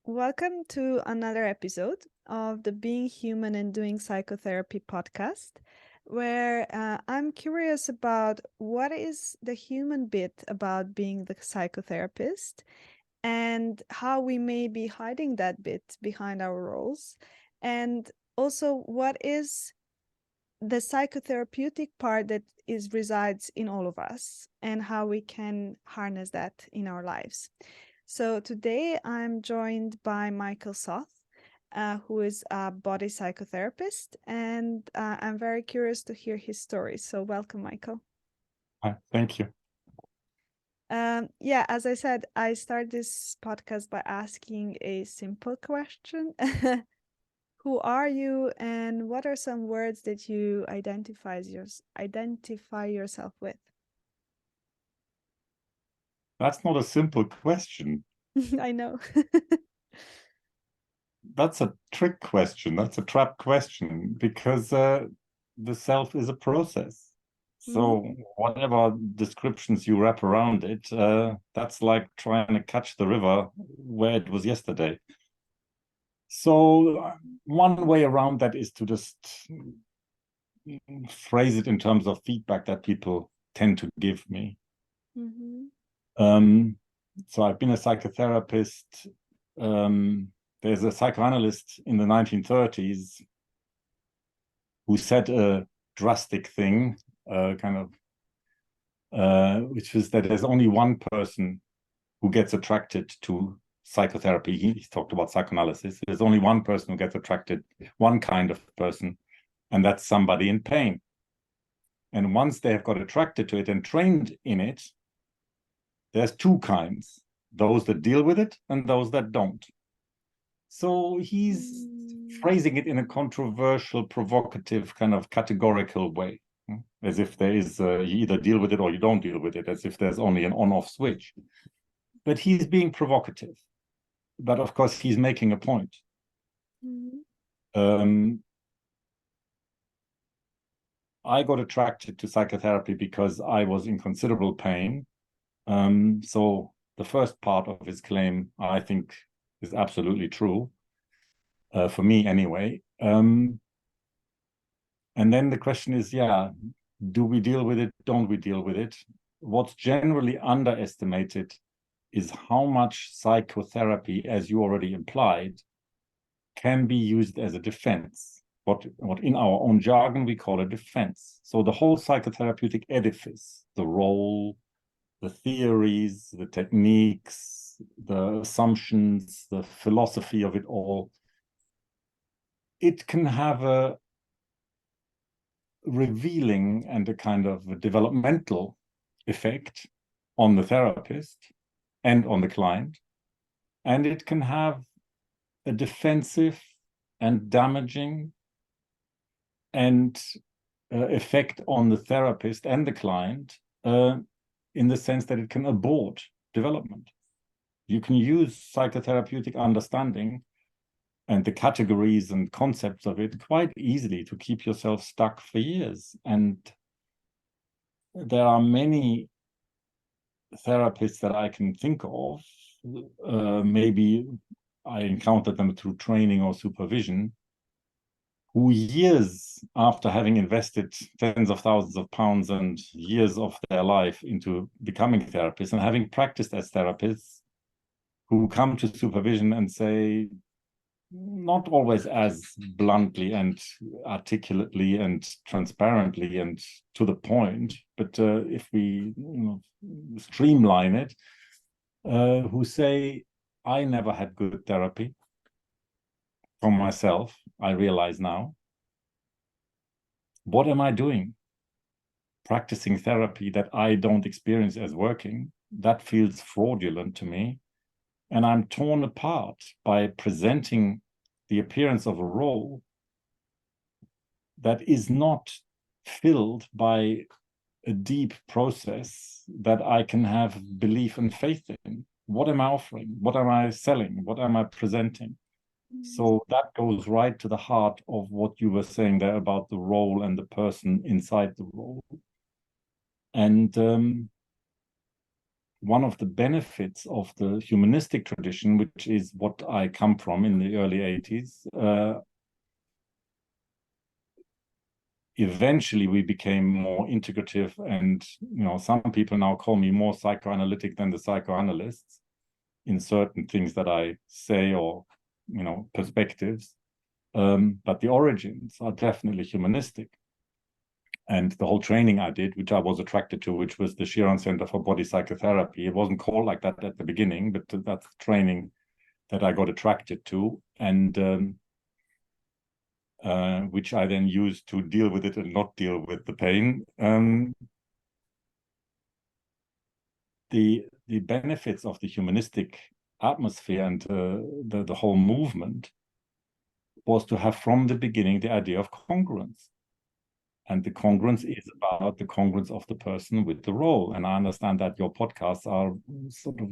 Welcome to another episode of the Being Human and Doing Psychotherapy podcast, where I'm curious about what is the human bit about being the psychotherapist and how we may be hiding that bit behind our roles, and also what is the psychotherapeutic part that resides in all of us and how we can harness that in our lives. So today I'm joined by Michael Soth, who is a body psychotherapist, and I'm very curious to hear his story. So welcome, Michael. Hi, thank you. Yeah, as I said, I start this podcast by asking a simple question. Who are you, and what are some words that you identify yourself with? That's not a simple question. I know. That's a trick question. That's a trap question because the self is a process. So whatever descriptions you wrap around it, that's like trying to catch the river where it was yesterday. So one way around that is to just phrase it in terms of feedback that people tend to give me. So I've been a psychotherapist. There's a psychoanalyst in the 1930s who said a drastic thing, which was that there's only one person who gets attracted to psychotherapy. He talked about psychoanalysis. There's only one person who gets attracted, one kind of person, and that's somebody in pain. And once they have got attracted to it and trained in it, there's two kinds, those that deal with it and those that don't. So he's phrasing it in a controversial, provocative, kind of categorical way, as if there is, you either deal with it or you don't deal with it, as if there's only an on-off switch. But he's being provocative. But of course, he's making a point. I got attracted to psychotherapy because I was in considerable pain. So the first part of his claim, I think, is absolutely true, for me anyway. And then the question is, do we deal with it? Don't we deal with it? What's generally underestimated is how much psychotherapy, as you already implied, can be used as a defense. What in our own jargon we call a defense. So the whole psychotherapeutic edifice, the role, the theories, the techniques, the assumptions, the philosophy of it all, it can have a revealing and a kind of a developmental effect on the therapist and on the client. And it can have a defensive and damaging and effect on the therapist and the client, in the sense that it can abort development. You can use psychotherapeutic understanding and the categories and concepts of it quite easily to keep yourself stuck for years. And there are many therapists that I can think of, maybe I encountered them through training or supervision, who years after having invested tens of thousands of pounds and years of their life into becoming therapists and having practiced as therapists, who come to supervision and say, not always as bluntly and articulately and transparently and to the point, but if we streamline it, who say, I never had good therapy from myself, I realize now. What am I doing? Practicing therapy that I don't experience as working, that feels fraudulent to me. And I'm torn apart by presenting the appearance of a role that is not filled by a deep process that I can have belief and faith in. What am I offering? What am I selling? What am I presenting? So that goes right to the heart of what you were saying there about the role and the person inside the role. And one of the benefits of the humanistic tradition, which is what I come from in the early 80s, eventually we became more integrative, and some people now call me more psychoanalytic than the psychoanalysts in certain things that I say, or perspectives, but the origins are definitely humanistic. And the whole training I did, which I was attracted to, which was the Chiron Center for Body Psychotherapy, it wasn't called like that at the beginning, but that's training that I got attracted to, and which I then used to deal with it and not deal with the pain. The benefits of the humanistic atmosphere and the whole movement was to have from the beginning the idea of congruence. And the congruence is about the congruence of the person with the role. And I understand that your podcasts are sort of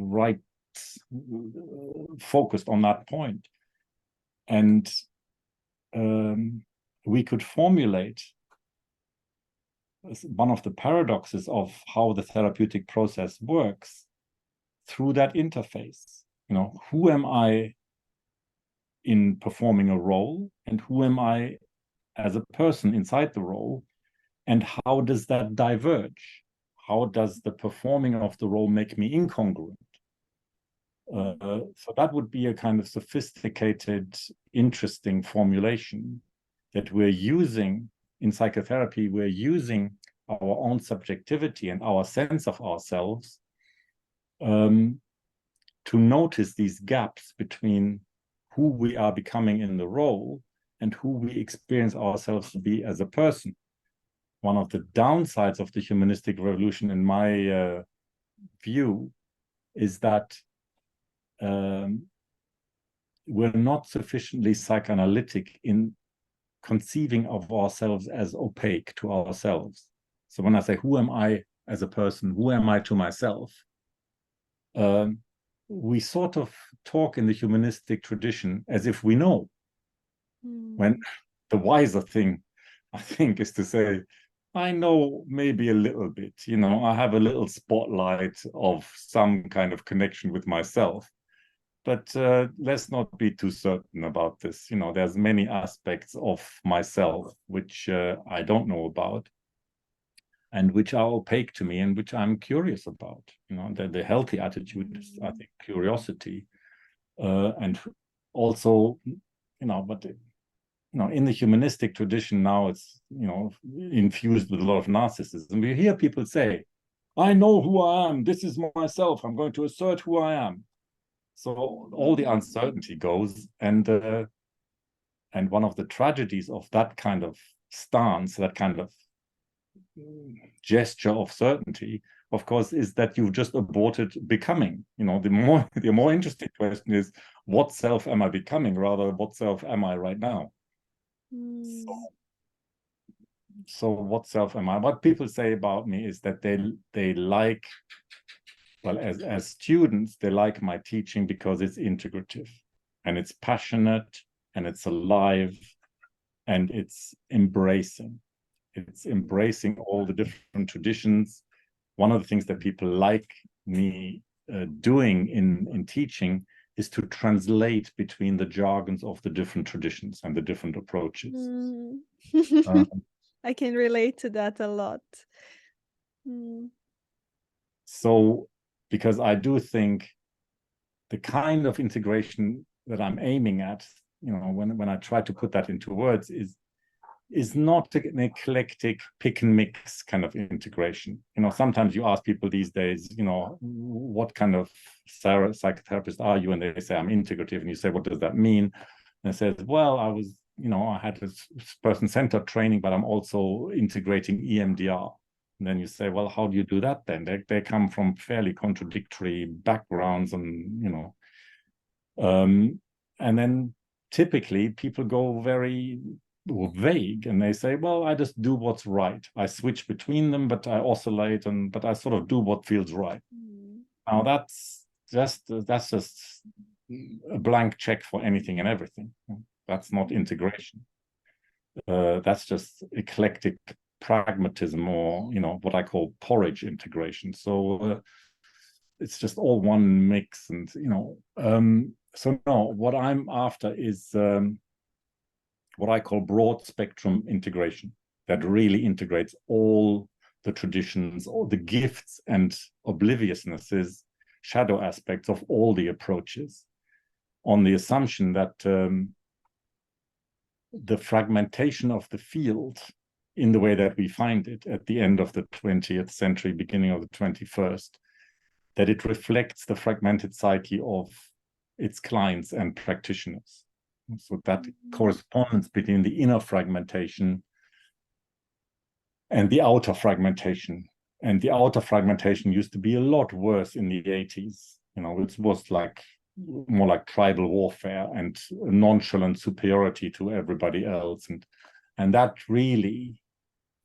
focused on that point. And we could formulate one of the paradoxes of how the therapeutic process works through that interface. Who am I in performing a role, and who am I as a person inside the role, and how does that diverge? How does the performing of the role make me incongruent? So that would be a kind of sophisticated, interesting formulation that we're using in psychotherapy. We're using our own subjectivity and our sense of ourselves to notice these gaps between who we are becoming in the role and who we experience ourselves to be as a person. One of the downsides of the humanistic revolution, in my view, is that we're not sufficiently psychoanalytic in conceiving of ourselves as opaque to ourselves. So when I say, who am I as a person? Who am I to myself? We sort of talk in the humanistic tradition as if we know. When the wiser thing, I think, is to say, I know maybe a little bit, I have a little spotlight of some kind of connection with myself. But let's not be too certain about this. There's many aspects of myself which I don't know about, and which are opaque to me, and which I'm curious about. The healthy attitude is, I think, curiosity, and also, but in the humanistic tradition now, it's infused with a lot of narcissism. We hear people say, "I know who I am. This is myself. I'm going to assert who I am." So all the uncertainty goes, and one of the tragedies of that kind of stance, that kind of gesture of certainty, of course, is that you've just aborted becoming. The more interesting question is, what self am I becoming, rather what self am I right now? So what self am I? What people say about me is that they like, well, as students, they like my teaching because it's integrative, and it's passionate, and it's alive, and it's embracing. It's embracing all the different traditions. One of the things that people like me doing in teaching is to translate between the jargons of the different traditions and the different approaches. I can relate to that a lot. So, because I do think the kind of integration that I'm aiming at, when I try to put that into words, is not an eclectic pick and mix kind of integration. Sometimes you ask people these days, what kind of psychotherapist are you? And they say, I'm integrative. And you say, what does that mean? And it says, well, I had this person-centered training, but I'm also integrating EMDR. And then you say, well, how do you do that then? They come from fairly contradictory backgrounds, and, and then typically people go very vague, and they say, well, I just do what's right. I switch between them, but I oscillate, but I sort of do what feels right. Now that's just a blank check for anything and everything. That's not integration. That's just eclectic pragmatism, or what I call porridge integration. So it's just all one mix. And so no, what I'm after is what I call broad spectrum integration, that really integrates all the traditions, all the gifts and obliviousnesses, shadow aspects of all the approaches, on the assumption that the fragmentation of the field in the way that we find it at the end of the 20th century, beginning of the 21st, that it reflects the fragmented psyche of its clients and practitioners. So that correspondence between the inner fragmentation and the outer fragmentation. And the outer fragmentation used to be a lot worse in the 80s. It was like more like tribal warfare and nonchalant superiority to everybody else. And that really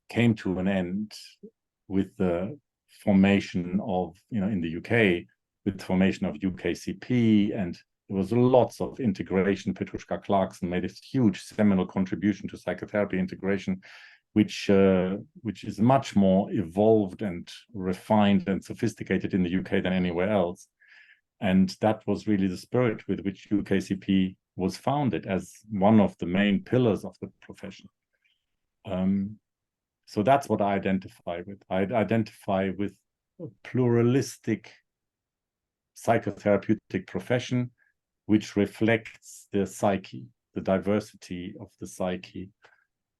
came to an end with the formation of, in the UK, with the formation of UKCP, and there was lots of integration. Petrushka Clarkson made a huge seminal contribution to psychotherapy integration, which is much more evolved and refined and sophisticated in the UK than anywhere else. And that was really the spirit with which UKCP was founded as one of the main pillars of the profession. So that's what I identify with. I identify with a pluralistic psychotherapeutic profession, which reflects the psyche, the diversity of the psyche,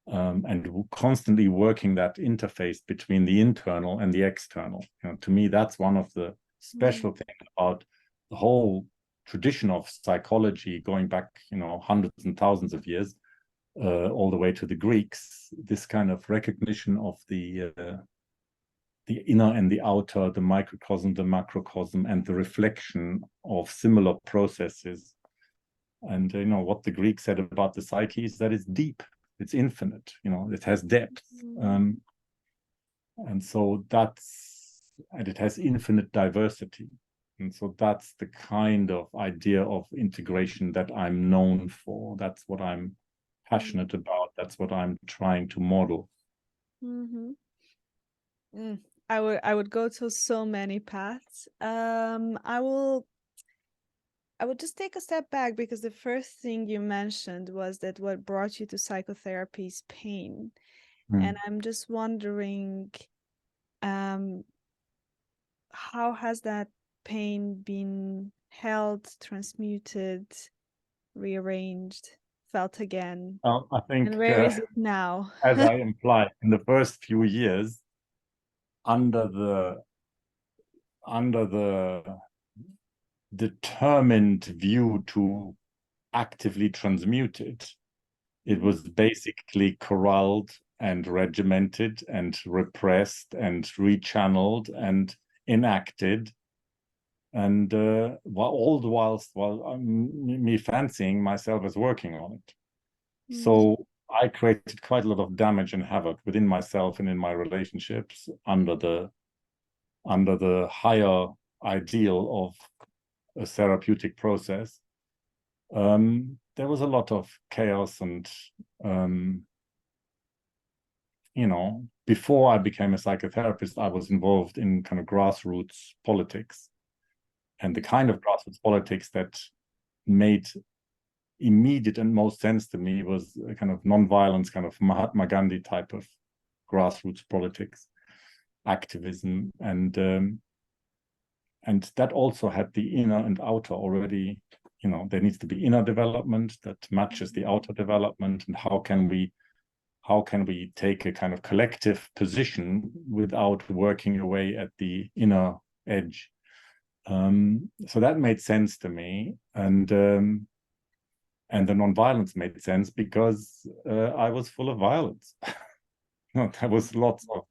and constantly working that interface between the internal and the external. To me, that's one of the special things about the whole tradition of psychology, going back, hundreds and thousands of years, all the way to the Greeks. This kind of recognition of the inner and the outer, the microcosm, the macrocosm, and the reflection of similar processes. And what the Greeks said about the psyche is that it's deep, it's infinite, it has depth, and so and it has infinite diversity. And so that's the kind of idea of integration that I'm known for. That's what I'm passionate about. That's what I'm trying to model. I would go to so many paths. I would just take a step back, because the first thing you mentioned was that what brought you to psychotherapy is pain. And I'm just wondering, how has that pain been held, transmuted, rearranged, felt again? I think, and where is it now? as I implied, in the first few years, under the determined view to actively transmute it, it was basically corralled and regimented and repressed and rechanneled and enacted. And while me fancying myself as working on it. So I created quite a lot of damage and havoc within myself and in my relationships under the higher ideal of a therapeutic process. There was a lot of chaos, and before I became a psychotherapist, I was involved in kind of grassroots politics. And the kind of grassroots politics that made immediate and most sense to me was a kind of non-violence, kind of Mahatma Gandhi type of grassroots politics, activism, and that also had the inner and outer already. There needs to be inner development that matches the outer development, and how can we take a kind of collective position without working away at the inner edge. So that made sense to me, and the non-violence made sense because I was full of violence. There was lots of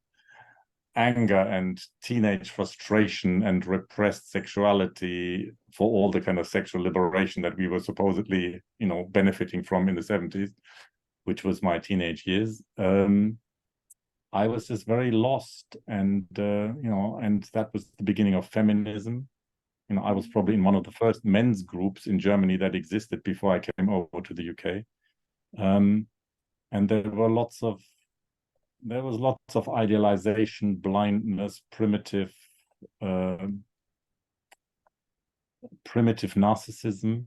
anger and teenage frustration and repressed sexuality for all the kind of sexual liberation that we were supposedly, benefiting from in the 70s, which was my teenage years. I was just very lost, and and that was the beginning of feminism. I was probably in one of the first men's groups in Germany that existed before I came over to the UK. And there was lots of idealization, blindness, primitive primitive narcissism,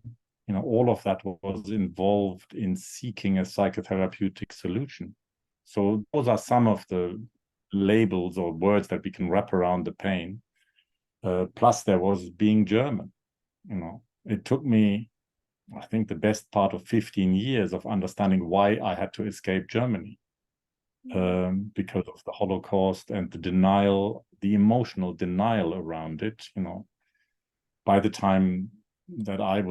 all of that was involved in seeking a psychotherapeutic solution. So those are some of the labels or words that we can wrap around the pain. Plus there was being German. It took me, I think, the best part of 15 years of understanding why I had to escape Germany, because of the Holocaust and the denial, the emotional denial around it. By the time that I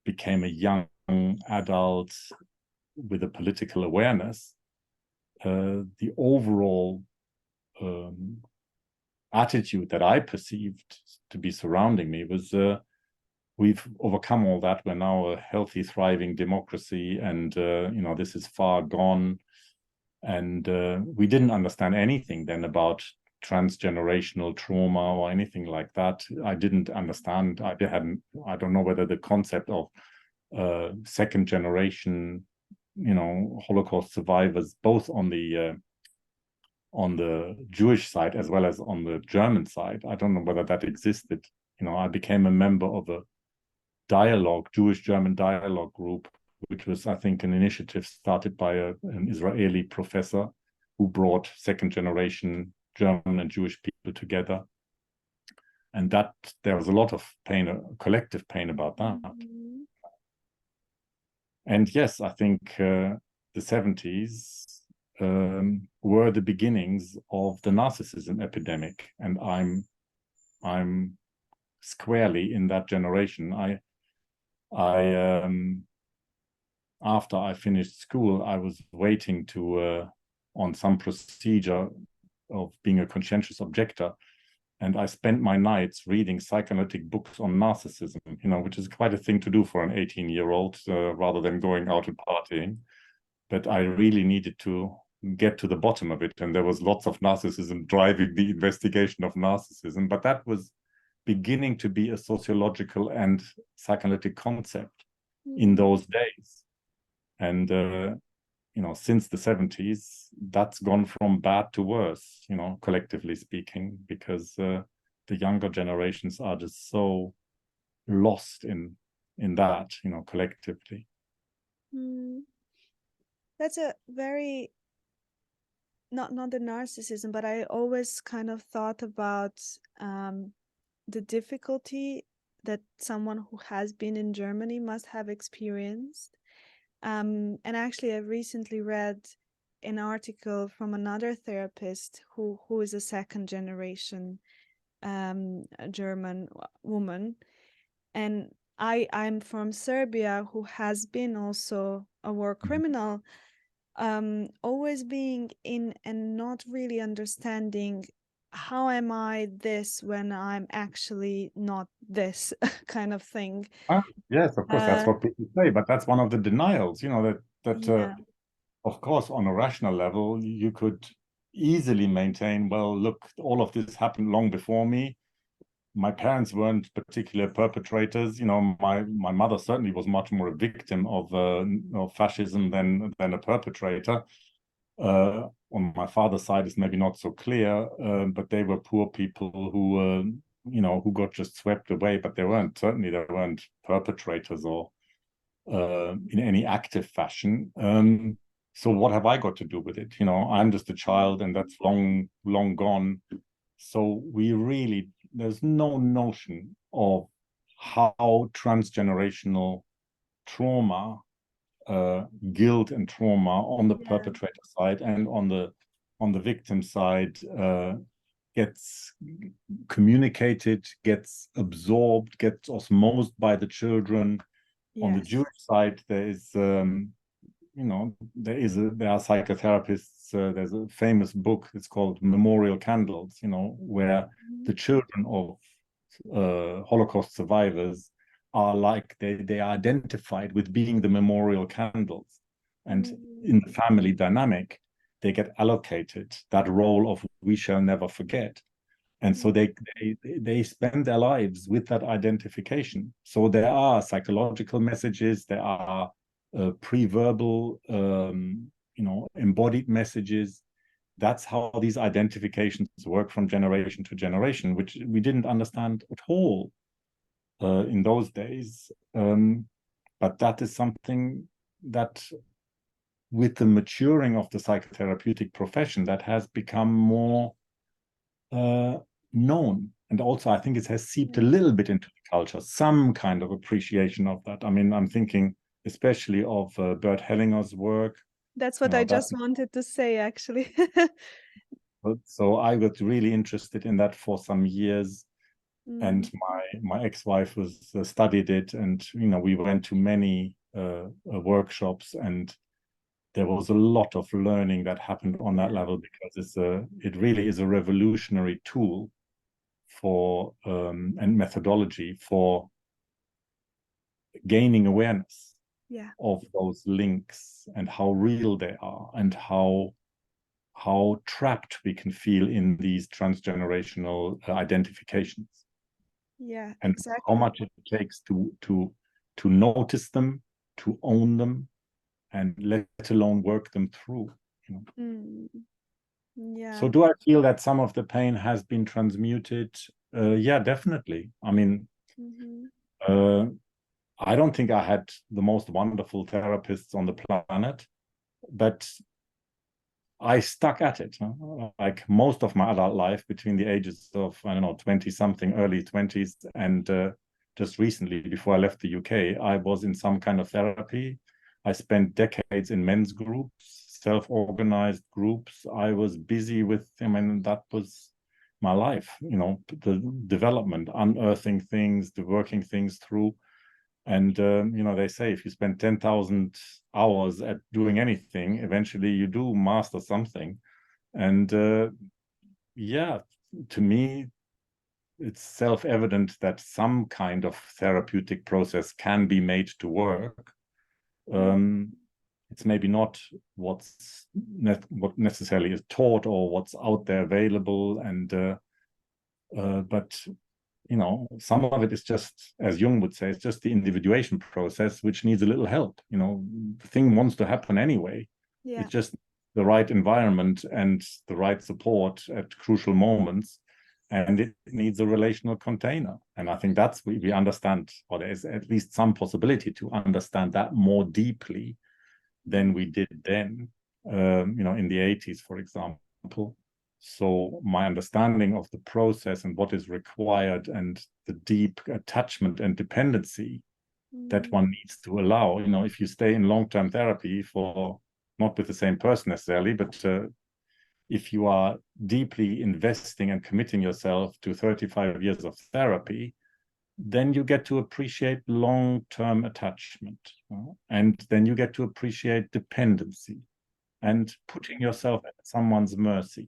became a young adult with a political awareness, the overall attitude that I perceived to be surrounding me was, we've overcome all that. We're now a healthy, thriving democracy, and this is far gone. And we didn't understand anything then about transgenerational trauma or anything like that. I didn't understand. I don't know whether the concept of second generation, Holocaust survivors, both on the Jewish side as well as on the German side, I don't know whether that existed. I became a member of a Jewish-German dialogue group, which was, I think, an initiative started by an Israeli professor who brought second-generation German and Jewish people together. And that there was a lot of pain, collective pain about that. And yes, I think the 70s were the beginnings of the narcissism epidemic, and I'm squarely in that generation. After I finished school, I was waiting on some procedure of being a conscientious objector, and I spent my nights reading psychoanalytic books on narcissism, which is quite a thing to do for an 18-year-old, rather than going out and partying. But I really needed to get to the bottom of it, and there was lots of narcissism driving the investigation of narcissism, but that was beginning to be a sociological and psychoanalytic concept in those days. And since the 70s, that's gone from bad to worse, collectively speaking, because the younger generations are just so lost in that, collectively. That's a very, not the narcissism, but I always kind of thought about the difficulty that someone who has been in Germany must have experienced. And actually, I recently read an article from another therapist who is a second generation German woman. And I'm from Serbia, who has been also a war criminal, always being in and not really understanding, how am I this when I'm actually not this kind of thing. Yes, of course, that's what people say, but that's one of the denials, that of course, on a rational level, you could easily maintain, well, look, all of this happened long before me. My parents weren't particular perpetrators. My mother certainly was much more a victim of fascism than a perpetrator. On my father's side, it's maybe not so clear, but they were poor people who got just swept away, but they weren't perpetrators or in any active fashion. So what have I got to do with it? I'm just a child, and that's long gone. So there's no notion of how transgenerational trauma, guilt and trauma on the perpetrator side and on the victim side gets communicated, gets absorbed, gets osmosed by the children. Yes. On the Jewish side, there are psychotherapists. There's a famous book. It's called Memorial Candles. Where the children of Holocaust survivors are like they are identified with being the memorial candles, and in the family dynamic, they get allocated that role of we shall never forget. And so they spend their lives with that identification. So there are psychological messages, there are pre-verbal, embodied messages. That's how these identifications work from generation to generation, which we didn't understand at all in those days. But that is something that, with the maturing of the psychotherapeutic profession, that has become more known. And also, I think it has seeped a little bit into the culture, some kind of appreciation of that. I mean, I'm thinking especially of Bert Hellinger's work. That's what I just wanted to say, actually. So I got really interested in that for some years. And my ex-wife was studied it, and we went to many workshops, and there was a lot of learning that happened on that level, because it really is a revolutionary tool for and methodology for gaining awareness of those links and how real they are, and how trapped we can feel in these transgenerational identifications. Yeah, and exactly. How much it takes to notice them, to own them, and let alone work them through. Yeah. So do I feel that some of the pain has been transmuted? Yeah, definitely. I mean, I don't think I had the most wonderful therapists on the planet, but I stuck at it. Like most of my adult life, between the ages of, I don't know, 20-something, early 20s, and just recently, before I left the UK, I was in some kind of therapy. I spent decades in men's groups, self-organized groups. I was busy with, I mean, that was my life, the development, unearthing things, the working things through. And, they say if you spend 10,000 hours at doing anything, eventually you do master something. And yeah, to me, it's self-evident that some kind of therapeutic process can be made to work. It's maybe not what necessarily is taught or what's out there available. And but some of it is just, as Jung would say, it's just the individuation process, which needs a little help. The thing wants to happen anyway. It's just the right environment and the right support at crucial moments, and it needs a relational container. And I think that's we understand, or there is at least some possibility to understand that more deeply than we did then, in the 80s, for example. So my understanding of the process and what is required, and the deep attachment and dependency that one needs to allow, if you stay in long-term therapy for, not with the same person necessarily, but if you are deeply investing and committing yourself to 35 years of therapy, then you get to appreciate long-term attachment, and then you get to appreciate dependency and putting yourself at someone's mercy,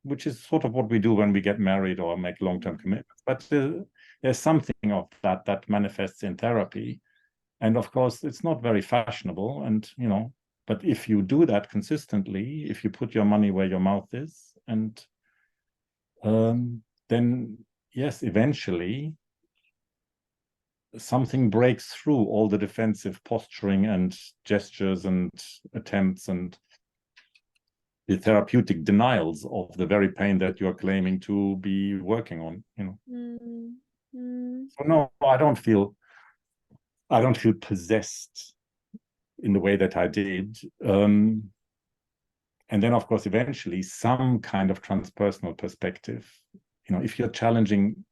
which is sort of what we do when we get married or make long-term commitments. But there's something of that manifests in therapy. And of course, it's not very fashionable. And, but if you do that consistently, if you put your money where your mouth is, and then, yes, eventually something breaks through all the defensive posturing and gestures and attempts and the therapeutic denials of the very pain that you're claiming to be working on. So no, I don't feel possessed in the way that I did. And then, of course, eventually some kind of transpersonal perspective. If you're challenging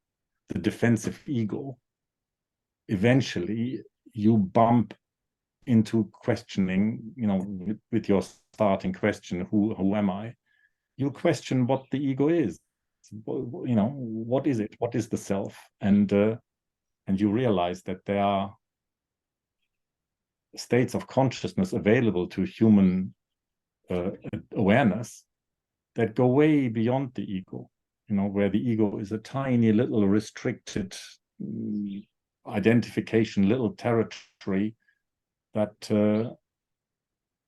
the defensive ego, eventually you bump into questioning, with your starting question, who am I? You question what the ego is. What is it? What is the self? And you realize that there are states of consciousness available to human awareness that go way beyond the ego, where the ego is a tiny little restricted identification, little territory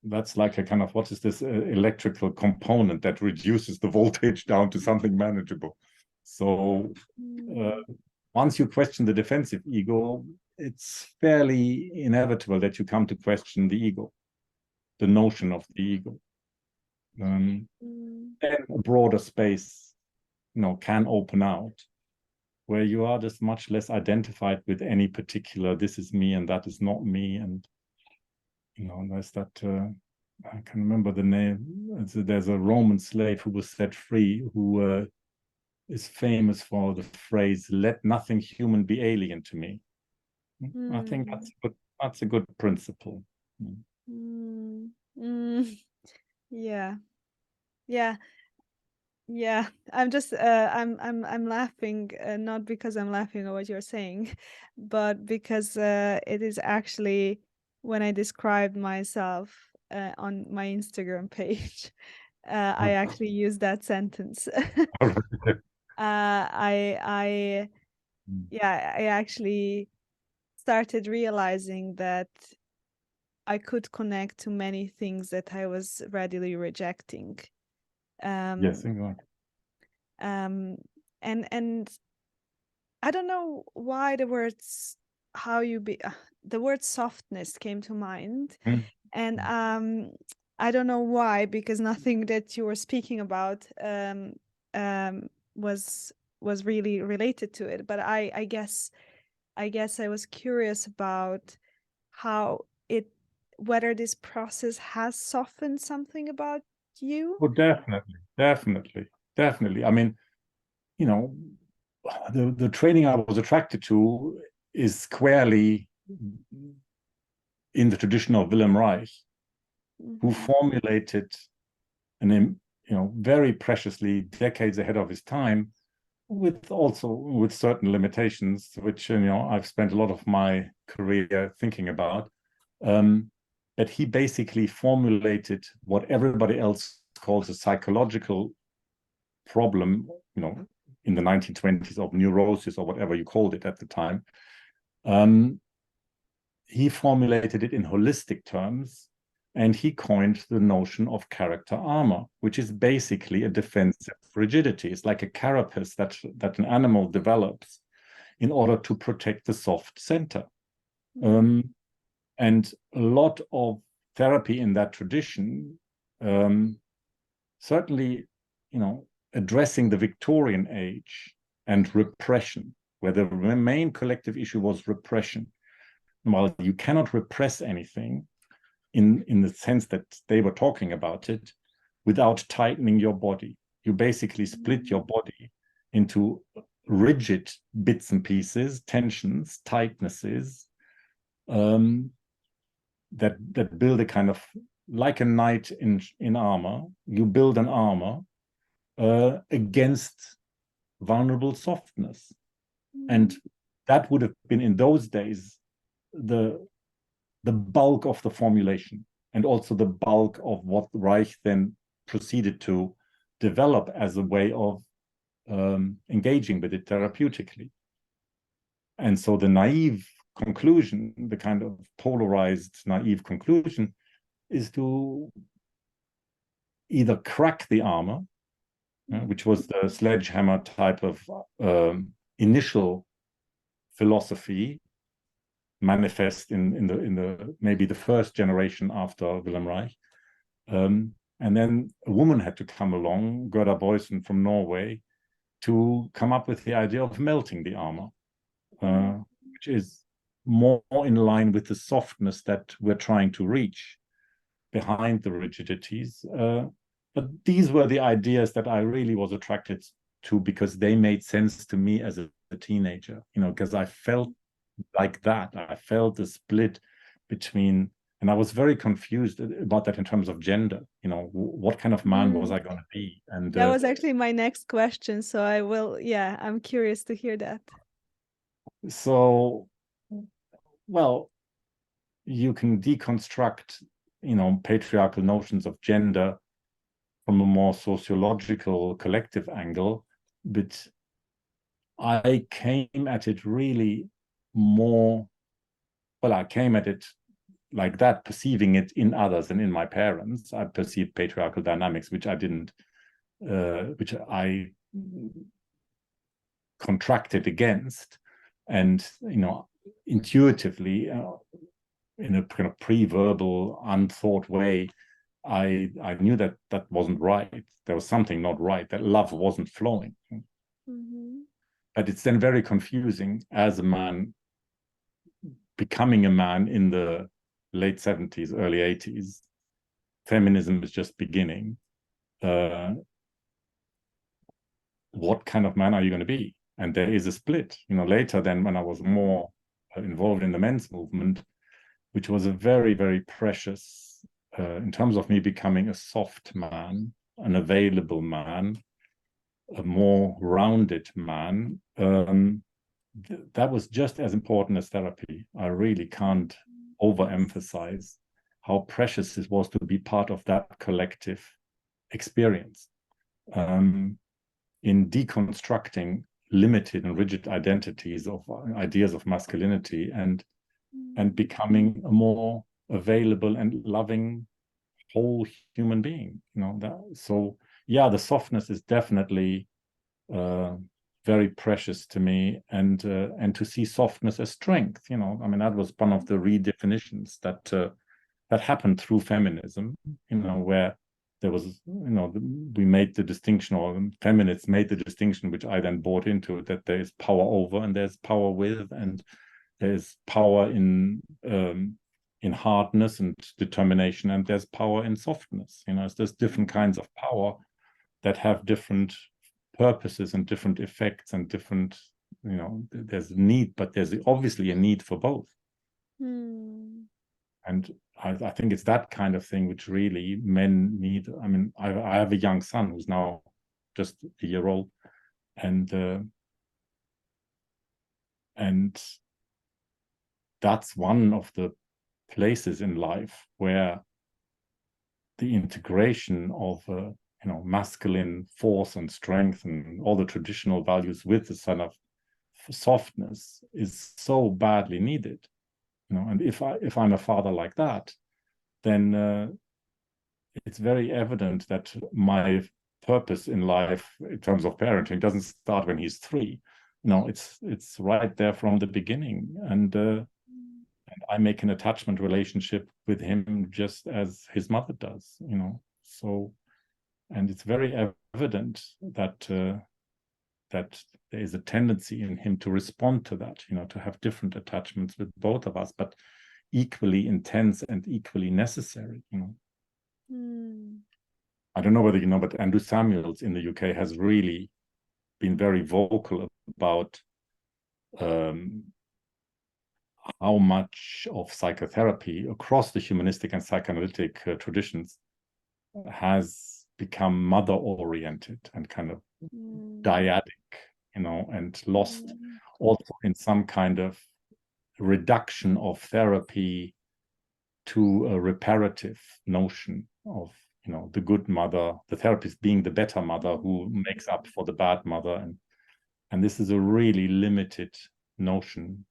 that's like a kind of, what is this electrical component that reduces the voltage down to something manageable. So once you question the defensive ego, it's fairly inevitable that you come to question the ego, the notion of the ego. Then a broader space, can open out. where you are just much less identified with any particular, this is me and that is not me. And, there's that, I can remember the name. There's a Roman slave who was set free, who is famous for the phrase, let nothing human be alien to me. I think that's a good principle. Yeah. Yeah, I'm just I'm laughing, not because I'm laughing at what you're saying, but because it is actually when I described myself on my Instagram page, I actually used that sentence. I yeah, I actually started realizing that I could connect to many things that I was readily rejecting. Yes, exactly. And I don't know why the word softness came to mind, and I don't know why, because nothing that you were speaking about um was really related to it, but I guess I was curious about how it whether this process has softened something about you. Well, definitely. I mean, the training I was attracted to is squarely in the tradition of Wilhelm Reich, who formulated an very preciously decades ahead of his time, with certain limitations, which I've spent a lot of my career thinking about. That he basically formulated what everybody else calls a psychological problem, in the 1920s, of neurosis or whatever you called it at the time. He formulated it in holistic terms, and he coined the notion of character armor, which is basically a defensive rigidity. It's like a carapace that an animal develops in order to protect the soft center. And a lot of therapy in that tradition, certainly, addressing the Victorian age and repression, where the main collective issue was repression. While you cannot repress anything in the sense that they were talking about it without tightening your body. You basically split your body into rigid bits and pieces, tensions, tightnesses, that build a kind of, like a knight in armor. You build an armor against vulnerable softness. And that would have been, in those days, the bulk of the formulation, and also the bulk of what Reich then proceeded to develop as a way of engaging with it therapeutically. And so the naive conclusion, the kind of polarized naive conclusion, is to either crack the armor, which was the sledgehammer type of initial philosophy manifest in the maybe the first generation after Wilhelm Reich. And then a woman had to come along, Gerda Boysen from Norway, to come up with the idea of melting the armor, which is more in line with the softness that we're trying to reach behind the rigidities. But these were the ideas that I really was attracted to, because they made sense to me as a teenager, because I felt like that. I felt the split between, and I was very confused about that in terms of gender. What kind of man was I going to be? And that was actually my next question. So I'm curious to hear that. So, well, you can deconstruct, patriarchal notions of gender from a more sociological, collective angle, but I came at it really more, I came at it like that, perceiving it in others and in my parents. I perceived patriarchal dynamics, which I contracted against, and intuitively, in a kind of pre-verbal, unthought way, I knew that wasn't right. There was something not right. That love wasn't flowing. but it's then very confusing as a man becoming a man in the late 70s, early 80s. Feminism is just beginning. What kind of man are you going to be? And there is a split. Later then, when I was more involved in the men's movement, which was a very, very precious, in terms of me becoming a soft man, an available man, a more rounded man, that was just as important as therapy. I really can't overemphasize how precious it was to be part of that collective experience, in deconstructing limited and rigid identities of ideas of masculinity and becoming a more available and loving whole human being. So yeah, the softness is definitely very precious to me, and to see softness as strength. That was one of the redefinitions that happened through feminism, where there was, we made the distinction, or feminists made the distinction, which I then bought into, that there is power over and there's power with, and there's power in hardness and determination, and there's power in softness. There's different kinds of power that have different purposes and different effects and different, there's a need, but there's obviously a need for both. And I think it's that kind of thing which really men need. I have a young son who's now just a year old, and that's one of the places in life where the integration of masculine force and strength and all the traditional values with the sort of softness is so badly needed. And if I'm a father like that, then it's very evident that my purpose in life in terms of parenting doesn't start when he's 3. It's right there from the beginning, and I make an attachment relationship with him just as his mother does. So, and it's very evident that that there is a tendency in him to respond to that, to have different attachments with both of us, but equally intense and equally necessary. I don't know whether you know, but Andrew Samuels in the UK has really been very vocal about how much of psychotherapy across the humanistic and psychoanalytic traditions has become mother-oriented and kind of dyadic, and lost also in some kind of reduction of therapy to a reparative notion of, the good mother, the therapist being the better mother who makes up for the bad mother, and this is a really limited notion.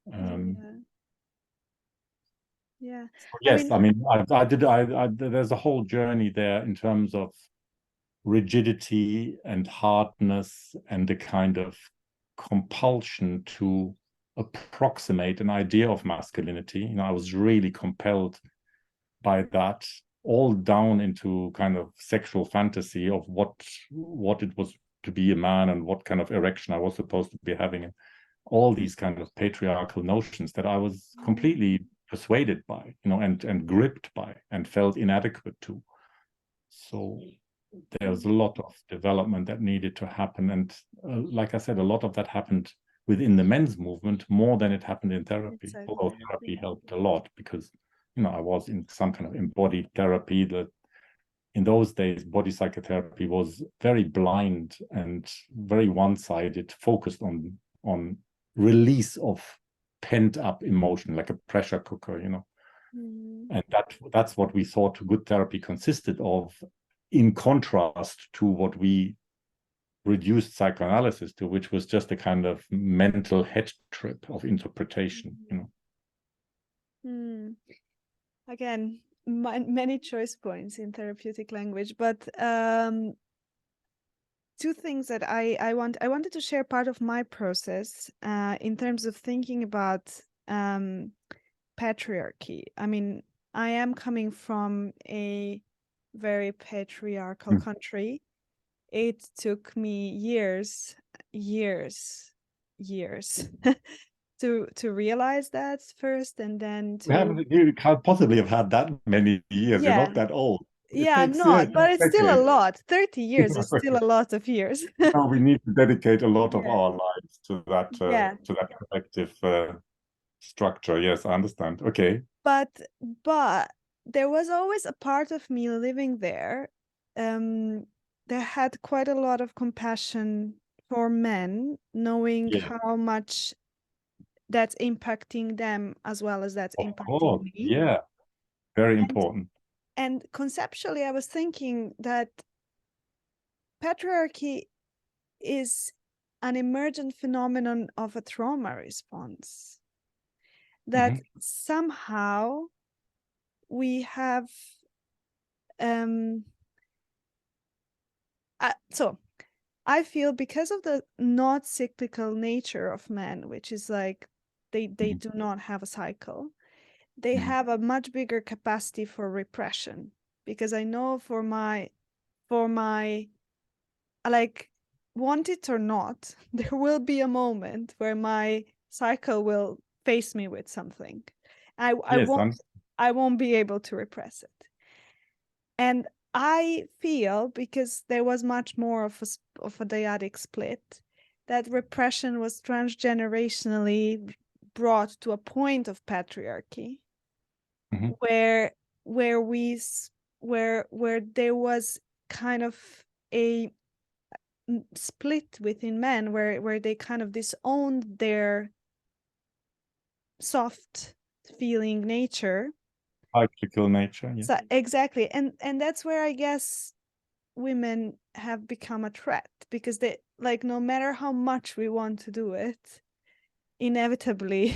Yeah. So yes, there's a whole journey there in terms of rigidity and hardness and the kind of compulsion to approximate an idea of masculinity. I was really compelled by that, all down into kind of sexual fantasy of what it was to be a man and what kind of erection I was supposed to be having, and all these kind of patriarchal notions that I was completely persuaded by, and gripped by and felt inadequate to. So there's a lot of development that needed to happen, and like I said, a lot of that happened within the men's movement more than it happened in therapy. Although therapy helped a lot because I was in some kind of embodied therapy. That in those days, body psychotherapy was very blind and very one-sided, focused on release of pent-up emotion, like a pressure cooker, and that's what we thought good therapy consisted of, in contrast to what we reduced psychoanalysis to, which was just a kind of mental head trip of interpretation. Again, many choice points in therapeutic language, but two things that I wanted to share part of my process in terms of thinking about patriarchy. I am coming from a very patriarchal country. It took me years years to realize that first, and then You can't possibly have had that many years. You're yeah, not that old. It yeah, I'm takes years, not, but it's still a decades. lot. 30 years is still a lot of years. Now we need to dedicate a lot of Yeah, our lives yeah. to that collective structure. Yes, I understand. Okay. But there was always a part of me living there um that had quite a lot of compassion for men, knowing Yeah. how much that's impacting them as well as that's Of impacting course. me. Yeah. Very And important. conceptually, I was thinking that patriarchy is an emergent phenomenon of a trauma response. That somehow we have so I feel because of the not cyclical nature of men, which is like they do not have a cycle, they have a much bigger capacity for repression. Because I know for my like, want it or not, there will be a moment where my cycle will face me with something. I Yes, won't be able to repress it. And I feel, because there was much more of a dyadic split, that repression was transgenerationally brought to a point of patriarchy where we where there was kind of a split within men where they kind of disowned their soft feeling nature. cyclical nature. Yeah. So exactly, and that's where I guess women have become a threat, because they, like, no matter how much we want to do it, inevitably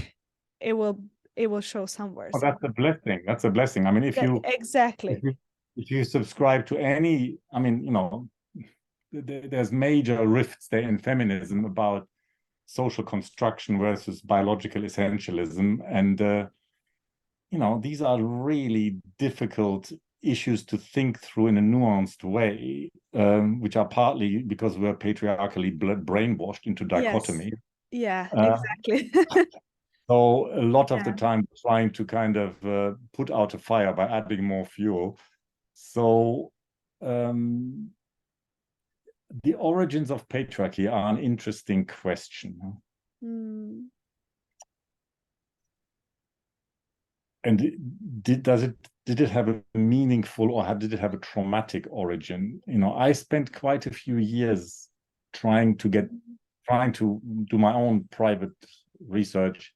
it will show somewhere. Oh, that's a blessing. That's a blessing. I mean, Exactly. if you subscribe to any, I mean, there's major rifts there in feminism about social construction versus biological essentialism, and these are really difficult issues to think through in a nuanced way, which are partly because we're patriarchally brainwashed into Yes. dichotomy. Yeah, Uh, exactly. so a lot of the Yeah. time trying to kind of put out a fire by adding more fuel. So um, the origins of patriarchy are an interesting question. Mm. And did it have a meaningful, or did it have a traumatic origin? I spent quite a few years trying to do my own private research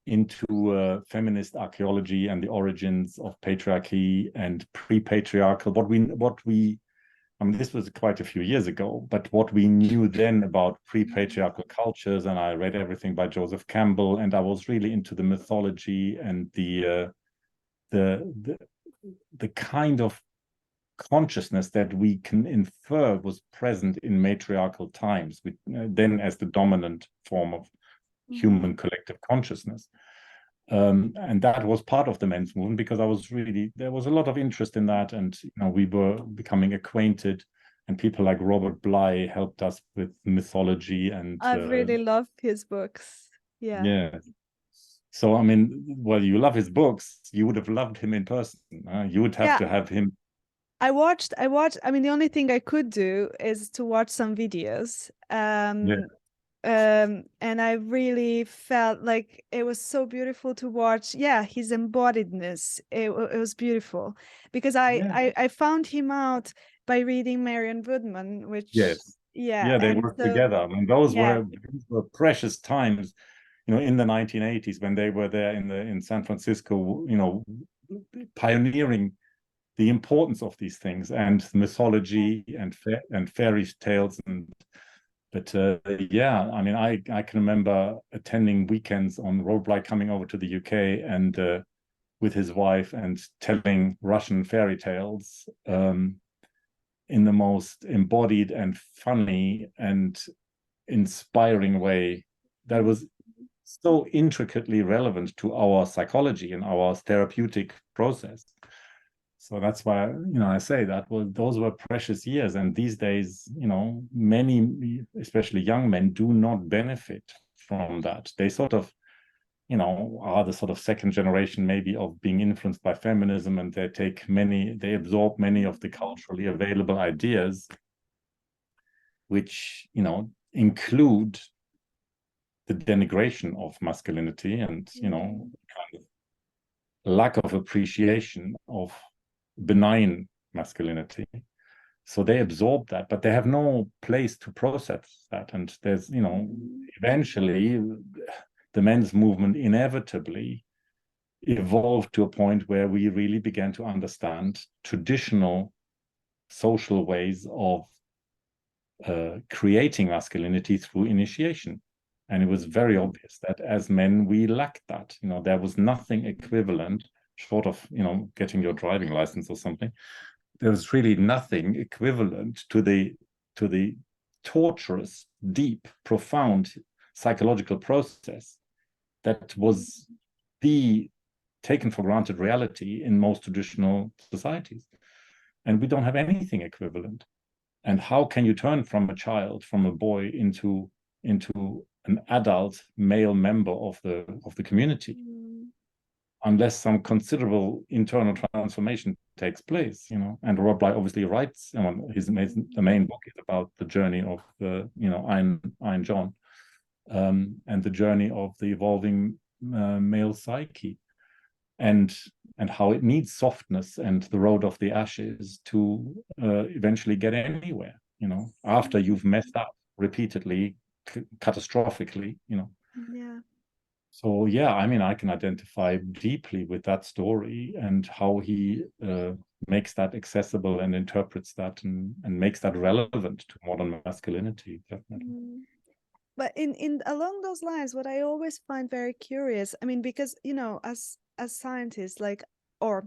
into feminist archaeology and the origins of patriarchy and pre-patriarchal. I mean, this was quite a few years ago, but what we knew then about pre-patriarchal cultures, and I read everything by Joseph Campbell, and I was really into the mythology and the kind of consciousness that we can infer was present in matriarchal times, then as the dominant form of human collective consciousness. And that was part of the men's movement, because there was a lot of interest in that, and we were becoming acquainted, and people like Robert Bly helped us with mythology, and I've really loved his books. Yeah. yeah. So I mean, well, you love his books, you would have loved him in person. You would have Yeah. to have him. I watched, I mean, the only thing I could do is to watch some videos. And I really felt like it was so beautiful to watch. Yeah, his embodiedness. It was beautiful, because I found him out by reading Marion Woodman, which, Yes. yeah, Yeah, they and worked so together. I mean, yeah, these were precious times, in the 1980s, when they were there in San Francisco, pioneering the importance of these things and mythology and fairy tales. But yeah, I mean, I can remember attending weekends on Roadblock, coming over to the UK, and with his wife, and telling Russian fairy tales in the most embodied and funny and inspiring way that was so intricately relevant to our psychology and our therapeutic process. So that's why, I say those were precious years. And these days, many, especially young men, do not benefit from that. They sort of, are the sort of second generation maybe of being influenced by feminism, and they absorb many of the culturally available ideas, which, include the denigration of masculinity and, kind of lack of appreciation of benign masculinity. So they absorb that, but they have no place to process that. And there's, eventually the men's movement inevitably evolved to a point where we really began to understand traditional social ways of creating masculinity through initiation. And it was very obvious that as men, we lacked that. There was nothing equivalent, short of, getting your driving license or something. There was really nothing equivalent to the torturous, deep, profound psychological process that was the taken for granted reality in most traditional societies. And we don't have anything equivalent. And how can you turn from a child, from a boy, into an adult male member of the community, unless some considerable internal transformation takes place, And Rob Bly obviously writes, the main book is about the journey of the, Iron John, and the journey of the evolving male psyche, and how it needs softness and the road of the ashes to eventually get anywhere, after you've messed up repeatedly, catastrophically, Yeah. So yeah, I can identify deeply with that story and how he makes that accessible and interprets that and makes that relevant to modern masculinity, definitely. But in along those lines, what I always find very curious, because as scientists, like, or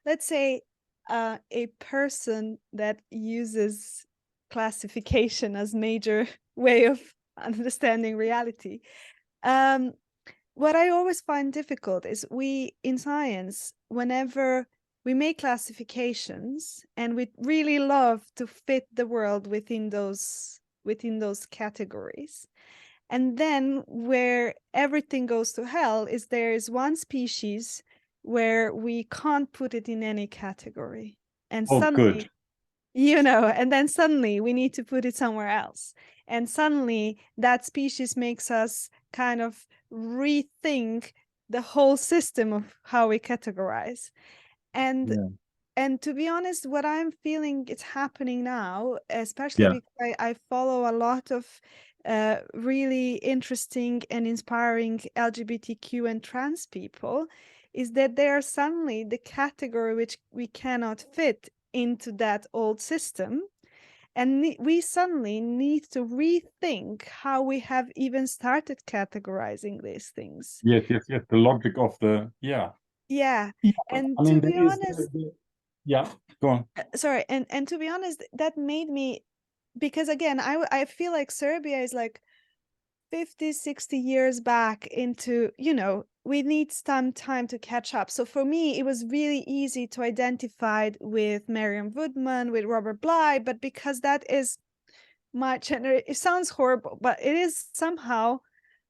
let's say a person that uses classification as major way of understanding reality, what I always find difficult is we in science, whenever we make classifications and we really love to fit the world within those categories. And then where everything goes to hell is there is one species where we can't put it in any category. And Oh, suddenly, good. and then suddenly we need to put it somewhere else. And suddenly that species makes us kind of rethink the whole system of how we categorize. And Yeah. and to be honest, what I'm feeling it's happening now, especially Yeah. because I follow a lot of really interesting and inspiring LGBTQ and trans people, is that they are suddenly the category which we cannot fit into that old system. And we suddenly need to rethink how we have even started categorizing these things. Yes. The logic of Yeah. Yeah. And to be There is honest, yeah, go on. sorry, and to be honest, that made me, because again, I feel like Serbia is like 50, 60 years back into, we need some time to catch up. So for me, it was really easy to identify with Mariam Woodman, with Robert Bly, but because that is my generation, it sounds horrible, but it is somehow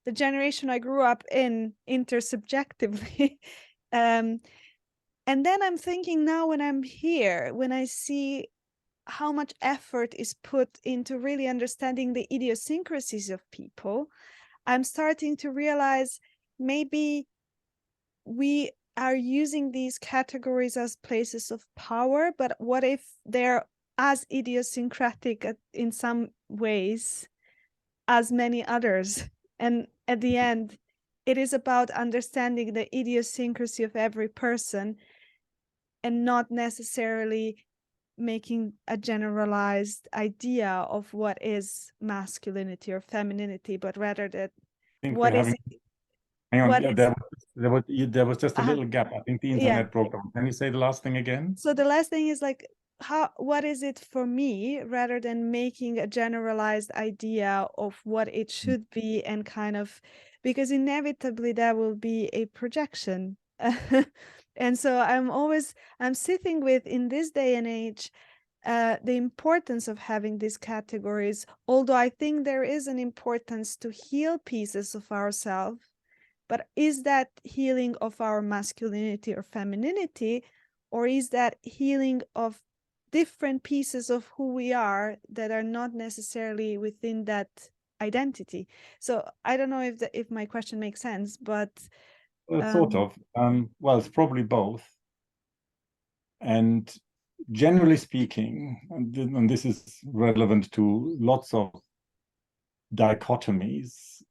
the generation I grew up in intersubjectively. And then I'm thinking now when I'm here, when I see how much effort is put into really understanding the idiosyncrasies of people, I'm starting to realize maybe we are using these categories as places of power, but what if they're as idiosyncratic in some ways as many others? And at the end, it is about understanding the idiosyncrasy of every person and not necessarily making a generalized idea of what is masculinity or femininity, but rather that I think what we're is having hang on. what Yeah, is there was just a little gap. I think the yeah. internet broke down. Can you say the last thing again? So the last thing is like, what is it for me, rather than making a generalized idea of what it should be, and kind of, because inevitably there will be a projection. And so I'm sitting with, in this day and age, the importance of having these categories, although I think there is an importance to heal pieces of ourselves, but is that healing of our masculinity or femininity, or is that healing of different pieces of who we are that are not necessarily within that identity? So I don't know if my question makes sense, but Sort of. Well, it's probably both. And generally speaking, and this is relevant to lots of dichotomies,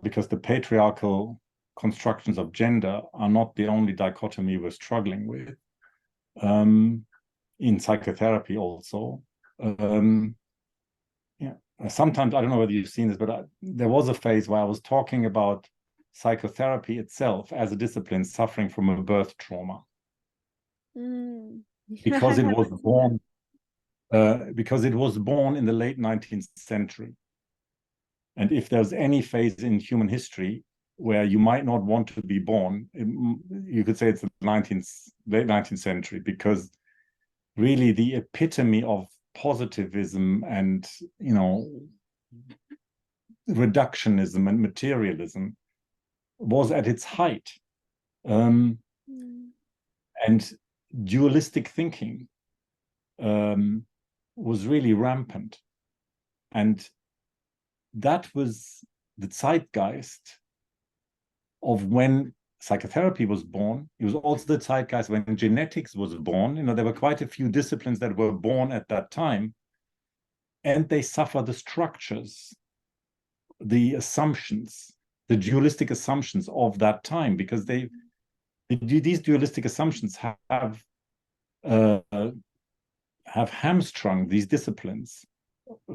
because the patriarchal constructions of gender are not the only dichotomy we're struggling with. In psychotherapy also. Sometimes, I don't know whether you've seen this, but there was a phase where I was talking about psychotherapy itself as a discipline suffering from a birth trauma. Because it was born in the late 19th century. And if there's any phase in human history where you might not want to be born, you could say it's the late 19th century, because really the epitome of positivism and, reductionism and materialism was at its height. And dualistic thinking was really rampant. And that was the zeitgeist of when psychotherapy was born. It was also the zeitgeist when genetics was born. There were quite a few disciplines that were born at that time, and they suffer the structures, the assumptions, the dualistic assumptions of that time, because these dualistic assumptions have hamstrung these disciplines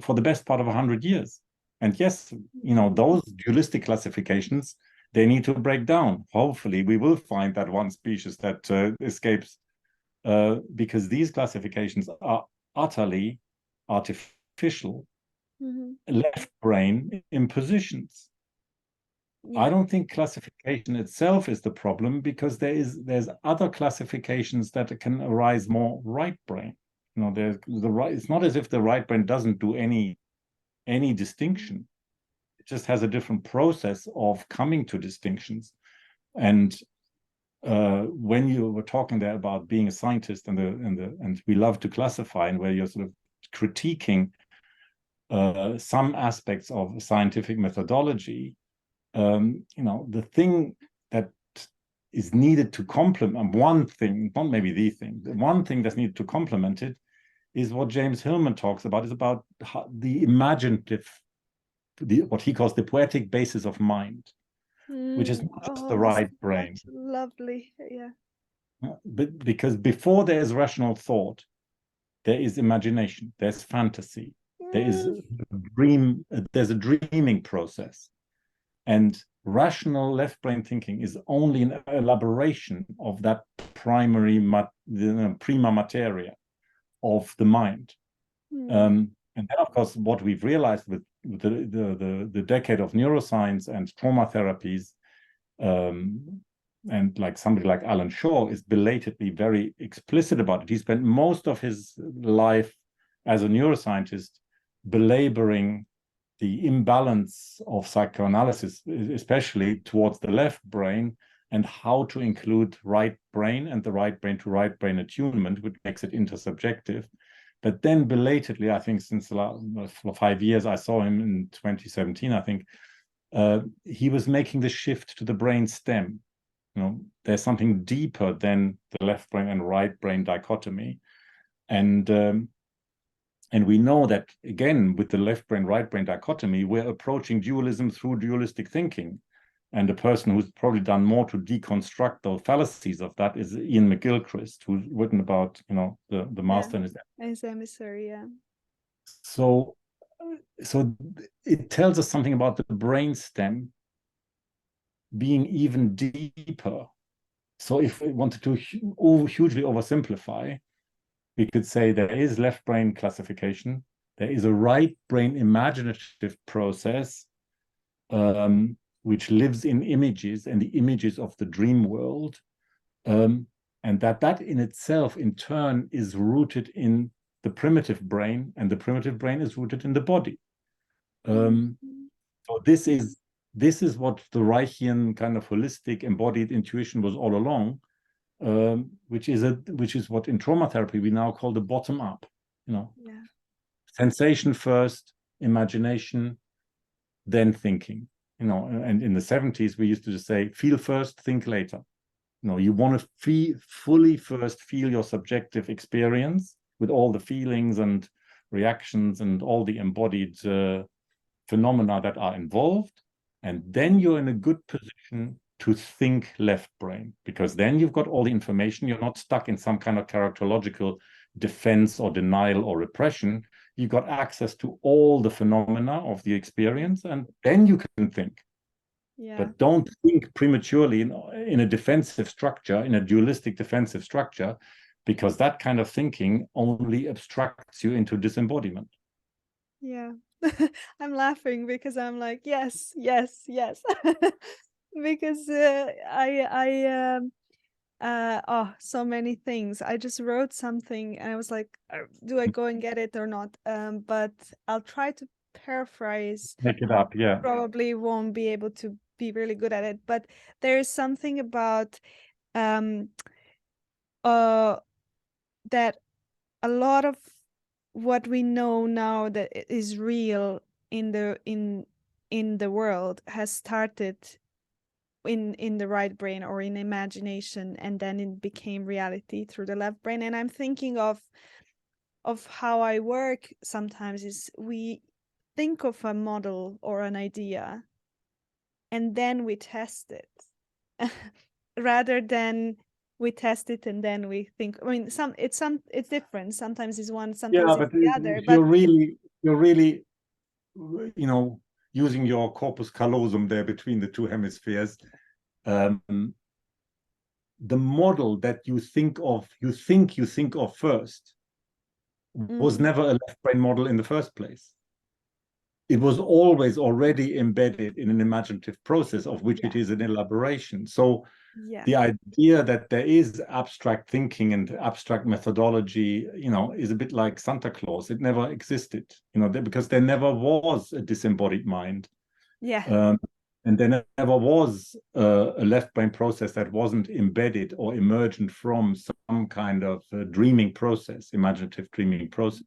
for the best part of 100 years. And yes, those dualistic classifications, they need to break down. Hopefully, we will find that one species that escapes, because these classifications are utterly artificial, left brain impositions. I don't think classification itself is the problem, because there's other classifications that can arise more right brain. It's not as if the right brain doesn't do any distinction. It just has a different process of coming to distinctions. And when you were talking there about being a scientist and we love to classify, and where you're sort of critiquing some aspects of scientific methodology, the thing that is needed to complement one thing, not maybe the thing, the one thing that's needed to complement it is what James Hillman talks about, is about the imaginative, what he calls the poetic basis of mind, which is not just the right brain. Lovely, yeah. But because before there is rational thought, there is imagination, there's fantasy, there's a dreaming process. And rational left brain thinking is only an elaboration of that primary prima materia of the mind. And then, of course, what we've realized with the decade of neuroscience and trauma therapies, and like somebody like Alan Shaw is belatedly very explicit about it. He spent most of his life as a neuroscientist belaboring the imbalance of psychoanalysis, especially towards the left brain, and how to include right brain and the right brain to right brain attunement, which makes it intersubjective. But then belatedly, I think since the last 5 years, I saw him in 2017, I think, he was making the shift to the brain stem. There's something deeper than the left brain and right brain dichotomy. And we know that, again, with the left brain, right brain dichotomy, we're approaching dualism through dualistic thinking. And the person who's probably done more to deconstruct the fallacies of that is Ian McGilchrist, who's written about, the master and his emissary, yeah. So it tells us something about the brain stem being even deeper. So if we wanted to hugely oversimplify, we could say there is left brain classification, there is a right brain imaginative process, which lives in images and the images of the dream world, and that in itself, in turn, is rooted in the primitive brain, and the primitive brain is rooted in the body. Mhm. So this is what the Reichian kind of holistic embodied intuition was all along, which is what in trauma therapy we now call the bottom up. Yeah. Sensation first, imagination, then thinking. And in the 70s we used to just say feel first, think later. You want to fully first feel your subjective experience with all the feelings and reactions and all the embodied phenomena that are involved. And then you're in a good position to think left brain, because then you've got all the information. You're not stuck in some kind of characterological defense or denial or repression. You got access to all the phenomena of the experience, and then you can think. Yeah. But don't think prematurely in a defensive structure, in a dualistic defensive structure, because that kind of thinking only abstracts you into disembodiment. Yeah. I'm laughing because I'm like, yes, yes, yes. Because so many things. I just wrote something and I was like, do I go and get it or not? But I'll try to paraphrase. Make it up, yeah. Probably won't be able to be really good at it, but there is something about that a lot of what we know now that is real in the world has started in the right brain or in imagination, and then it became reality through the left brain. And I'm thinking of how I work sometimes is we think of a model or an idea and then we test it rather than we test it and then we think. I mean, it's different. Sometimes it's one, sometimes it's the other. If But you're really using your corpus callosum there between the two hemispheres, the model that you think of first was never a left brain model in the first place. It was always already embedded in an imaginative process of which it is an elaboration. So the idea that there is abstract thinking and abstract methodology, is a bit like Santa Claus. It never existed, because there never was a disembodied mind. And there never was a left brain process that wasn't embedded or emergent from some kind of dreaming process, imaginative dreaming process.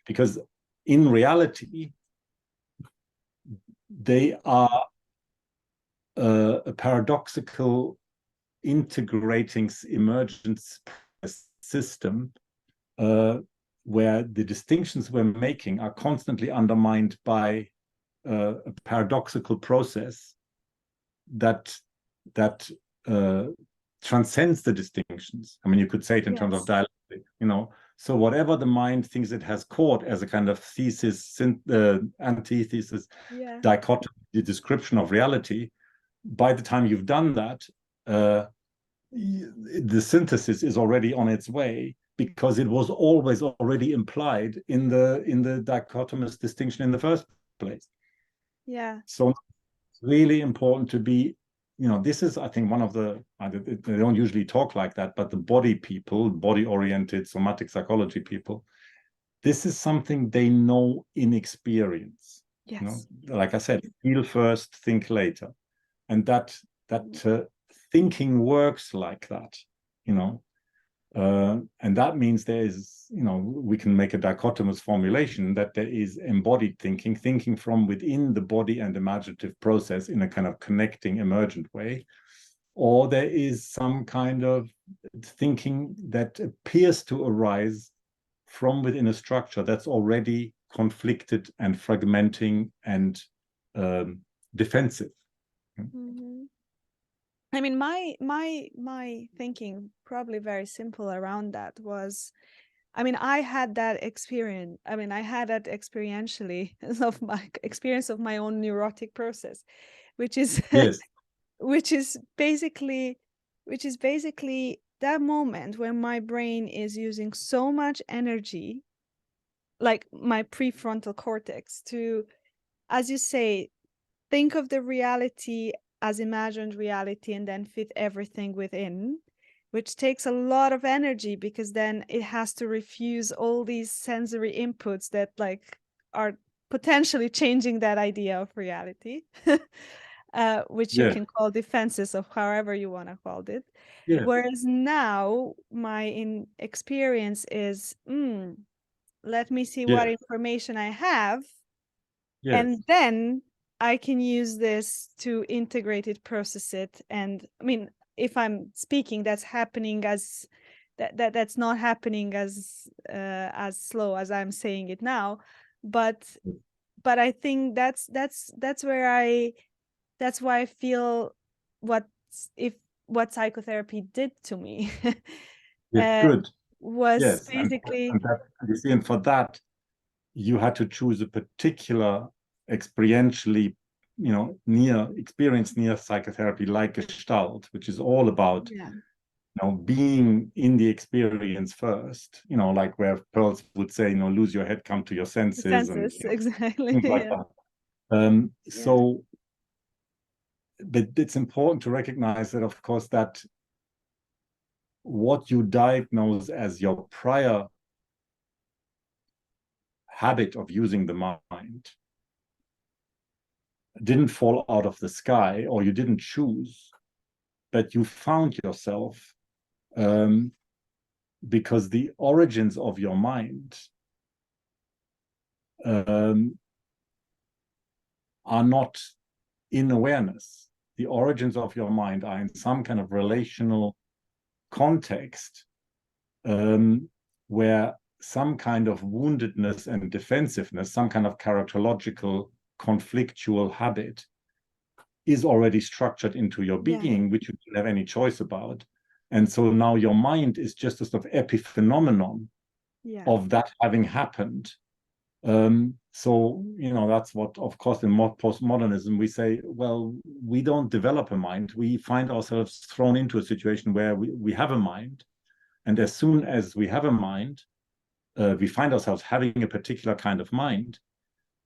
Because in reality, they are a paradoxical integrating emergence system where the distinctions we're making are constantly undermined by a paradoxical process that transcends the distinctions. I mean, you could say it in terms of dialectic, So whatever the mind thinks it has caught as a kind of thesis, antithesis, dichotomy, the description of reality, by the time you've done that, the synthesis is already on its way, because it was always already implied in the dichotomous distinction in the first place. So it's really important to be, this is, I think, one of the, they don't usually talk like that, but the body people, body-oriented somatic psychology people, this is something they know in experience. Like I said, feel first, think later. And that thinking works like that, and that means there is, we can make a dichotomous formulation that there is embodied thinking from within the body and imaginative process in a kind of connecting emergent way, or there is some kind of thinking that appears to arise from within a structure that's already conflicted and fragmenting and defensive. I mean, my thinking, probably very simple around that, was, I mean, I had that experience. I mean, I had that experientially of my experience of my own neurotic process, which is which is basically that moment when my brain is using so much energy, like my prefrontal cortex, to, as you say, think of the reality as imagined reality and then fit everything within. which takes a lot of energy because then it has to refuse all these sensory inputs that like are potentially changing that idea of reality, which you Yes, can call defenses of however you want to call it. yes, Whereas now my experience is, let me see what yes, information I have, yes, and then I can use this to integrate it, process it. And I mean, if I'm speaking, that's happening as that's not happening as slow as I'm saying it now. But I think that's where that's why I feel what if what psychotherapy did to me yes, uh, good. was Yes, basically, and that, you see, and for that you had to choose a particular experientially, near experience near psychotherapy like Gestalt, which is all about, yeah, being in the experience first, like where Pearls would say, lose your head, come to your the senses, and senses, exactly. things like Yeah, that. yeah, So, but it's important to recognize that, of course, that what you diagnose as your prior habit of using the mind didn't fall out of the sky, or you didn't choose, but you found yourself, um, because the origins of your mind um, are not in awareness. The origins of your mind are in some kind of yeah, relational context, where some kind of woundedness and defensiveness, some kind of characterological conflictual habit is already structured into your yeah, being, which you don't have any choice about. And so now your mind is just a sort of epiphenomenon yeah, of that having happened. So, that's what, of course, in postmodernism, we say, well, we don't develop a mind. We find ourselves thrown into a situation where we have a mind. And as soon as we have a mind, we find ourselves having a particular kind of mind.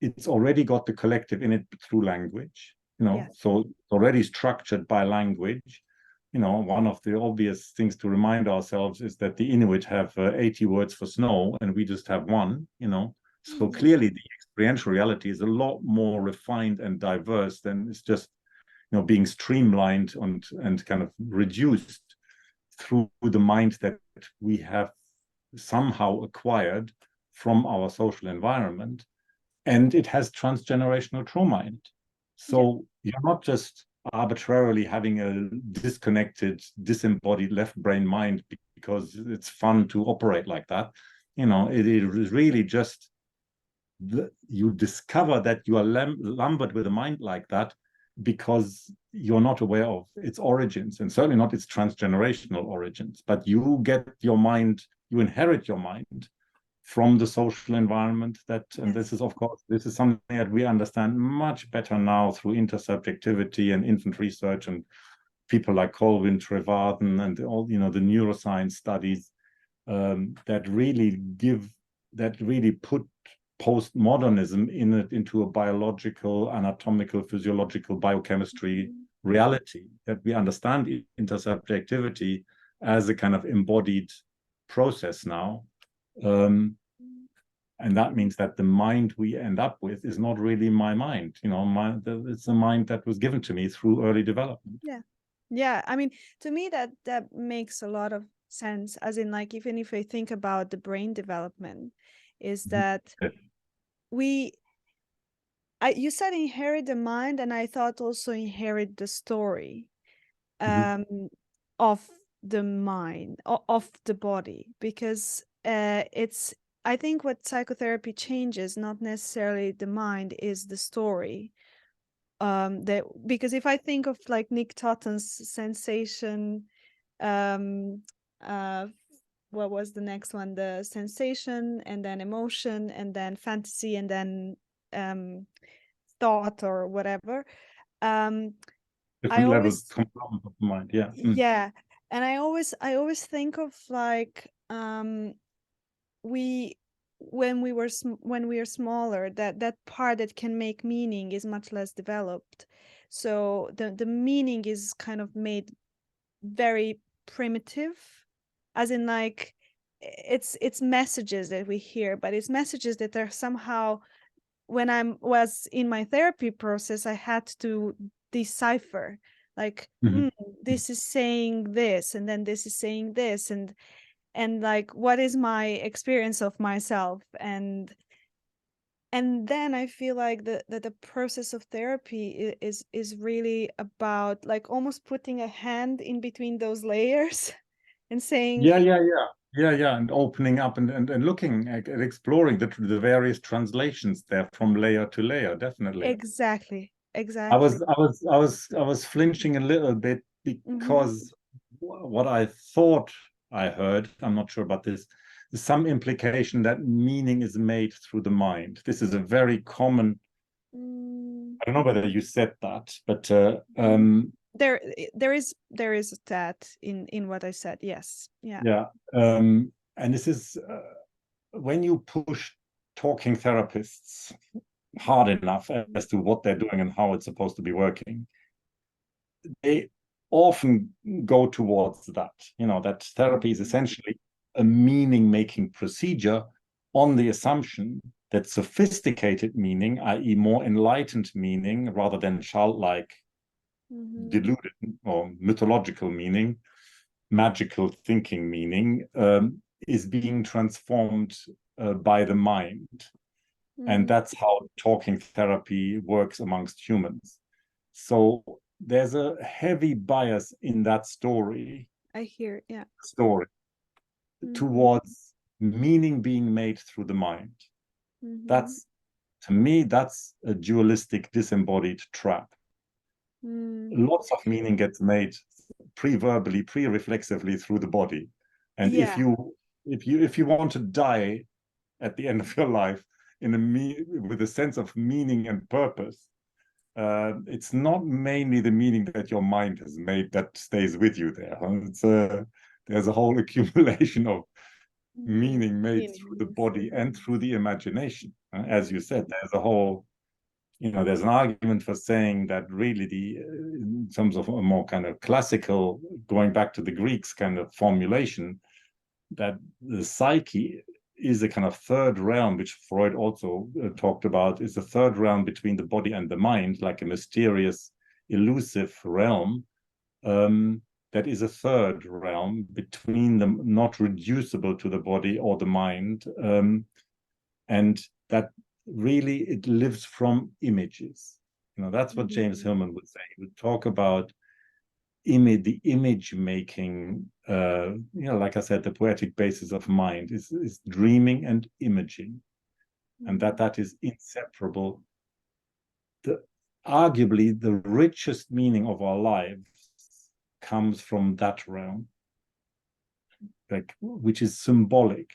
It's already got the collective in it through language, yeah, so it's already structured by language. One of the obvious things to remind ourselves is that the Inuit have 80 words for snow, and we just have one. So yeah, clearly the experiential reality is a lot more refined and diverse than it's just being streamlined and kind of reduced through the mind that we have somehow acquired from our social environment. And it has transgenerational trauma in it. yeah, So you're not just arbitrarily having a disconnected, disembodied left brain mind because it's fun to operate like that. It is really just you discover that you are lumbered with a mind like that because you're not aware of its origins, and certainly not its transgenerational origins. But you get your mind, you inherit your mind from the social environment and yes, this is something that we understand much better now through intersubjectivity and infant research, and people like Colvin Trevarthen and all, the neuroscience studies, that really put postmodernism into a biological, anatomical, physiological, biochemistry reality, that we understand intersubjectivity as a kind of embodied process now. And that means that the mind we end up with is not really my mind. It's a mind that was given to me through early development. yeah, yeah. I mean, to me, that makes a lot of sense. As in, like, even if I think about the brain development, is that we you said inherit the mind, and I thought also inherit the story Mhm. um of the mind, of the body, because it's, I think what psychotherapy changes, not necessarily the mind, is the story. That, because if I think of like Nick Totten's sensation, um uh what was the next one, the sensation, and then emotion, and then fantasy, and then um thought or whatever. um I Different levels, always, components of the mind. Yeah. yeah, and I always think of like, we when when we are smaller, that part that can make meaning is much less developed, so the meaning is kind of made very primitive, as in like it's messages that we hear, but it's messages that are somehow, when was in my therapy process, I had to decipher, like, Mhm. this is saying this, and then this is saying this, and like, what is my experience of myself? And then I feel like the process of therapy is really about like almost putting a hand in between those layers and saying, Yeah, and opening up and looking at exploring the various translations there from layer to layer, definitely. exactly, I exactly. was flinching a little bit Mm-hmm. because what I thought I heard, I'm not sure about this, there's some implication that meaning is made through the mind. This is a very common, Mm, I don't know whether you said that, but there is that in what I said. Yes. Yeah. yeah, and this is when you push talking therapists hard enough as to what they're doing and how it's supposed to be working, they often go towards that, that therapy is essentially a meaning making procedure on the assumption that sophisticated meaning, i.e., more enlightened meaning rather than childlike, Mm-hmm. deluded or mythological meaning, magical thinking meaning, is being transformed by the mind. And Mm, that's how talking therapy works amongst humans. So there's a heavy bias in that I hear. Yeah. story Mm-hmm. towards meaning being made through the mind. Mm-hmm. That's, to me, that's a dualistic, disembodied trap. Mm. Lots of meaning gets made pre-verbally, pre-reflexively through the body. And Yeah. if you want to die at the end of your life with a sense of meaning and purpose, it's not mainly the meaning that your mind has made that stays with you there. There's a whole accumulation of meaning made through the Meanings. body and through the imagination. As you said, there's an argument for saying that really in terms of a more kind of classical, going back to the Greeks kind of formulation, that the psyche is a kind of third realm, which Freud also talked about, is a third realm between the body and the mind, like a mysterious, elusive realm, that is a third realm between them, not reducible to the body or the mind, and that really it lives from images. That's what James Mm. Hillman would say. He would talk about the image making, like I said, the poetic basis of mind is dreaming and imaging, and Mm. that is inseparable. Arguably the richest meaning of our lives comes from that realm, like, which is symbolic.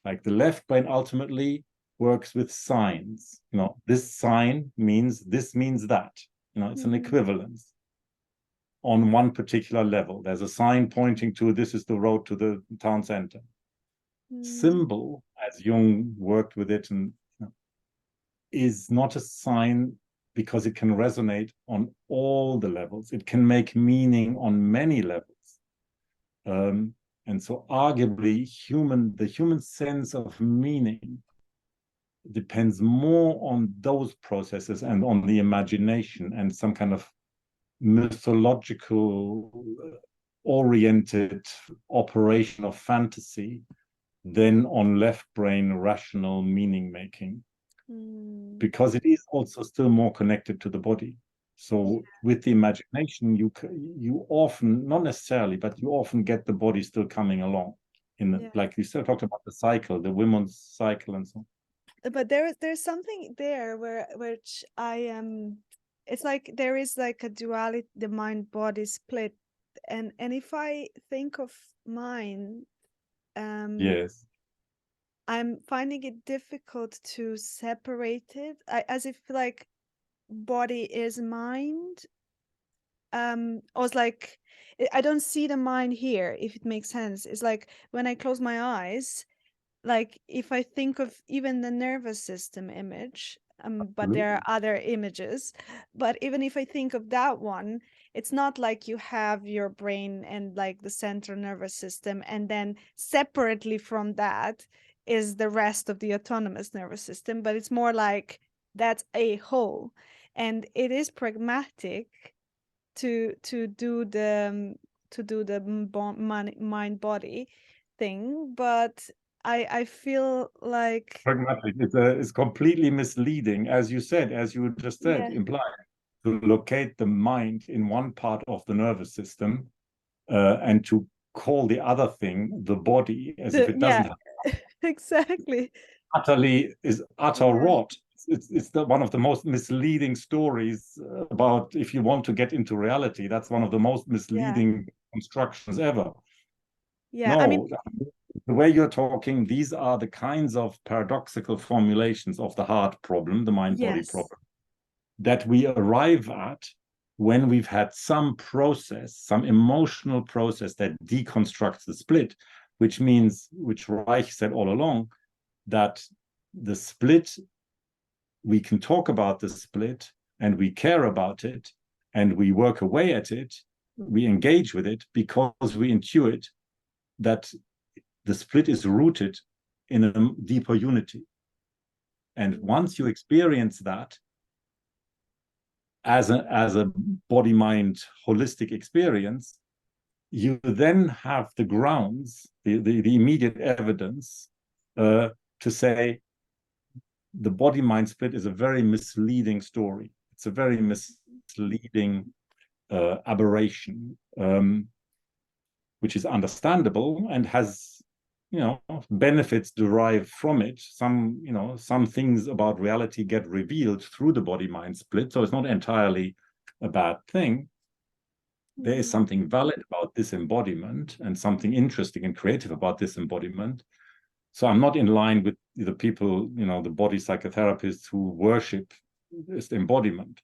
Like the left brain ultimately works with signs. This sign means this means that. It's an Mm. equivalence on one particular level. There's a sign pointing to this is the road to the town center. Mm. Symbol, as Jung worked with it, and is not a sign because it can resonate on all the levels. It can make meaning on many levels. And so arguably the human sense of meaning depends more on those processes and on the imagination and some kind of mythological oriented operation of fantasy than on left brain rational meaning making, Mm. because it is also still more connected to the body. Yeah. So with the imagination, you often, not necessarily, but you often get the body still coming along Yeah. like you still talked about the cycle, the women's cycle and so on. But there's something there where which I am, it's like there is like a duality, the mind body split, and if I think of mine, um Yes. I'm finding it difficult to separate it. As if like body is mind. I was like, I don't see the mind here, if it makes sense. It's like when I close my eyes, like if I think of even the nervous system image, but there are other images. But even if I think of that one, it's not like you have your brain and like the central nervous system, and then separately from that is the rest of the autonomous nervous system, but it's more like that's a whole. And it is pragmatic to do the mind body thing, but I feel like Pragmatic is completely misleading, as you said, as you just said, yeah, implied, to locate the mind in one part of the nervous system and to call the other thing the body as if it doesn't yeah, have exactly. utter Yeah, rot. It's one of the most misleading stories about if you want to get into reality. That's one of the most yeah, misleading constructions ever. yeah. I mean, No, the way you're talking, these are the kinds of paradoxical formulations of the heart problem, the mind-body yes. problem, that we arrive at when we've had some process, some emotional process that deconstructs the split, which means, which Reich said all along, that the split, we can talk about the split and we care about it and we work away at it, we engage with it because we intuit that the split is rooted in a deeper unity. And once you experience that as a body mind holistic experience, you then have the grounds, the immediate evidence to say the body mind split is a very misleading story. It's a very misleading aberration, which is understandable and has benefits derived from it. Some things about reality get revealed through the body mind split, so it's not entirely a bad thing. There is something valid about this embodiment and something interesting and creative about this embodiment. So I'm not in line with the people, the body psychotherapists who worship this embodiment.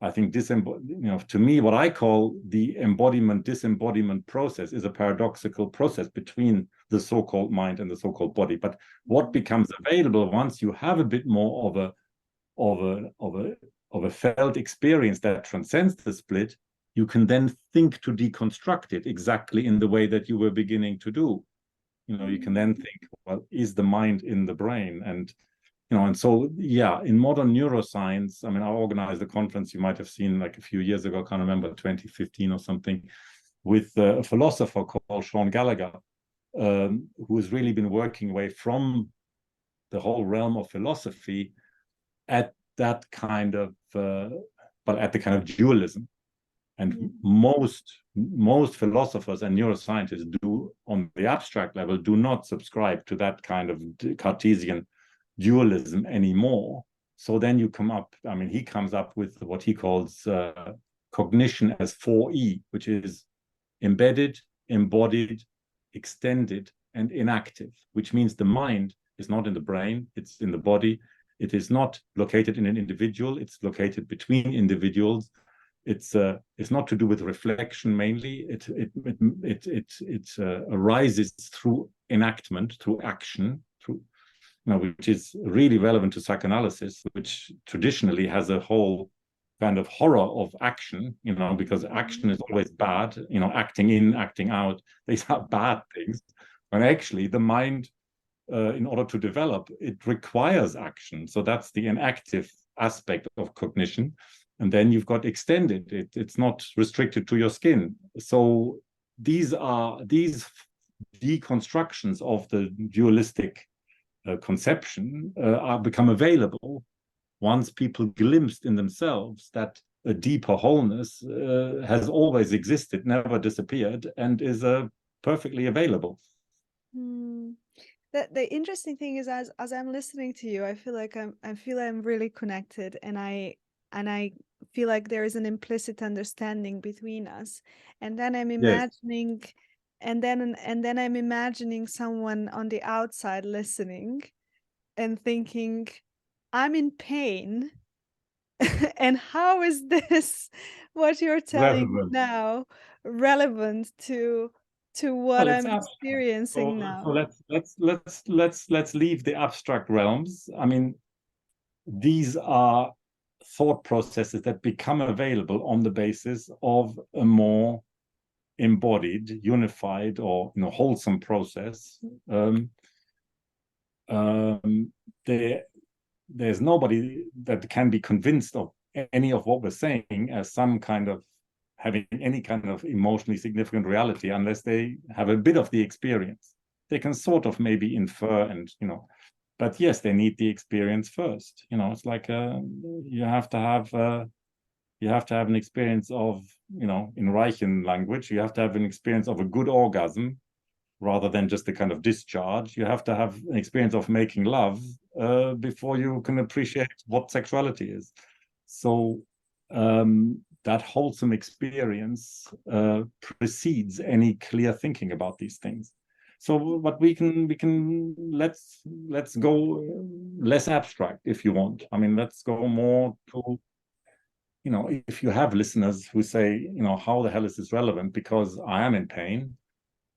I think to me, what I call the embodiment-disembodiment process is a paradoxical process between the so-called mind and the so-called body. But what becomes available once you have a bit more of a felt experience that transcends the split, you can then think to deconstruct it exactly in the way that you were beginning to do. You can then think, well, is the mind in the brain? And so, yeah, in modern neuroscience, I mean, I organized a conference you might have seen like a few years ago, I can't remember, 2015 or something, with a philosopher called Sean Gallagher, who has really been working away from the whole realm of philosophy at that kind of, but at the kind of dualism. And most philosophers and neuroscientists do, on the abstract level, do not subscribe to that kind of Cartesian dualism anymore. So then he comes up with what he calls cognition as 4E, which is embedded, embodied, extended, and inactive, which means the mind is not in the brain, it's in the body. It is not located in an individual, it's located between individuals. It's not to do with reflection mainly. It arises through enactment, through action, which is really relevant to psychoanalysis, which traditionally has a whole kind of horror of action, because action is always bad, acting in, acting out, these are bad things. And actually the mind, in order to develop, it requires action. So that's the inactive aspect of cognition. And then you've got extended. It's not restricted to your skin. So these deconstructions of the dualistic conception become available once people glimpsed in themselves that a deeper wholeness has always existed, never disappeared, and is perfectly available. The interesting thing is, as I'm listening to you, I feel like I'm really connected, and I feel like there is an implicit understanding between us. And then I'm Yes. imagining, and then I'm imagining someone on the outside listening and thinking, I'm in pain. And how is this, what you're telling me Relevant. now, relevant to what Well, it's I'm abstract. So, experiencing so now? let's leave the abstract realms. I mean, these are thought processes that become available on the basis of a more embodied, unified, or wholesome process. There's nobody that can be convinced of any of what we're saying as some kind of having any kind of emotionally significant reality unless they have a bit of the experience. They can sort of maybe infer and, but yes, they need the experience first. It's like you have to have an experience of, in Reichen language, you have to have an experience of a good orgasm rather than just a kind of discharge. You have to have an experience of making love before you can appreciate what sexuality is. So that wholesome experience precedes any clear thinking about these things. So, but we can let's go less abstract if you want. I mean, let's go more to, if you have listeners who say, how the hell is this relevant? Because I am in pain,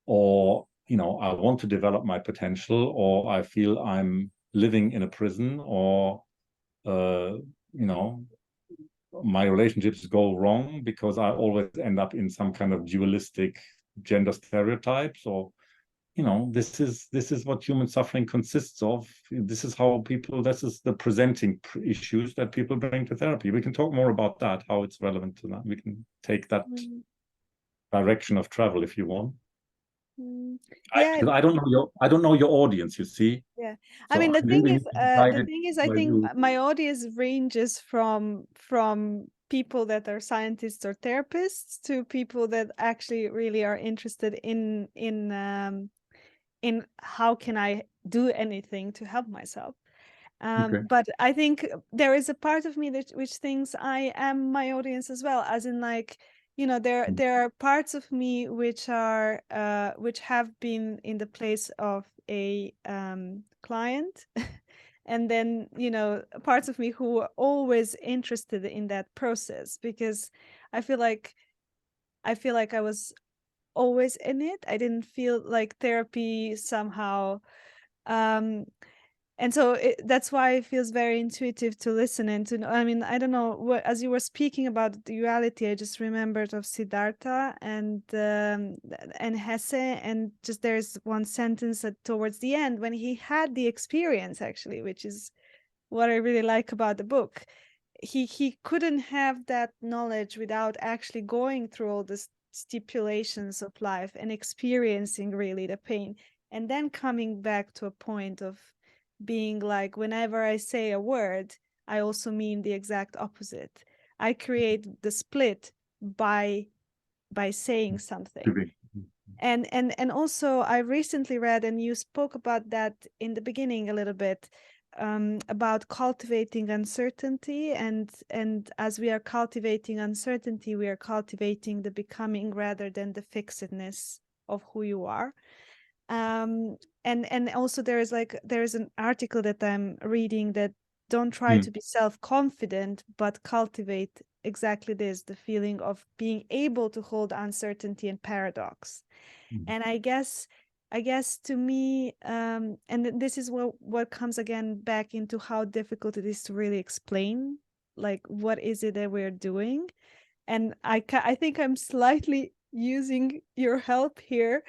or I want to develop my potential, or I feel I'm living in a prison, or my relationships go wrong because I always end up in some kind of dualistic gender stereotypes, or this is what human suffering consists of. This is the presenting issues that people bring to therapy. We can talk more about that, how it's relevant to that. We can take that direction of travel if you want. Yeah, I don't know your audience, you see. yeah. So I mean, I really need to be guided I by think you. my audience ranges from people that are scientists or therapists to people that actually really are interested in how can I do anything to help myself. Okay. But I think there is a part of me that which thinks I am my audience as well, as in like, there are parts of me which are which have been in the place of a client, and then parts of me who are always interested in that process, because I feel like I was always in it. I didn't feel like therapy somehow and so that's why it feels very intuitive to listen and to know. I mean, I don't know what, as you were speaking about duality, I just remembered of Siddhartha and Hesse, and just there's one sentence towards the end when he had the experience, actually, which is what I really like about the book. He couldn't have that knowledge without actually going through all the stipulations of life and experiencing really the pain, and then coming back to a point of being like, whenever I say a word, I also mean the exact opposite. I create the split by saying something. And also I recently read, and you spoke about that in the beginning a little bit, about cultivating uncertainty, and as we are cultivating uncertainty, we are cultivating the becoming rather than the fixedness of who you are. And also there is an article that I'm reading that don't try to be self-confident, but cultivate exactly this, the feeling of being able to hold uncertainty and paradox. And I guess to me, and this is what comes again back into how difficult it is to really explain, like, what is it that we're doing. And I think I'm slightly using your help here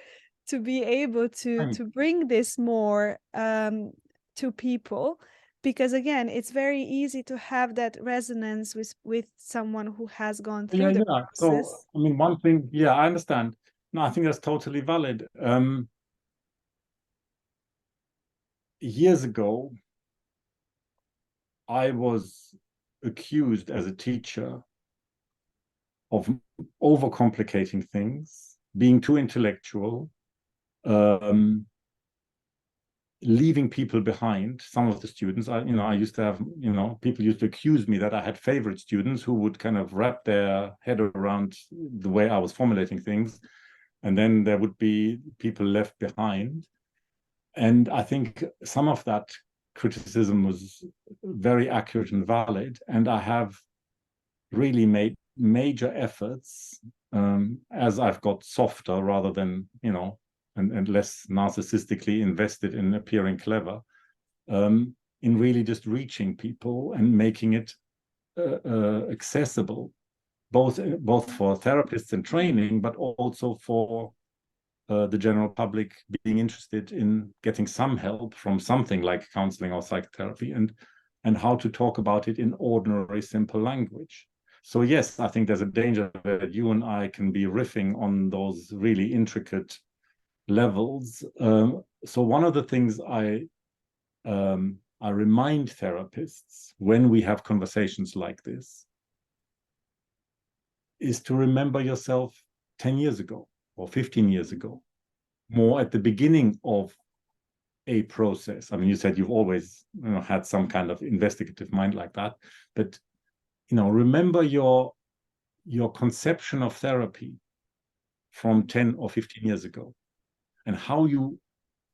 to be able to bring this more to people, because again, it's very easy to have that resonance with someone who has gone through the Yeah. So, process. I mean, one thing, yeah, I understand. No, I think that's totally valid. Years ago, I was accused as a teacher of overcomplicating things, being too intellectual, leaving people behind. Some of the students, I used to have, people used to accuse me that I had favorite students who would kind of wrap their head around the way I was formulating things, and then there would be people left behind. And I think some of that criticism was very accurate and valid, and I have really made major efforts as I've got softer rather than, and less narcissistically invested in appearing clever, in really just reaching people and making it accessible, both for therapists in training, but also for the general public being interested in getting some help from something like counseling or psychotherapy, and how to talk about it in ordinary, simple language. So yes, I think there's a danger that you and I can be riffing on those really intricate levels. So one of the things I remind therapists when we have conversations like this is to remember yourself 10 years ago or 15 years ago, more at the beginning of a process. I mean, you said you've always had some kind of investigative mind like that, but remember your conception of therapy from 10 or 15 years ago, and how you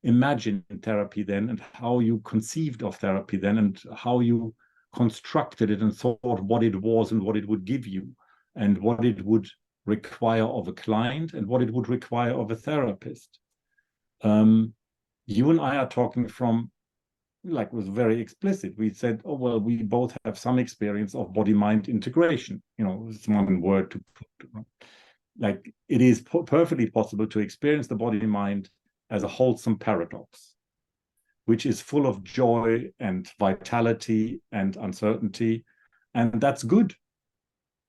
imagined therapy then, and how you conceived of therapy then, and how you constructed it and thought what it was and what it would give you, and what it would require of a client and what it would require of a therapist. You and I are talking from, like, was very explicit. We said, oh, well, we both have some experience of body-mind integration. It's one word to put. Like, it is perfectly possible to experience the body-mind as a wholesome paradox, which is full of joy and vitality and uncertainty. And that's good.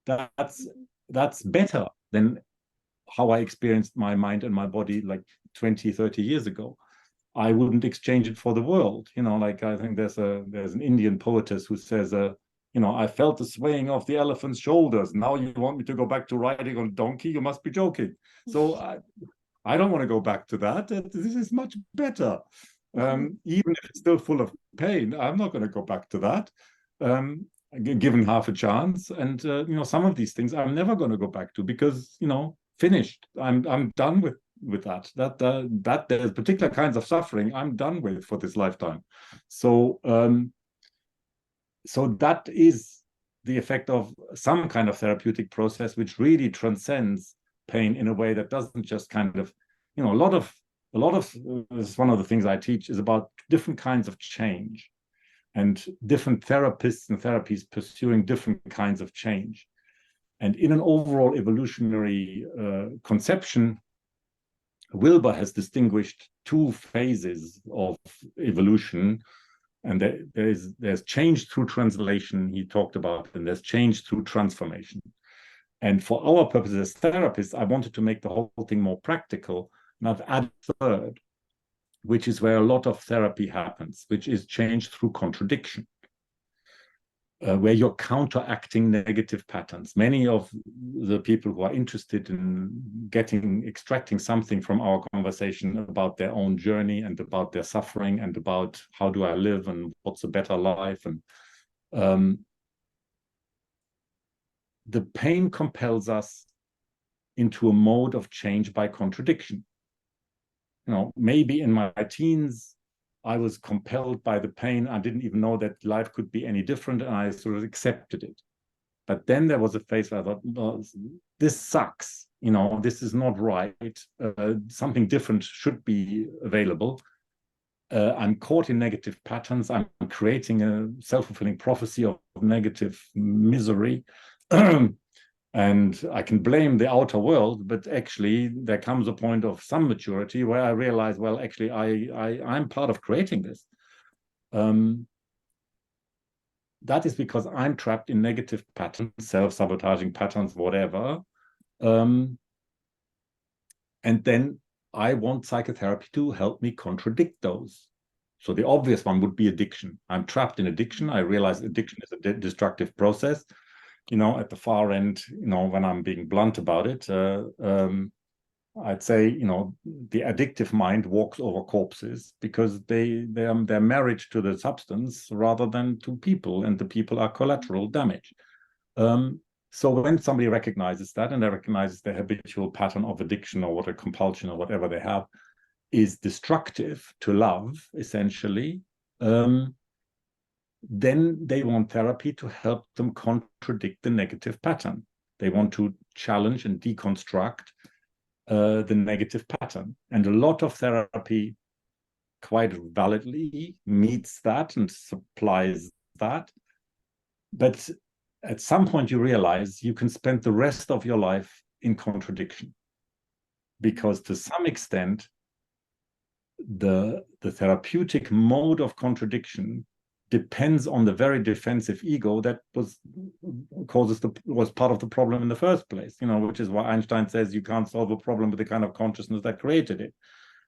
That's better than how I experienced my mind and my body like 20, 30 years ago. I wouldn't exchange it for the world. Like, I think there's an Indian poetess who says, I felt the swaying of the elephant's shoulders. Now you want me to go back to riding on a donkey? You must be joking. So I don't want to go back to that. This is much better. Even if it's still full of pain, I'm not going to go back to that, given half a chance. And, some of these things I'm never going to go back to because, finished. I'm done with that. That there's particular kinds of suffering I'm done with for this lifetime. So that is the effect of some kind of therapeutic process which really transcends pain in a way that doesn't just kind of, a lot of this is one of the things I teach, is about different kinds of change and different therapists and therapies pursuing different kinds of change. And in an overall evolutionary conception, Wilber has distinguished two phases of evolution, and there's change through translation, he talked about, and there's change through transformation. And for our purposes as therapists, I wanted to make the whole thing more practical, and I've added a third, which is where a lot of therapy happens, which is change through contradiction, where you're counteracting negative patterns. Many of the people who are interested in extracting something from our conversation about their own journey and about their suffering and about how do I live and what's a better life, and the pain compels us into a mode of change by contradiction. Maybe in my teens, I was compelled by the pain. I didn't even know that life could be any different, and I sort of accepted it. But then there was a phase where I thought, well, this sucks. This is not right. Something different should be available. I'm caught in negative patterns. I'm creating a self-fulfilling prophecy of negative misery. And I can blame the outer world, but actually there comes a point of some maturity where I realize, well, actually I'm part of creating this. That is because I'm trapped in negative patterns, self-sabotaging patterns, whatever. And then I want psychotherapy to help me contradict those. So the obvious one would be addiction. I'm trapped in addiction. I realize addiction is a destructive process. At the far end, when I'm being blunt about it, I'd say, the addictive mind walks over corpses because they're married to the substance rather than to people, and the people are collateral damage. So when somebody recognizes that, and they recognize their habitual pattern of addiction or what a compulsion or whatever they have is destructive to love, essentially, then they want therapy to help them contradict the negative pattern. They want to challenge and deconstruct the negative pattern. And a lot of therapy quite validly meets that and supplies that. But at some point you realize you can spend the rest of your life in contradiction, because to some extent the therapeutic mode of contradiction depends on the very defensive ego that was part of the problem in the first place, which is why Einstein says you can't solve a problem with the kind of consciousness that created it.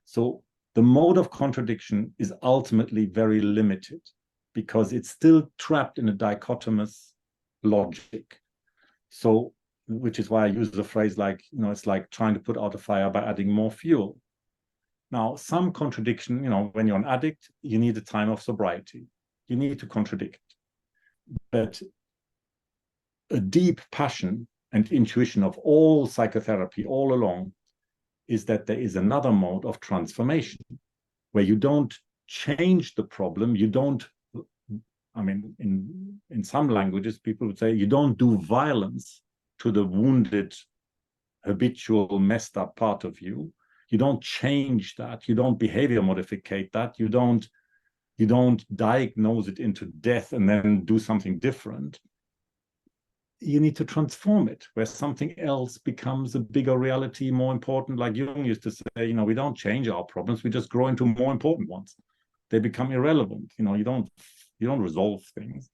So the mode of contradiction is ultimately very limited, because it's still trapped in a dichotomous logic. So, which is why I use the phrase like, it's like trying to put out a fire by adding more fuel. Now, some contradiction, when you're an addict, you need a time of sobriety. You need to contradict. But a deep passion and intuition of all psychotherapy all along is that there is another mode of transformation where you don't change the problem. You don't, in some languages, people would say you don't do violence to the wounded, habitual, messed up part of you. You don't change that. You don't behavior modificate that. You don't diagnose it into death and then do something different. You need to transform it, where something else becomes a bigger reality, more important. Like Jung used to say, we don't change our problems, we just grow into more important ones. They become irrelevant. You don't resolve things.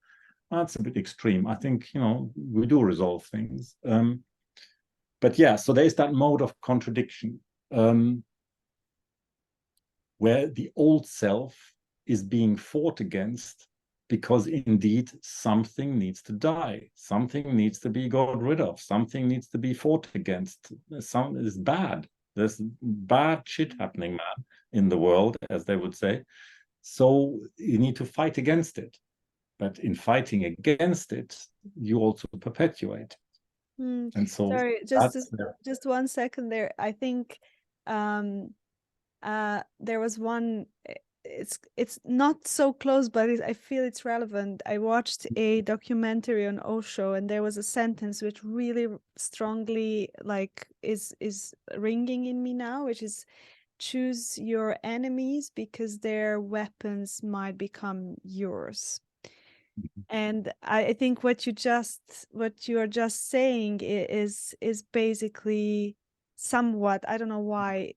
That's a bit extreme. I think, we do resolve things. But yeah, so there's that mode of contradiction, where the old self is being fought against, because indeed something needs to die, something needs to be got rid of, something needs to be fought against. Something is bad. There's bad shit happening, man, in the world, as they would say. So you need to fight against it. But in fighting against it, you also perpetuate. And so sorry, just 1 second there. I think there was one, it's not so close, but I feel it's relevant. I watched a documentary on Osho, and there was a sentence which really strongly is ringing in me now, which is, choose your enemies because their weapons might become yours. And I think what you are just saying is basically somewhat, I don't know why,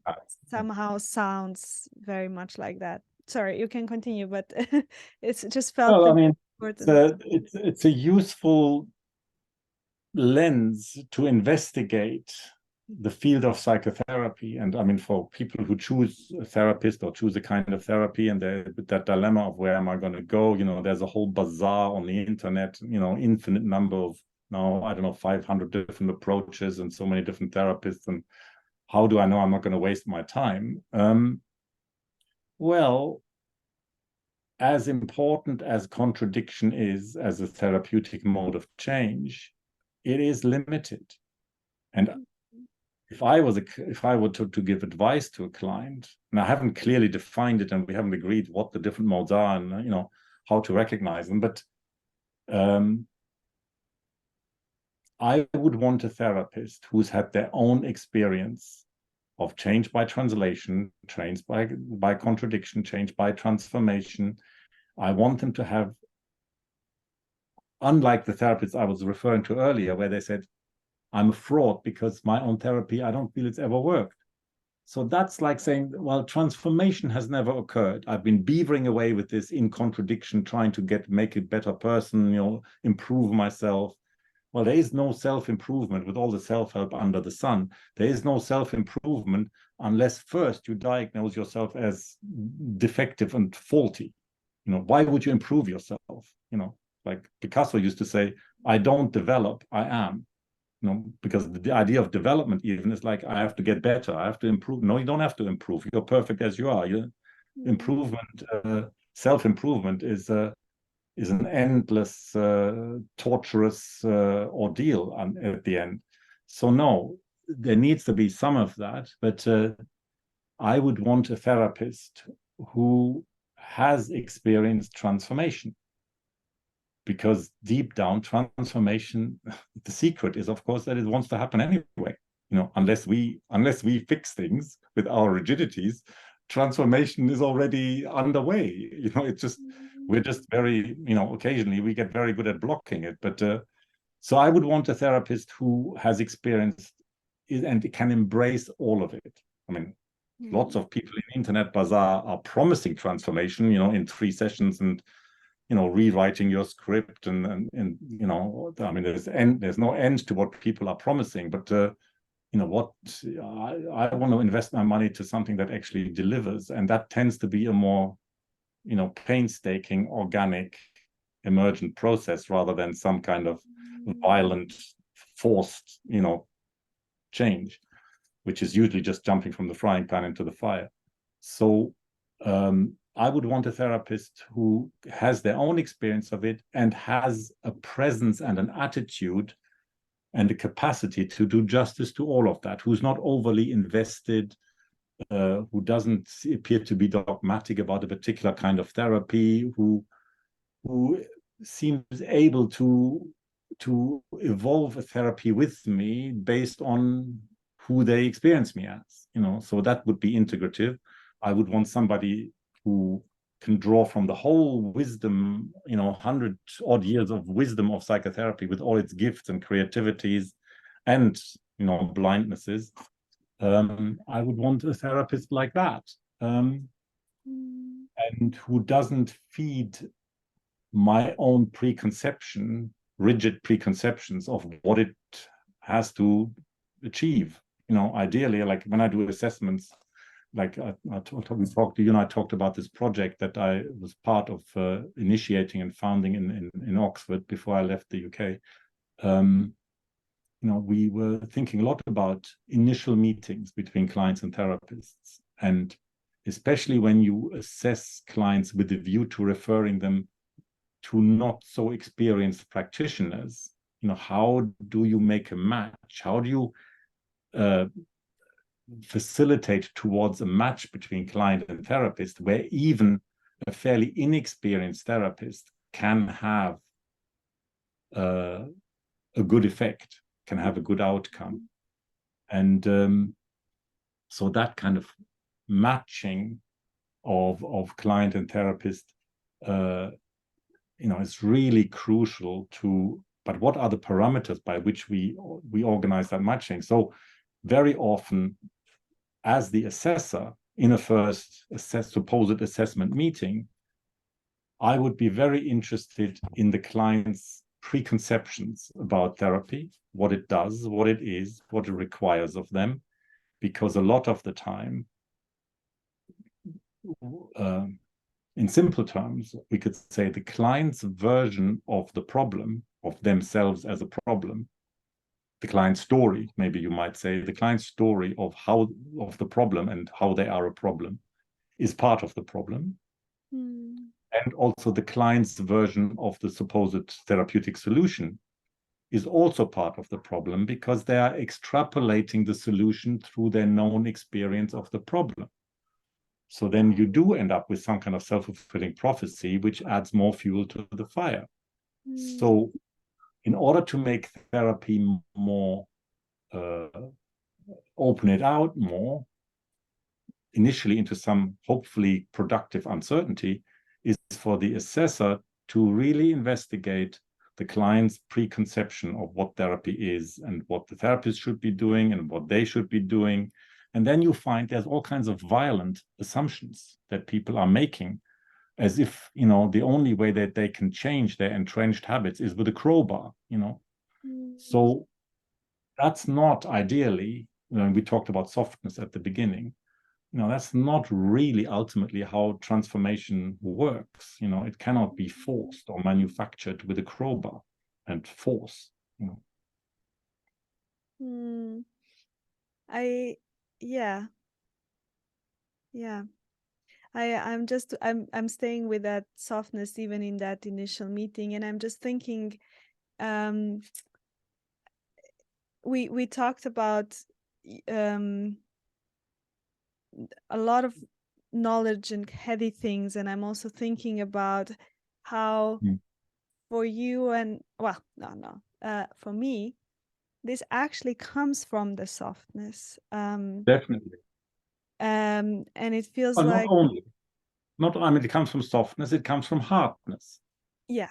somehow sounds very much like that. Sorry, you can continue, but it's just felt important. It's a useful lens to investigate the field of psychotherapy. And for people who choose a therapist or choose a kind of therapy, and that dilemma of where am I going to go, there's a whole bazaar on the internet, infinite number of, now, I don't know, 500 different approaches and so many different therapists. And how do I know I'm not going to waste my time? Well, as important as contradiction is as a therapeutic mode of change, it is limited. And if I were to give advice to a client, and I haven't clearly defined it, and we haven't agreed what the different modes are, and how to recognize them, but I would want a therapist who's had their own experience of change by translation, change by contradiction, change by transformation. I want them to have, unlike the therapists I was referring to earlier, where they said, I'm a fraud because my own therapy, I don't feel it's ever worked. So that's like saying, well, transformation has never occurred. I've been beavering away with this in contradiction, trying to make a better person, improve myself. Well, there is no self-improvement with all the self-help under the sun. There is no self-improvement unless first you diagnose yourself as defective and faulty. Why would you improve yourself? Like Picasso used to say, I don't develop, I am. Because the idea of development even is like, I have to get better, I have to improve. No, you don't have to improve. You're perfect as you are. Improvement, self-improvement is an endless, torturous ordeal at the end. So no, there needs to be some of that, but I would want a therapist who has experienced transformation. Because deep down, transformation, the secret is, of course, that it wants to happen anyway. Unless we fix things with our rigidities, transformation is already underway. It's just, we're just very, occasionally we get very good at blocking it. But so I would want a therapist who has experienced it and can embrace all of it. I mean, lots of people in Internet Bazaar are promising transformation, in 3 sessions, and rewriting your script, and I mean, there's no end to what people are promising. But what I want to invest my money to something that actually delivers, and that tends to be a more painstaking, organic, emergent process rather than some kind of violent, forced change, which is usually just jumping from the frying pan into the fire. So I would want a therapist who has their own experience of it and has a presence and an attitude and a capacity to do justice to all of that, who's not overly invested, who doesn't appear to be dogmatic about a particular kind of therapy, who seems able to evolve a therapy with me based on who they experience me as, so that would be integrative. I would want somebody who can draw from the whole wisdom, 100 odd years of wisdom of psychotherapy with all its gifts and creativities and, blindnesses. I would want a therapist like that, and who doesn't feed my own rigid preconceptions of what it has to achieve. Ideally, like when I do assessments, like we talked, you and I talked about this project that I was part of initiating and founding in Oxford before I left the UK. We were thinking a lot about initial meetings between clients and therapists, and especially when you assess clients with a view to referring them to not so experienced practitioners, how do you make a match? How do you facilitate towards a match between client and therapist, where even a fairly inexperienced therapist can have a good effect, can have a good outcome? And so that kind of matching of client and therapist, is really crucial to. But what are the parameters by which we organize that matching? So very often, as the assessor in a first supposed assessment meeting, I would be very interested in the client's preconceptions about therapy, what it does, what it is, what it requires of them, because a lot of the time, in simple terms, we could say the client's version of the problem, of themselves as a problem, the client's story, maybe you might say, the client's story of the problem and how they are a problem is part of the problem. And also the client's version of the supposed therapeutic solution is also part of the problem, because they are extrapolating the solution through their known experience of the problem. So then you do end up with some kind of self-fulfilling prophecy, which adds more fuel to the fire. So in order to make therapy more, open it out more, initially into some hopefully productive uncertainty, is for the assessor to really investigate the client's preconception of what therapy is and what the therapist should be doing and what they should be doing. And then you find there's all kinds of violent assumptions that people are making, as if, the only way that they can change their entrenched habits is with a crowbar, So that's not ideally, we talked about softness at the beginning, that's not really ultimately how transformation works. It cannot be forced or manufactured with a crowbar and force. Yeah. I'm staying with that softness even in that initial meeting, and I'm just thinking, we talked about a lot of knowledge and heady things, and I'm also thinking about how for you and for me, this actually comes from the softness. Definitely. And it feels Well, like, I mean, it comes from softness, it comes from hardness. yeah.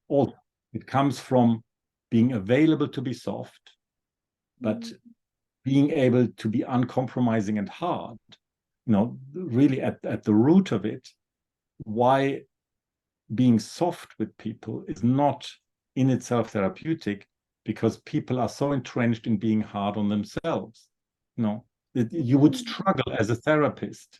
Also, it comes from being available to be soft, but Mhm. being able to be uncompromising and hard. Really at the root of it, why being soft with people is not in itself therapeutic, because people are so entrenched in being hard on themselves. You would struggle as a therapist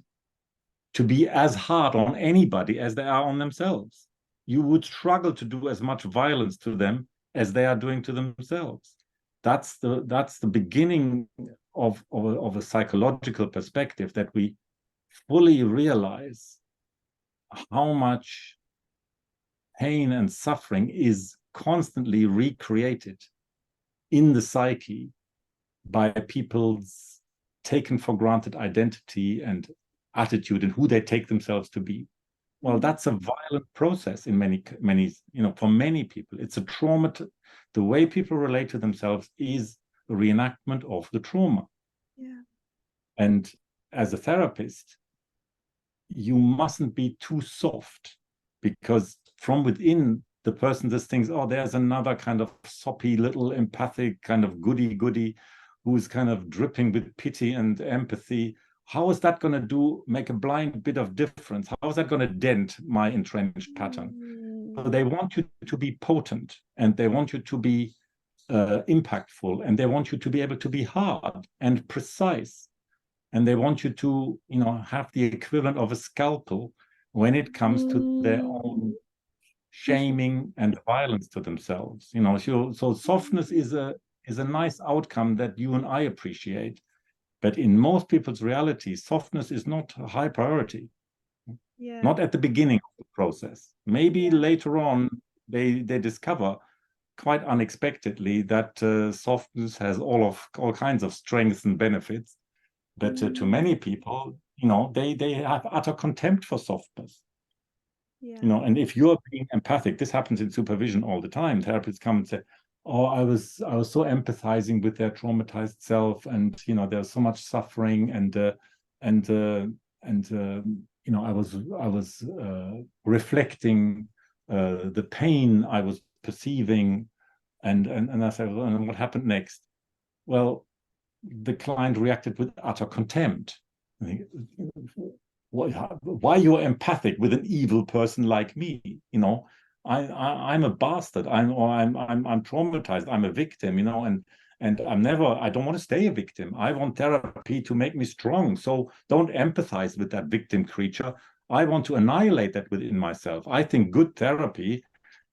to be as hard on anybody as they are on themselves. You would struggle to do as much violence to them as they are doing to themselves. That's the beginning of a psychological perspective, that we fully realize how much pain and suffering is constantly recreated in the psyche by people's taken for granted identity and attitude and who they take themselves to be. Well, that's a violent process in many, for many people. It's a trauma. The way people relate to themselves is a reenactment of the trauma. Yeah. And as a therapist, you mustn't be too soft, because from within the person just thinks, oh, there's another kind of soppy little empathic kind of goody who's kind of dripping with pity and empathy. How is that going to make a blind bit of difference? How is that going to dent my entrenched pattern? So they want you to be potent, and they want you to be impactful, and they want you to be able to be hard and precise, and they want you to have the equivalent of a scalpel when it comes to their own shaming and violence to themselves. So softness is a nice outcome that you and I appreciate, but in most people's reality, softness is not a high priority. Yeah. Not at the beginning of the process. Maybe later on they discover quite unexpectedly that softness has all kinds of strengths and benefits. But to many people, they have utter contempt for softness. Yeah. And if you're being empathic, this happens in supervision all the time. Therapists come and say, "Oh, I was so empathizing with their traumatized self, and there's so much suffering, and I was reflecting the pain I was perceiving, and I said, well, and what happened next? Well, the client reacted with utter contempt. Why you're empathic with an evil person like me? I'm a bastard. I'm traumatized. I'm a victim. And I don't want to stay a victim. I want therapy to make me strong. So don't empathize with that victim creature. I want to annihilate that within myself. I think good therapy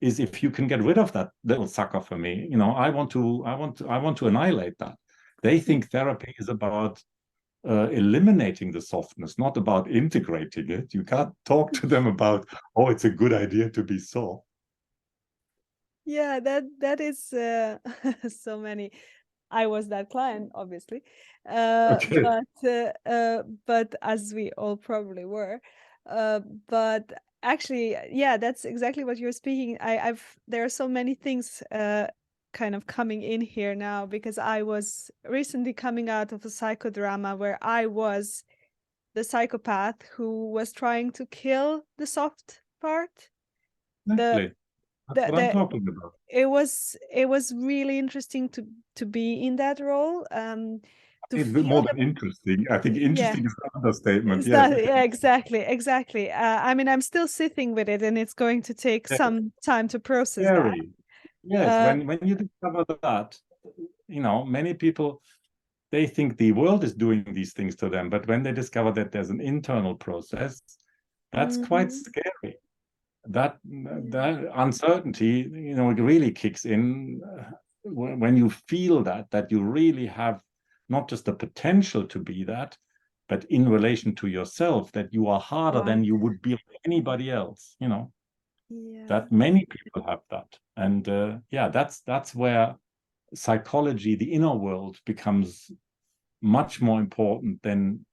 is if you can get rid of that little sucker for me. I want to annihilate that. They think therapy is about eliminating the softness, not about integrating it. You can't talk to them about, oh, it's a good idea to be soft. Yeah, that is so many. I was that client, obviously, Okay. but as we all probably were, but actually, yeah, that's exactly what you're speaking. There are so many things kind of coming in here now, because I was recently coming out of a psychodrama where I was the psychopath who was trying to kill the soft part. The Exactly. That's the what I'm the talking about. it was really interesting to be in that role, to It's a bit feel more the than interesting. I think yeah. interesting is an understatement. It's Yes. not, yeah, exactly. I mean, I'm still sitting with it, and it's going to take Yes. some time to process that. Scary. Yes. Uh, When you discover that, many people, they think the world is doing these things to them, but when they discover that there's an internal process, that's quite mhm. scary. That Yeah. uncertainty, it really kicks in when you feel that you really have not just the potential to be that, but in relation to yourself, that you are harder than Right. you would be with anybody else. Yeah. That many people have that, and yeah, that's where psychology, the inner world, becomes much more important than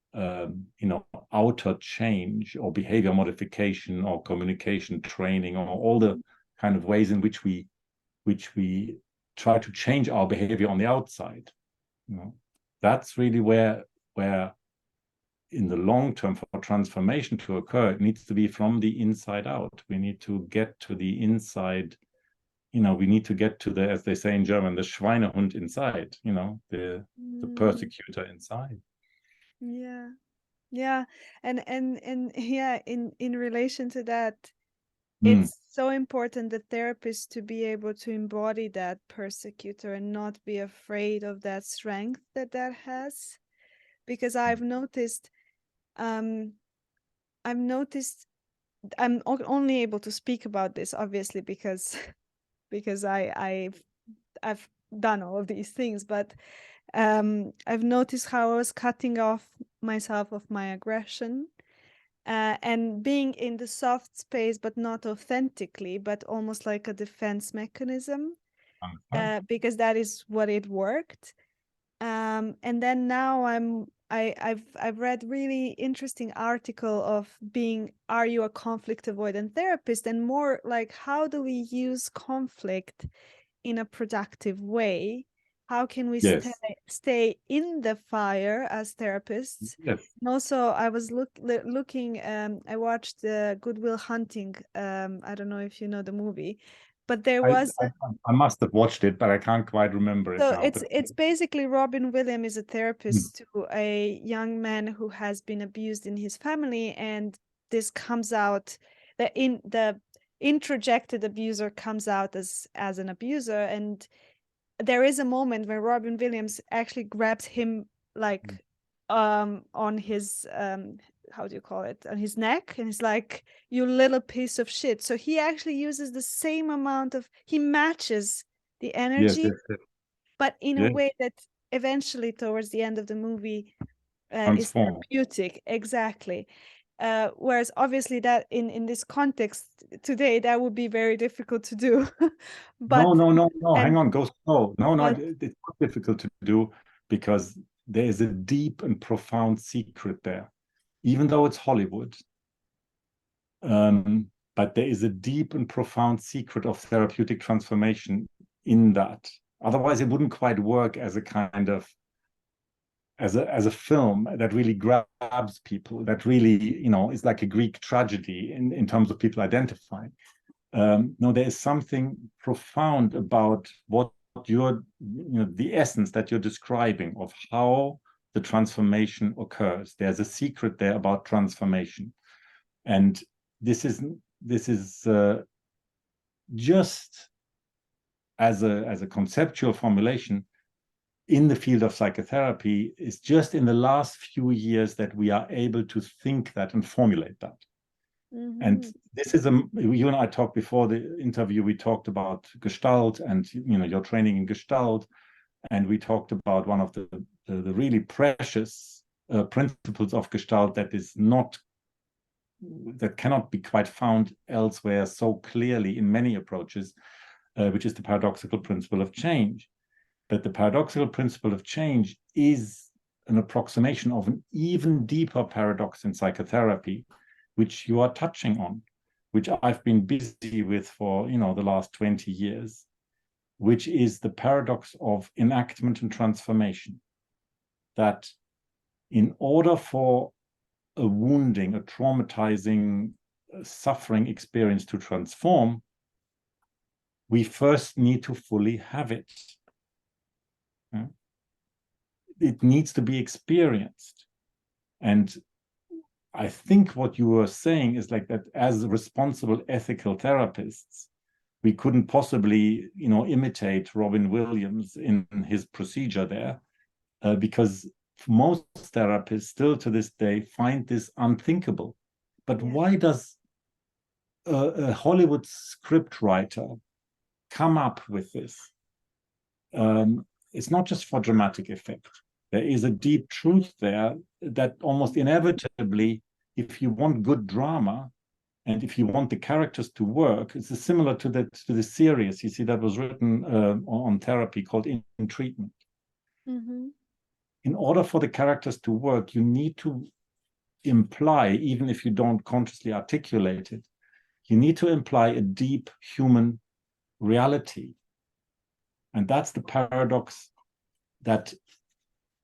outer change or behavior modification or communication training or all the kind of ways in which we try to change our behavior on the outside. That's really where in the long term, for transformation to occur, it needs to be from the inside out. We need to get to the inside. We need to get to the, as they say in German, the Schweinehund inside, the persecutor inside. Yeah. Yeah. And yeah, in relation to that, it's so important the therapist to be able to embody that persecutor and not be afraid of that strength that has. Because I've noticed I'm only able to speak about this obviously because I've done all of these things, but I've noticed how I was cutting off myself of my aggression, and being in the soft space, but not authentically, but almost like a defense mechanism, because that is what it worked. And then now I've read really interesting article of are you a conflict avoidant therapist, and more like how do we use conflict in a productive way? How can we stay in the fire as therapists? Yes. And also, I was looking. I watched Good Will Hunting. I don't know if you know the movie, but there was. I must have watched it, but I can't quite remember it So now. it's basically Robin Williams is a therapist to a young man who has been abused in his family, and this comes out the introjected abuser comes out as an abuser, and there is a moment when Robin Williams actually grabs him like on his how do you call it, on his neck, and he's like, you little piece of shit. So he actually uses the same amount of, he matches the energy, but in a way that eventually towards the end of the movie is therapeutic. Exactly. Whereas obviously that in this context today, that would be very difficult to do. But no, hang on, go slow. No, it's not difficult to do, because there is a deep and profound secret there, even though it's Hollywood. But there is a deep and profound secret of therapeutic transformation in that. Otherwise, it wouldn't quite work as a kind of as a film that really grabs people, that really, is like a Greek tragedy in terms of people identifying. No, there is something profound about what the essence that you're describing of how the transformation occurs. There's a secret there about transformation. And this is just as a conceptual formulation in the field of psychotherapy, is just in the last few years that we are able to think that and formulate that. And this is you and I talked before the interview, we talked about Gestalt and your training in Gestalt, and we talked about one of the really precious principles of Gestalt that cannot be quite found elsewhere so clearly in many approaches, which is the paradoxical principle of change. But the paradoxical principle of change is an approximation of an even deeper paradox in psychotherapy, which you are touching on, which I've been busy with for the last 20 years, which is the paradox of enactment and transformation. That in order for a wounding, a traumatizing, suffering experience to transform, we first need to fully have it. It needs to be experienced. And I think what you were saying is like that as responsible ethical therapists, we couldn't possibly, imitate Robin Williams in his procedure there, because most therapists still to this day find this unthinkable. But why does a Hollywood script writer come up with this? It's not just for dramatic effect. There is a deep truth there that almost inevitably, if you want good drama and if you want the characters to work, it's similar to the series you see that was written on therapy called In Treatment. In order for the characters to work, you need to imply, even if you don't consciously articulate it, you need to imply a deep human reality. And that's the paradox that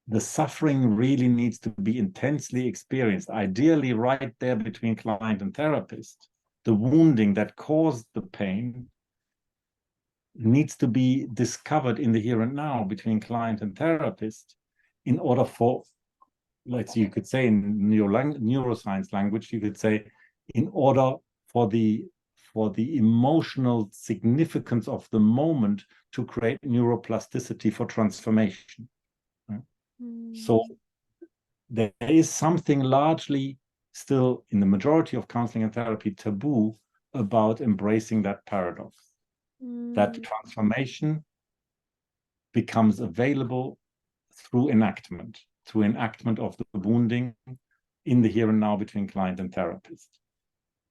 the suffering really needs to be intensely experienced, ideally right there between client and therapist. The wounding that caused the pain needs to be discovered in the here and now between client and therapist in order for, let's you could say in neuroscience language, you could say in order for the emotional significance of the moment to create neuroplasticity for transformation. Right? So there is something largely still in the majority of counseling and therapy taboo about embracing that paradox, that transformation becomes available through enactment of the wounding in the here and now between client and therapist.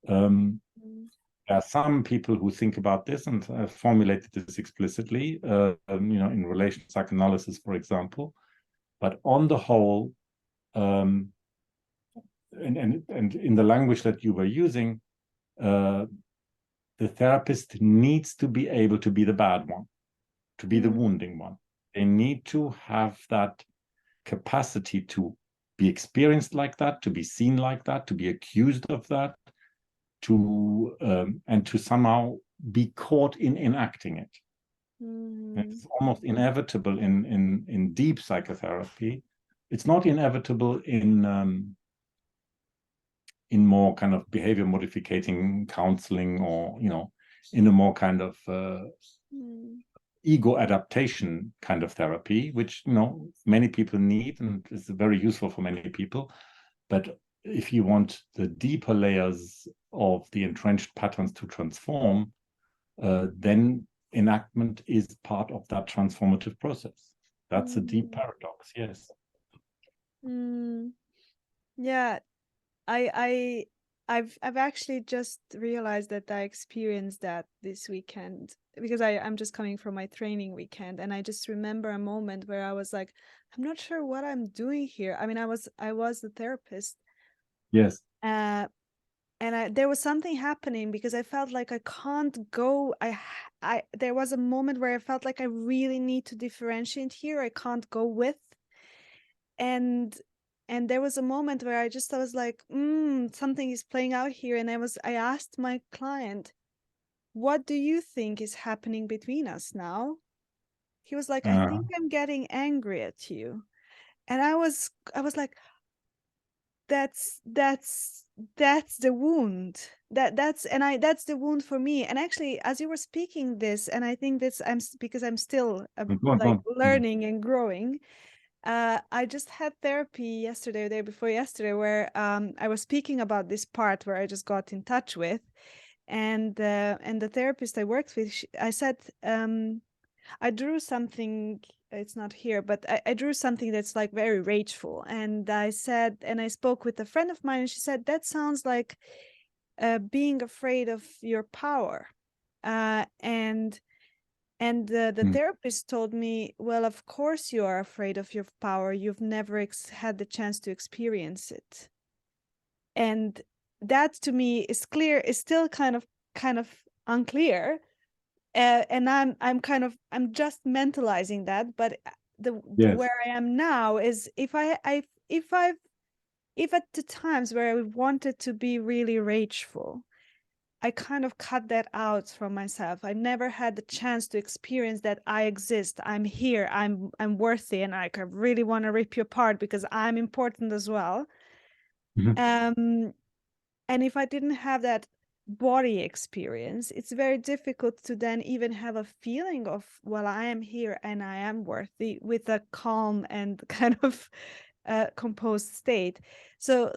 There are some people who think about this and formulated this explicitly, in relation psychoanalysis, for example. But on the whole, and in the language that you were using, the therapist needs to be able to be the bad one, to be the wounding one. They need to have that capacity to be experienced like that, to be seen like that, to be accused of that, and to somehow be caught in enacting it. It's almost inevitable in deep psychotherapy. It's not inevitable in more kind of behavior modificating counseling, or in a more kind of ego adaptation kind of therapy, which many people need and is very useful for many people. But if you want the deeper layers of the entrenched patterns to transform, then enactment is part of that transformative process. That's a deep paradox, yes. Yeah, I've actually just realized that I experienced that this weekend, because I'm just coming from my training weekend, and I just remember a moment where I was like, I'm not sure what I'm doing here. I mean, I was the therapist. Yes. And there was something happening because I felt like I can't go. There was a moment where I felt like I really need to differentiate here. I can't go with. And there was a moment where I was like, something is playing out here. And I asked my client, what do you think is happening between us now? He was like, I think I'm getting angry at you. And I was like, that's the wound. That's the wound for me. And actually, as you were speaking this, and I think that's because I'm still like learning and growing. I just had therapy yesterday, or the day before yesterday, where I was speaking about this part where I just got in touch with, and the therapist I worked with, I said, I drew something. It's not here, but I drew something that's like very rageful, and I said, and I spoke with a friend of mine, and she said that sounds like being afraid of your power, and the therapist told me, well, of course you are afraid of your power. You've never had the chance to experience it. And that to me is still kind of unclear. And I'm just mentalizing that. But where I am now is if at the times where I wanted to be really rageful, I kind of cut that out from myself. I never had the chance to experience that I exist. I'm here. I'm worthy, and I really want to rip you apart because I'm important as well. And if I didn't have that body experience, it's very difficult to then even have a feeling of, well, I am here and I am worthy, with a calm and kind of composed state. So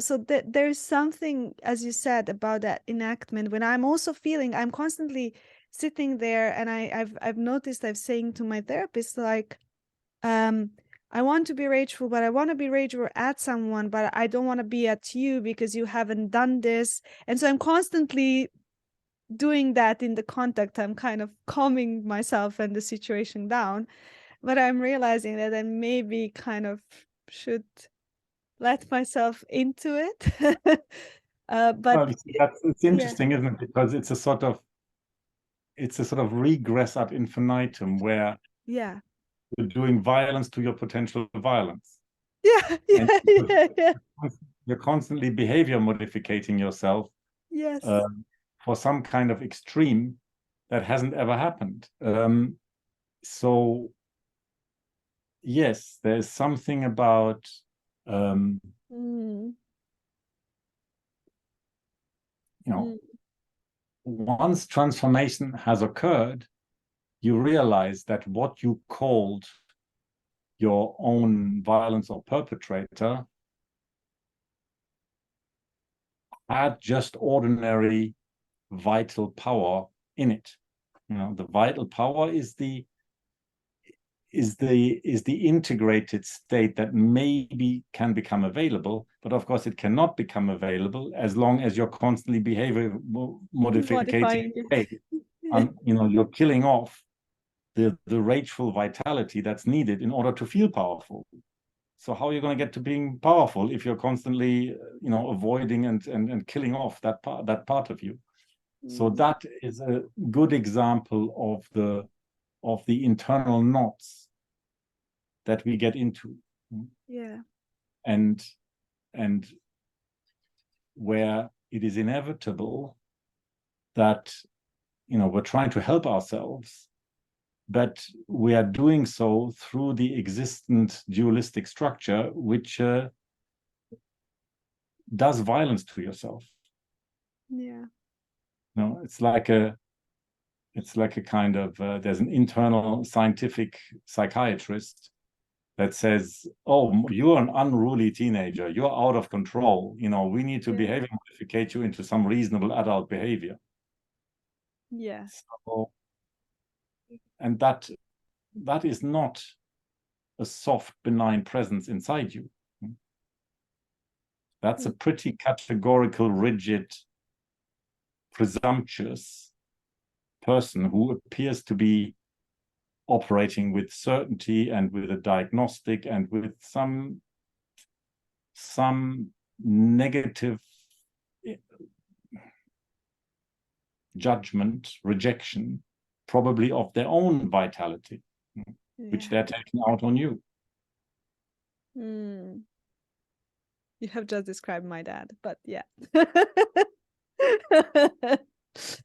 there's something, as you said, about that enactment, when I'm also feeling, I'm constantly sitting there, and I've noticed, I've saying to my therapist, like, I want to be rageful, but I want to be rageful at someone, but I don't want to be at you because you haven't done this. And so I'm constantly doing that in the contact. I'm kind of calming myself and the situation down, but I'm realizing that I maybe kind of should let myself into it. But it's interesting, isn't it? Because it's a sort of regress ad infinitum where yeah, you're doing violence to your potential violence. Yeah, And yeah, yeah, yeah. you're constantly behavior modificating yourself Yes. for some kind of extreme that hasn't ever happened. So yes, there's something about Mm, you know, mm, once transformation has occurred, you realize that what you called your own violence or perpetrator had just ordinary vital power in it. You know, the vital power is the integrated state that maybe can become available, but of course it cannot become available as long as you're constantly behavior modificating. modifying it. Yeah. And you're killing off the rageful vitality that's needed in order to feel powerful. So how are you going to get to being powerful if you're constantly avoiding and killing off that part of you? So Mm, that is a good example of the internal knots that we get into, yeah. and and where it is inevitable that we're trying to help ourselves, but we are doing so through the existent dualistic structure, which does violence to yourself. Yeah. It's like a kind of there's an internal scientific psychiatrist that says, oh, you're an unruly teenager, you're out of control, we need to Yeah. behavior modificate you into some reasonable adult behavior. Yeah. So, and that is not a soft, benign presence inside you. That's a Mm, pretty categorical, rigid, presumptuous person who appears to be operating with certainty and with a diagnostic and with some negative judgment, rejection, probably of their own vitality, which yeah. they're taking out on you. Mm. You have just described my dad, but yeah.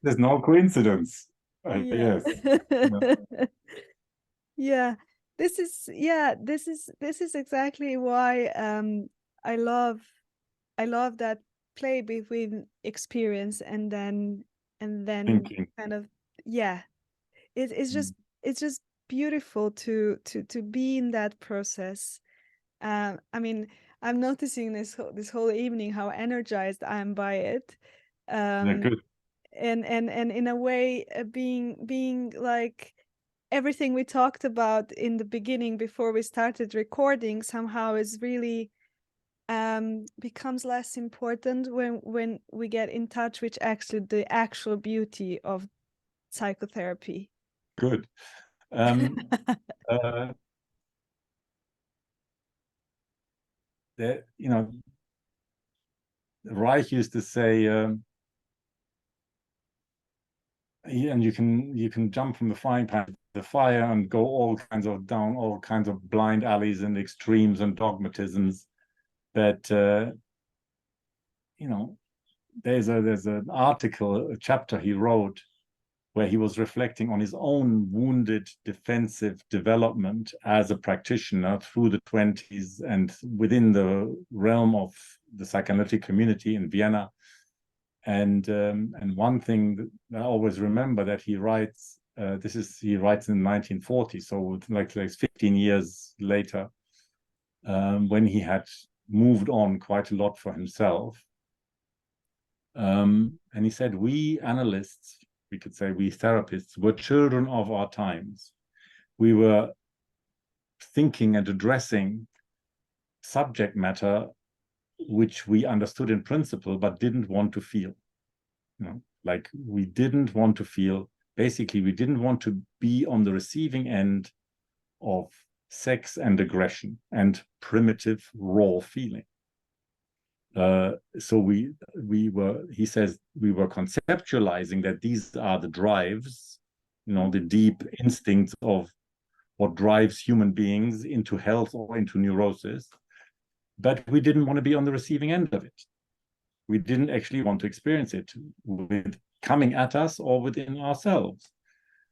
There's no coincidence. Yeah. Yes. Yeah. Yeah. This is exactly why I love I love that play between experience and then Thinking. kind of, yeah. It's just beautiful to be in that process. I mean, I'm noticing this whole evening how energized I am by it. Yeah, Um, good. and in a way, being like everything we talked about in the beginning before we started recording somehow is really becomes less important when we get in touch with actually the actual beauty of psychotherapy. Good. Um, uh, Reich used to say, and you can jump from the frying pan to the fire and go down all kinds of blind alleys and extremes and dogmatisms. But there's an article, a chapter he wrote where he was reflecting on his own wounded defensive development as a practitioner through the 20s and within the realm of the psychoanalytic community in Vienna. And one thing that I always remember that he writes, he writes in 1940, so like 15 years later, when he had moved on quite a lot for himself. And he said, we analysts, we could say we therapists, were children of our times. We were thinking and addressing subject matter which we understood in principle but didn't want to feel. Like we didn't want to feel, basically we didn't want to be on the receiving end of sex and aggression and primitive raw feeling. So he says we were conceptualizing that these are the drives, the deep instincts of what drives human beings into health or into neurosis. but we didn't want to be on the receiving end of it. We didn't actually want to experience it with coming at us or within ourselves.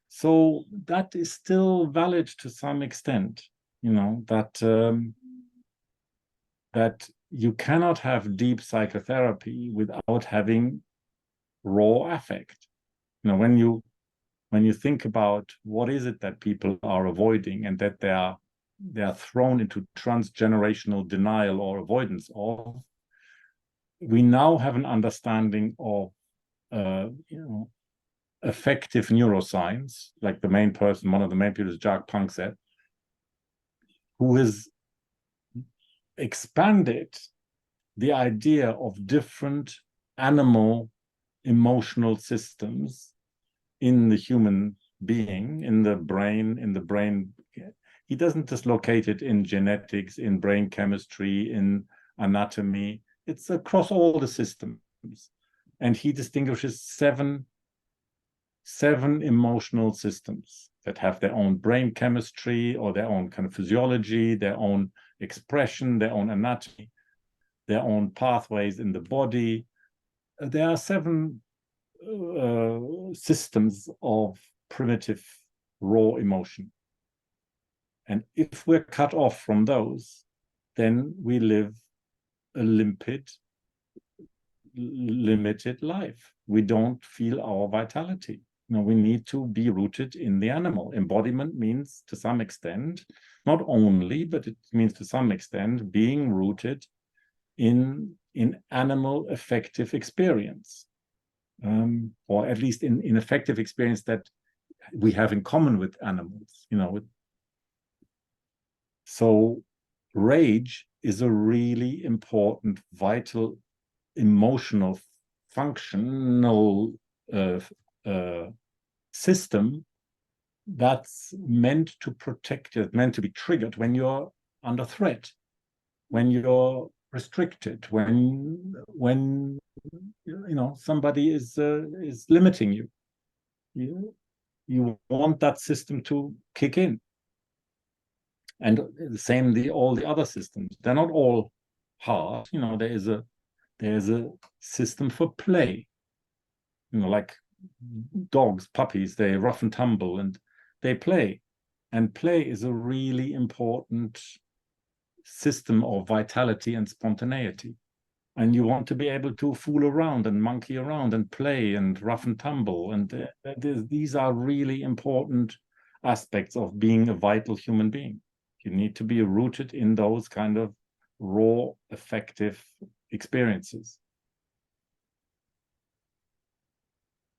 So that is still valid to some extent, that you cannot have deep psychotherapy without having raw affect. When you think about what is it that people are avoiding and that they are thrown into transgenerational denial or avoidance of, we now have an understanding of effective neuroscience, like one of the main people is Jack Panksepp, who has expanded the idea of different animal emotional systems in the human being, in the brain. He doesn't just locate it in genetics, in brain chemistry, in anatomy. It's across all the systems. And he distinguishes seven emotional systems that have their own brain chemistry or their own kind of physiology, their own expression, their own anatomy, their own pathways in the body. There are seven systems of primitive raw emotion. And if we're cut off from those, then we live a limited life. We don't feel our vitality. We need to be rooted in the animal. Embodiment means, to some extent, not only, but it means to some extent being rooted in animal affective experience, or at least in affective experience that we have in common with animals. So rage is a really important, vital, emotional, functional system that's meant to protect you, meant to be triggered when you're under threat, when you're restricted, when somebody is limiting you. You want that system to kick in. And the same, all the other systems, they're not all hard. There's a system for play. Like dogs, puppies, they rough and tumble and they play. And play is a really important system of vitality and spontaneity. And you want to be able to fool around and monkey around and play and rough and tumble. And these are really important aspects of being a vital human being. You need to be rooted in those kind of raw, effective experiences.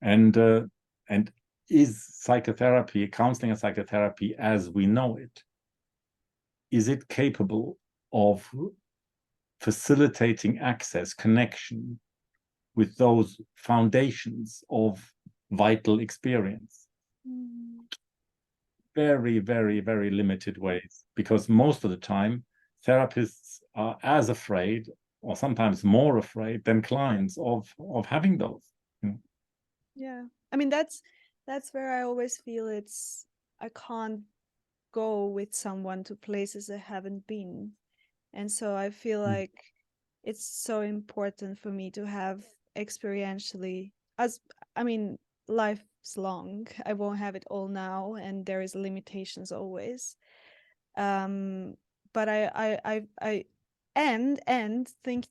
And is psychotherapy, counseling and psychotherapy as we know it, is it capable of facilitating access, connection with those foundations of vital experience? Very, very, very limited ways, because most of the time therapists are as afraid, or sometimes more afraid, than clients of having those. Yeah, I mean that's where I always feel I can't go with someone to places I haven't been, and so I feel like it's so important for me to have experientially, life's long. I won't have it all now, and there is limitations always. But I think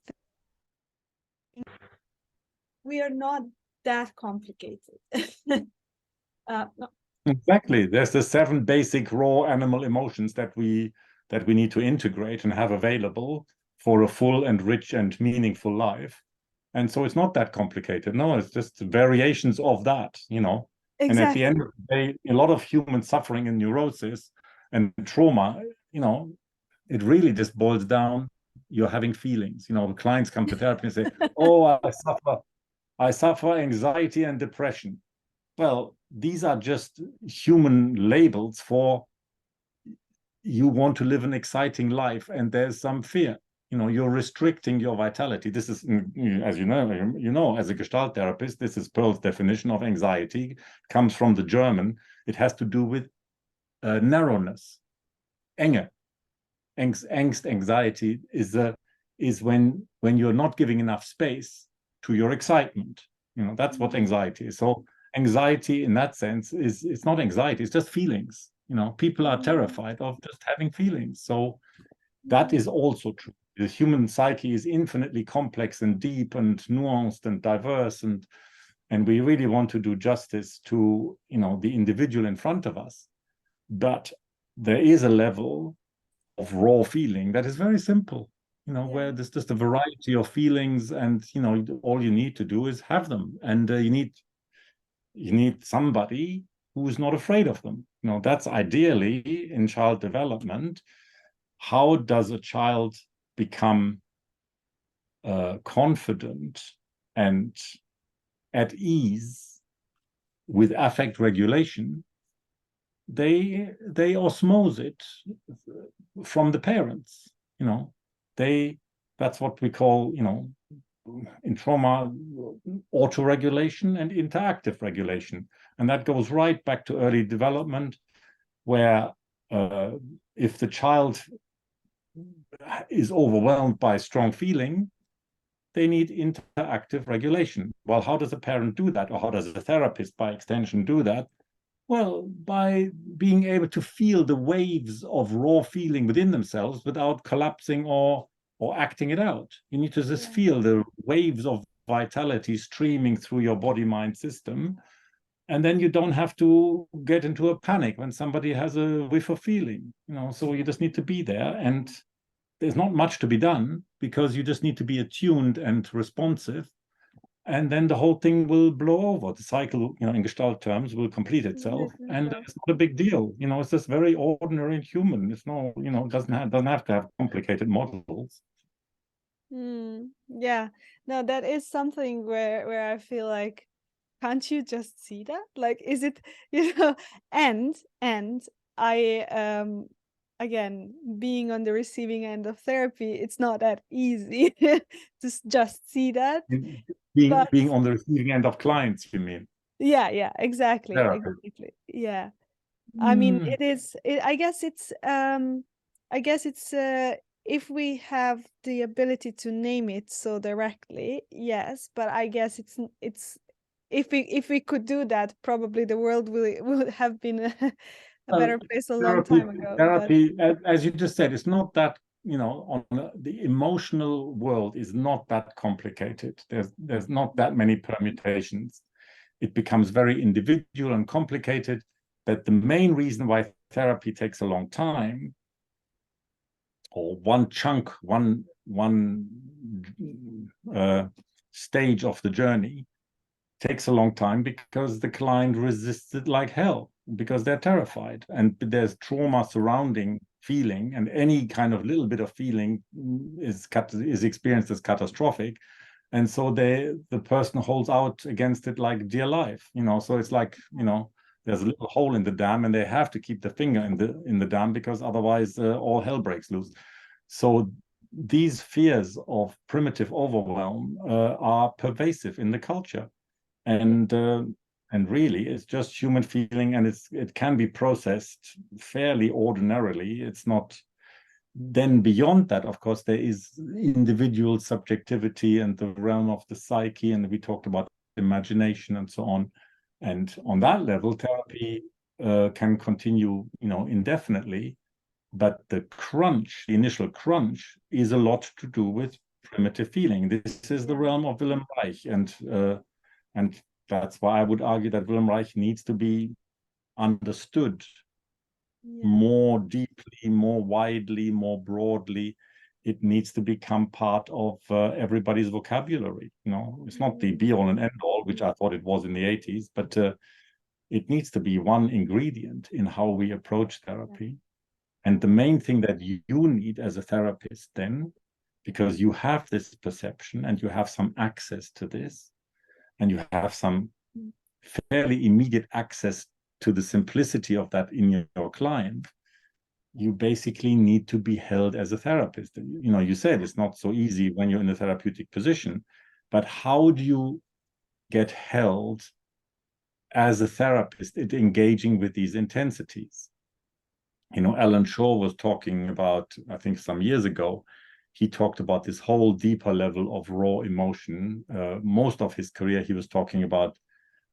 we are not that complicated. No. Exactly. There's the 7 basic raw animal emotions that we need to integrate and have available for a full and rich and meaningful life. And so it's not that complicated. No, it's just variations of that, Exactly. And at the end of the day, a lot of human suffering and neurosis and trauma, it really just boils down, you're having feelings. Clients come to therapy and say, oh, I suffer anxiety and depression. Well, these are just human labels for you want to live an exciting life and there's some fear. You're restricting your vitality. This is, as you know, as a Gestalt therapist, this is Pearl's definition of anxiety. It comes from the German. It has to do with narrowness, enge. Angst, anxiety is is when you're not giving enough space to your excitement. That's what anxiety is. So anxiety in that sense is, it's not anxiety, it's just feelings. People are terrified of just having feelings. So that is also true. The human psyche is infinitely complex and deep and nuanced and diverse, and we really want to do justice to the individual in front of us. But there is a level of raw feeling that is very simple, where there's just a variety of feelings, and all you need to do is have them, and you need somebody who's not afraid of them. That's ideally in child development. How does a child become confident and at ease with affect regulation? They osmose it from the parents. That's what we call, in trauma, autoregulation and interactive regulation. And that goes right back to early development, where if the child is overwhelmed by strong feeling, they need interactive regulation. Well, how does a parent do that? Or how does a therapist, by extension, do that? Well, by being able to feel the waves of raw feeling within themselves without collapsing or acting it out. You need to just feel the waves of vitality streaming through your body-mind system. And then you don't have to get into a panic when somebody has a whiff of feeling. So you just need to be there. And there's not much to be done, because you just need to be attuned and responsive. And then the whole thing will blow over. The cycle, in Gestalt terms, will complete itself, and it's not a big deal. It's just very ordinary and human. It's no, doesn't have to have complicated models. Yeah, no, that is something where I feel like, can't you just see that? Like, is it, and I again, being on the receiving end of therapy, it's not that easy to just see that. But Being on the receiving end of clients, you mean? yeah, exactly, Therapy. yeah. I mean, it is. I guess it's. If we have the ability to name it so directly, yes. But I guess it's. If we could do that, probably the world will have been a better place a long time ago. Therapy, as you just said, it's not that, on the emotional world is not that complicated. There's not that many permutations. It becomes very individual and complicated. But the main reason why therapy takes a long time, or one stage of the journey takes a long time, because the client resists it like hell, because they're terrified, and there's trauma surrounding feeling, and any kind of little bit of feeling is experienced as catastrophic. And so the person holds out against it like dear life. So it's like, there's a little hole in the dam, and they have to keep the finger in the dam, because otherwise all hell breaks loose. So these fears of primitive overwhelm are pervasive in the culture, and really it's just human feeling, and it can be processed fairly ordinarily. It's not. Then beyond that, of course, there is individual subjectivity and the realm of the psyche, and we talked about imagination and so on. And on that level, therapy can continue, indefinitely. But the initial crunch, is a lot to do with primitive feeling. This is the realm of Wilhelm Reich, and that's why I would argue that Wilhelm Reich needs to be understood more deeply, more widely, more broadly. It needs to become part of everybody's vocabulary. It's not the be all and end all, which I thought it was in the 80s, but it needs to be one ingredient in how we approach therapy. And the main thing that you need as a therapist then, because you have this perception and you have some access to this, and you have some fairly immediate access to the simplicity of that in your client, you basically need to be held as a therapist. You said it's not so easy when you're in a therapeutic position, but how do you get held as a therapist at engaging with these intensities? Alan Shaw was talking about, I think some years ago, he talked about this whole deeper level of raw emotion. Most of his career, he was talking about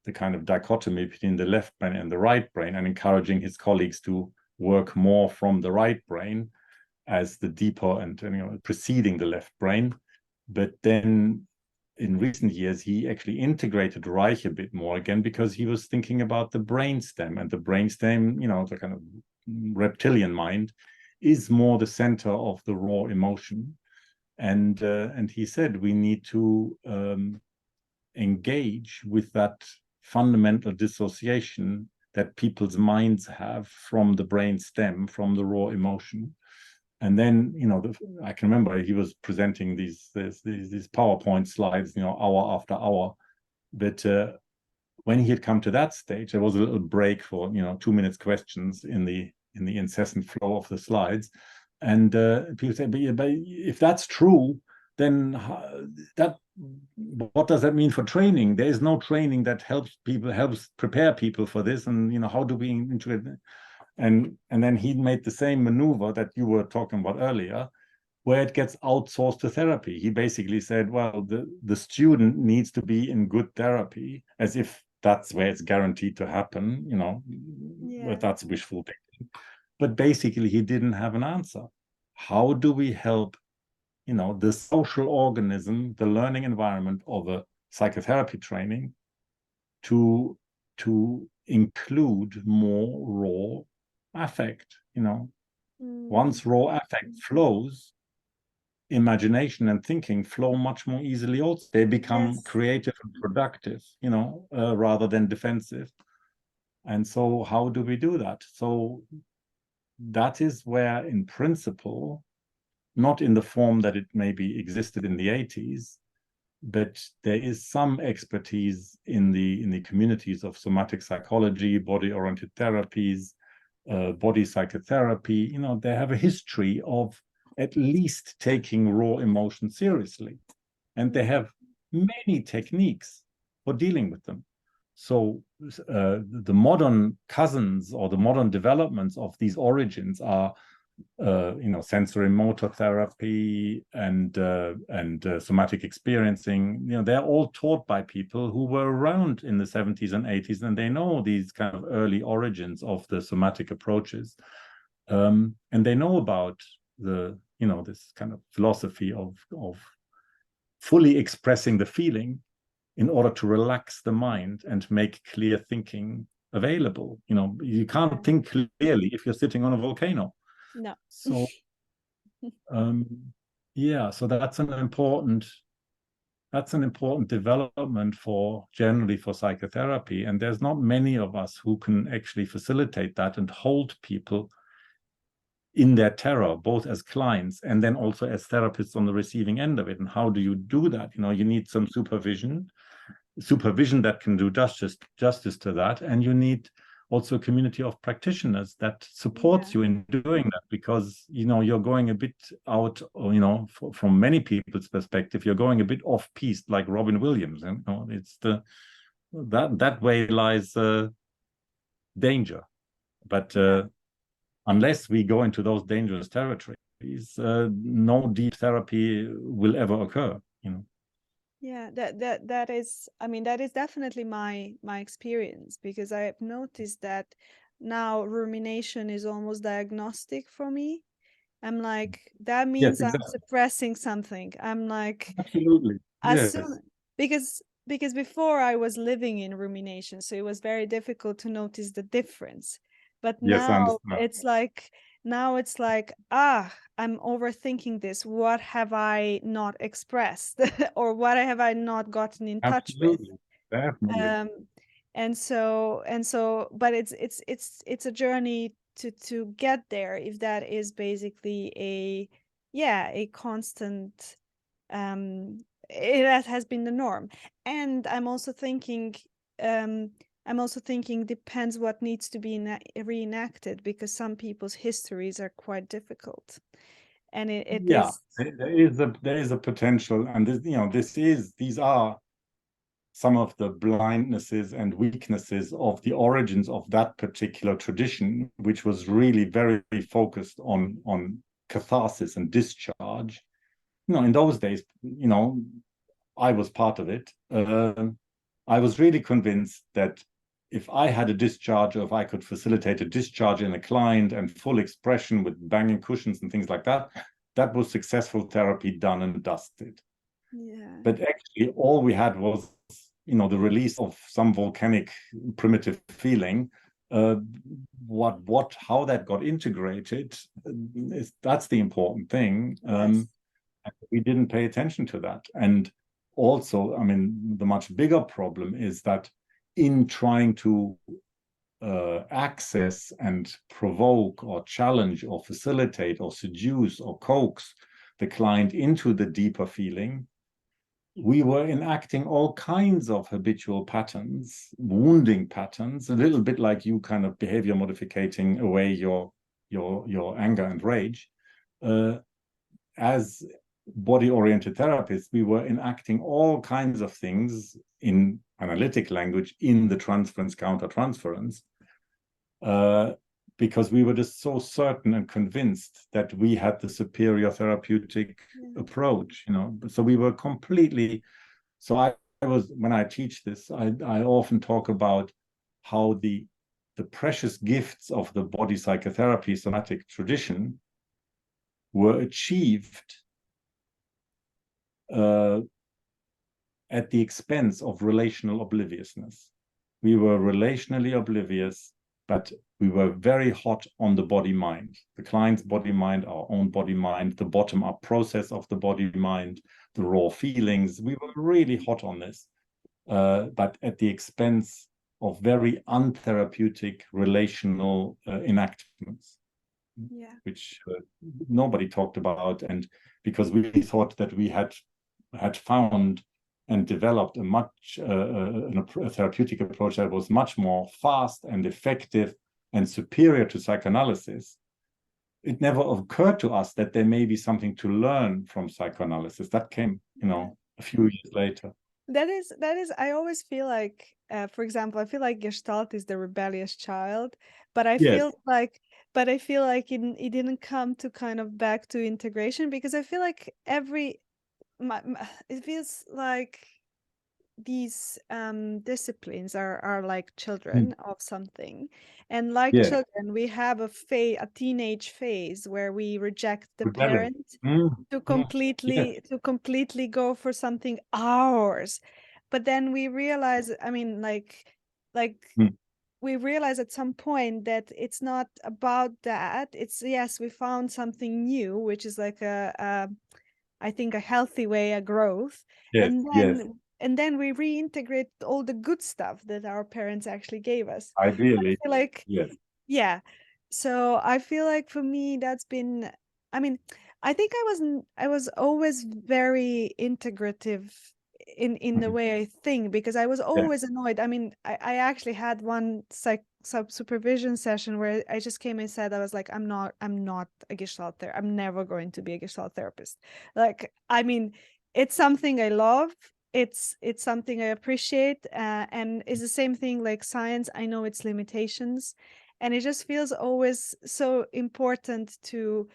the kind of dichotomy between the left brain and the right brain, and encouraging his colleagues to work more from the right brain as the deeper and preceding the left brain. But then in recent years, he actually integrated Reich a bit more again, because he was thinking about the brainstem, and the brainstem, the kind of reptilian mind, is more the center of the raw emotion. And he said we need to engage with that fundamental dissociation that people's minds have from the brain stem, from the raw emotion. And then, I can remember he was presenting these PowerPoint slides, hour after hour. But when he had come to that stage, there was a little break for 2 minutes questions in the incessant flow of the slides. And people say, but if that's true, then what does that mean for training? There is no training that helps prepare people for this. And how do we integrate it? And then he made the same maneuver that you were talking about earlier, where it gets outsourced to therapy. He basically said, well, the student needs to be in good therapy, as if that's where it's guaranteed to happen, but that's wishful thinking. But basically, he didn't have an answer. How do we help, the social organism, the learning environment of a psychotherapy training to include more raw affect? Once raw affect flows, imagination and thinking flow much more easily also. They become creative and productive, rather than defensive. And so how do we do that? So that is where, in principle, not in the form that it maybe existed in the 80s, but there is some expertise in the communities of somatic psychology, body-oriented therapies, body psychotherapy. They have a history of at least taking raw emotion seriously, and they have many techniques for dealing with them. So the modern cousins, or the modern developments of these origins, are sensory motor therapy and somatic experiencing. They're all taught by people who were around in the 70s and 80s, and they know these kind of early origins of the somatic approaches, and they know about the this kind of philosophy of fully expressing the feeling in order to relax the mind and make clear thinking available. You can't think clearly if you're sitting on a volcano. No. So so that's an important development generally for psychotherapy. And there's not many of us who can actually facilitate that and hold people in their terror, both as clients and then also as therapists on the receiving end of it. And how do you do that? You need some supervision that can do justice to that. And you need also a community of practitioners that supports you in doing that, because you're going a bit out, from many people's perspective, you're going a bit off piste, like Robin Williams. It's that way lies danger. But unless we go into those dangerous territories, no deep therapy will ever occur. Yeah, that is, that is definitely my experience, because I have noticed that now rumination is almost diagnostic for me. I'm like, that means Yes, I'm exactly. suppressing something. I'm like, Absolutely. as Yes. soon because before I was living in rumination, so it was very difficult to notice the difference. But Yes, I now understand. it's like, I'm overthinking this. What have I not expressed, or what have I not gotten in touch with? Absolutely. Definitely. Um, but it's a journey to get there, if that is basically a constant, that has been the norm. And um I'm also thinking depends what needs to be reenacted, because some people's histories are quite difficult, and it Yeah, is. there is a potential, and these are some of the blindnesses and weaknesses of the origins of that particular tradition, which was really very focused on catharsis and discharge. in those days, I was part of it. I was really convinced that if I had a discharge, or if I could facilitate a discharge in a client and full expression with banging cushions and things like that, that was successful therapy done and dusted. Yeah. But actually, all we had was, the release of some volcanic primitive feeling. How that got integrated, that's the important thing. Yes. We didn't pay attention to that. And also, I mean, the much bigger problem is that in trying to access and provoke or challenge or facilitate or seduce or coax the client into the deeper feeling, we were enacting all kinds of habitual patterns, wounding patterns, a little bit like you kind of behavior modificating away your anger and rage. As body-oriented therapists, we were enacting all kinds of things in analytic language in the transference countertransference, because we were just so certain and convinced that we had the superior therapeutic approach, So we were completely. So when I teach this, I often talk about how the precious gifts of the body psychotherapy somatic tradition were achieved at the expense of relational obliviousness. We were relationally oblivious, but we were very hot on the body-mind, the client's body-mind, our own body-mind, the bottom-up process of the body-mind, the raw feelings. We were really hot on this, but at the expense of very untherapeutic relational enactments, which nobody talked about. And because we thought that we had found and developed a therapeutic approach that was much more fast and effective and superior to psychoanalysis, it never occurred to us that there may be something to learn from psychoanalysis. That came, a few years later. That is, I always feel like, for example, I feel like Gestalt is the rebellious child, but I Yes. feel like, it didn't come to kind of back to integration, because I feel like it feels like these disciplines are like children of something, and like Yes. children we have a teenage phase where we reject the Rebelling. parent to Yes. completely go for something ours. But then we realize, I mean, like we realize at some point that it's not about that. It's, yes, we found something new, which is like I think a healthy way, a growth. Yes. And Yes. then we reintegrate all the good stuff that our parents actually gave us. I Ideally. feel like, Yes. yeah. So I feel like for me that's been, I mean, I think I was always very integrative in the way I think, because I was Yeah. always annoyed. I mean, I actually had one supervision session where I just came and said, I was like, I'm not a Gestalt therapist. I'm never going to be a Gestalt therapist. Like, I mean, it's something I love. It's something I appreciate, and it's the same thing like science. I know its limitations, and it just feels always so important to,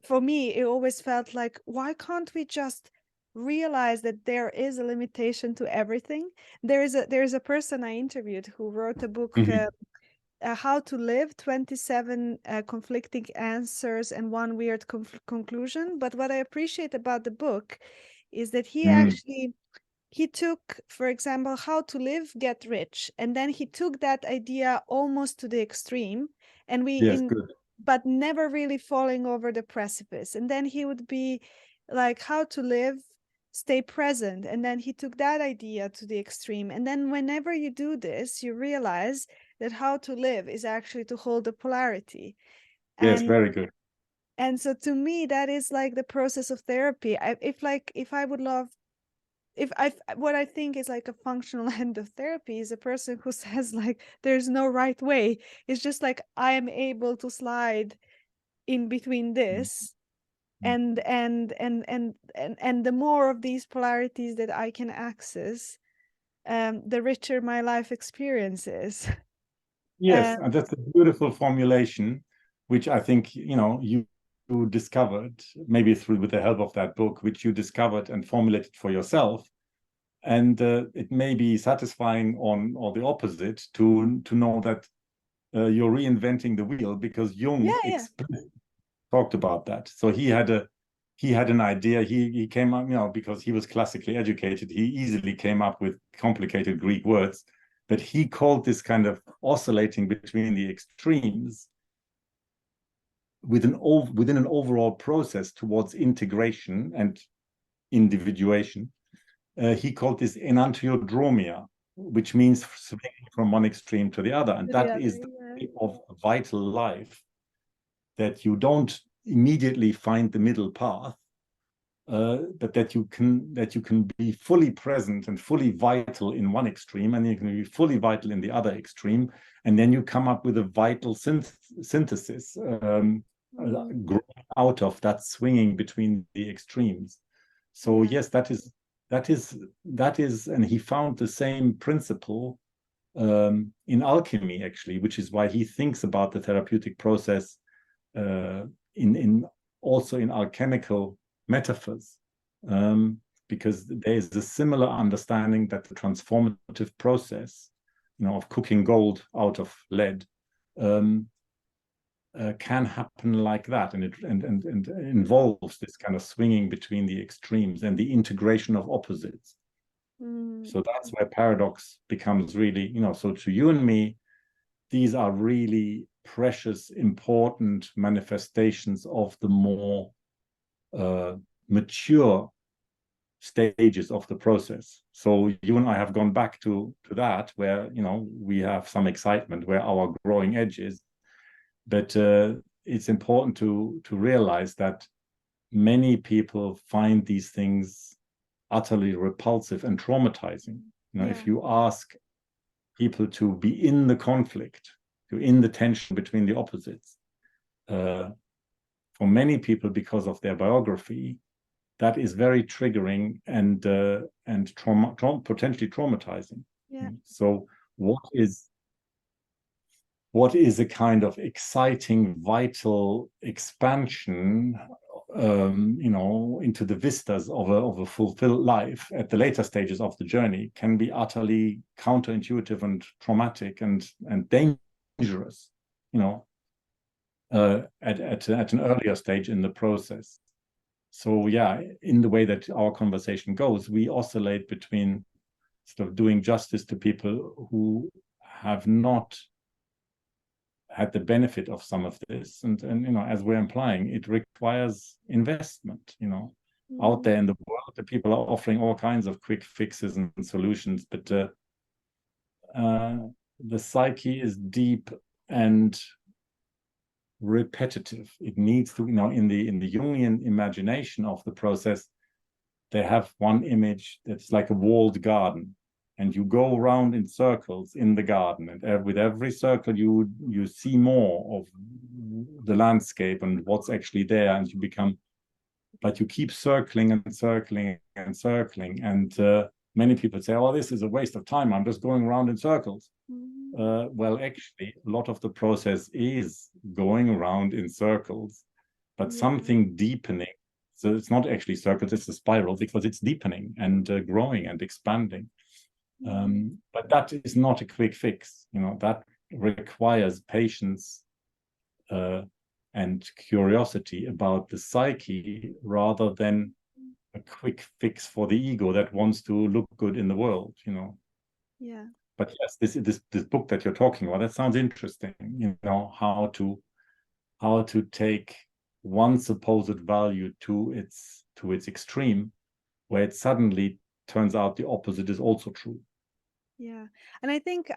for me it always felt like, why can't we just realize that there is a limitation to everything? There is a person I interviewed who wrote a book, How to Live, 27 conflicting answers and one weird conclusion. But what I appreciate about the book is that he took, for example, How to Live, Get Rich, and then he took that idea almost to the extreme, and Yes. Good. but never really falling over the precipice. And then he would be like, How to Live, Stay Present, and then he took that idea to the extreme. And then whenever you do this, you realize that how to live is actually to hold the polarity. Yes. and Very good. and so to me that is like the process of therapy. If I would love, if I what I think is like a functional end of therapy is a person who says like there's no right way. It's just like I am able to slide in between this, and the more of these polarities that I can access, the richer my life experience is. Yes, and that's a beautiful formulation, which I think, you discovered, maybe through with the help of that book, which you discovered and formulated for yourself. And it may be satisfying or the opposite to know that you're reinventing the wheel, because Jung talked about that. So he had an idea. He came up, because he was classically educated, he easily came up with complicated Greek words, but he called this kind of oscillating between the extremes within an overall process towards integration and individuation. He called this enantiodromia, which means swinging from one extreme to the other. And that is the way of vital life, that you don't immediately find the middle path, but that you can be fully present and fully vital in one extreme, and you can be fully vital in the other extreme, and then you come up with a vital synthesis growing out of that swinging between the extremes. So yes, that is, and he found the same principle in alchemy, actually, which is why he thinks about the therapeutic process in also in alchemical metaphors, because there is a similar understanding that the transformative process, of cooking gold out of lead, can happen like that, and it involves this kind of swinging between the extremes and the integration of opposites. So that's where paradox becomes really, so to you and me, these are really precious, important manifestations of the more mature stages of the process. So you and I have gone back to that, where we have some excitement, where our growing edge is. But it's important to realize that many people find these things utterly repulsive and traumatizing. If you ask people to be in the conflict, in the tension between the opposites, for many people, because of their biography, that is very triggering and potentially traumatizing. So what is a kind of exciting, vital expansion, into the vistas of a fulfilled life at the later stages of the journey, can be utterly counterintuitive and traumatic and dangerous, at an earlier stage in the process. So yeah, in the way that our conversation goes, we oscillate between sort of doing justice to people who have not had the benefit of some of this, and as we're implying, it requires investment. Out there in the world, the people are offering all kinds of quick fixes and solutions, but the psyche is deep and repetitive. It needs to, in the Jungian imagination of the process, they have one image that's like a walled garden, and you go around in circles in the garden, and with every circle you see more of the landscape and what's actually there, and but you keep circling and circling and circling, and many people say, oh, this is a waste of time, I'm just going around in circles. Well, actually, a lot of the process is going around in circles, but something deepening. So it's not actually circles, it's a spiral, because it's deepening and growing and expanding. But that is not a quick fix. That requires patience and curiosity about the psyche, rather than a quick fix for the ego that wants to look good in the world. But yes, this book that you're talking about, that sounds interesting. How to take one supposed value to its extreme, where it suddenly turns out the opposite is also true. And I think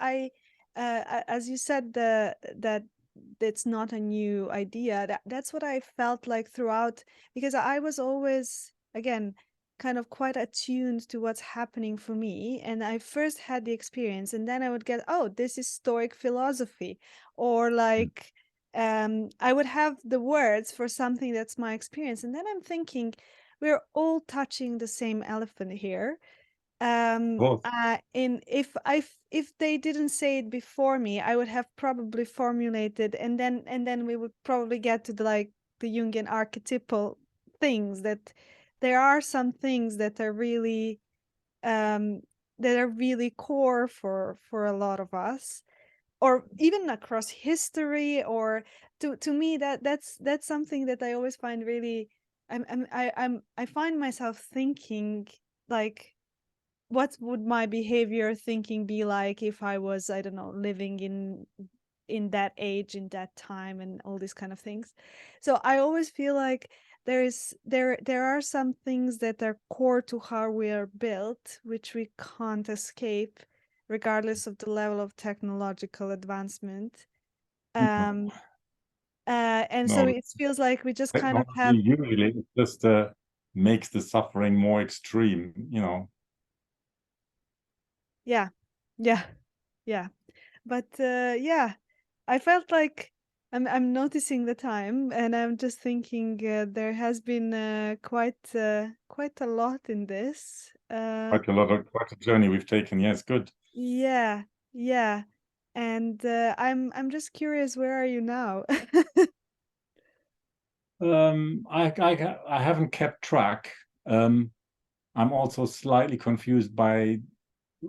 as you said, that it's not a new idea. That's what I felt like throughout, because I was always, again, kind of quite attuned to what's happening for me, and I first had the experience, and then I would get, oh, this is Stoic philosophy, or like I would have the words for something that's my experience, and then I'm thinking, we're all touching the same elephant here. If they didn't say it before me, I would have probably formulated, and then we would probably get to the the Jungian archetypal things, that there are some things that are really core for a lot of us, or even across history. Or to me, that's something that I always find really, I find myself thinking, like, what would my behavior thinking be like if I was, I don't know, living in that age, in that time, and all these kind of things. So I always feel like there are some things that are core to how we are built, which we can't escape regardless of the level of technological advancement. No, um and so no, it feels like we just kind of technology have. usually it just makes the suffering more extreme, you know. Yeah, yeah, yeah. But yeah, I felt like I'm noticing the time, and I'm just thinking there has been quite a lot in this. Quite a journey we've taken. Yes, good. Yeah, yeah, and I'm just curious, where are you now? I haven't kept track. I'm also slightly confused by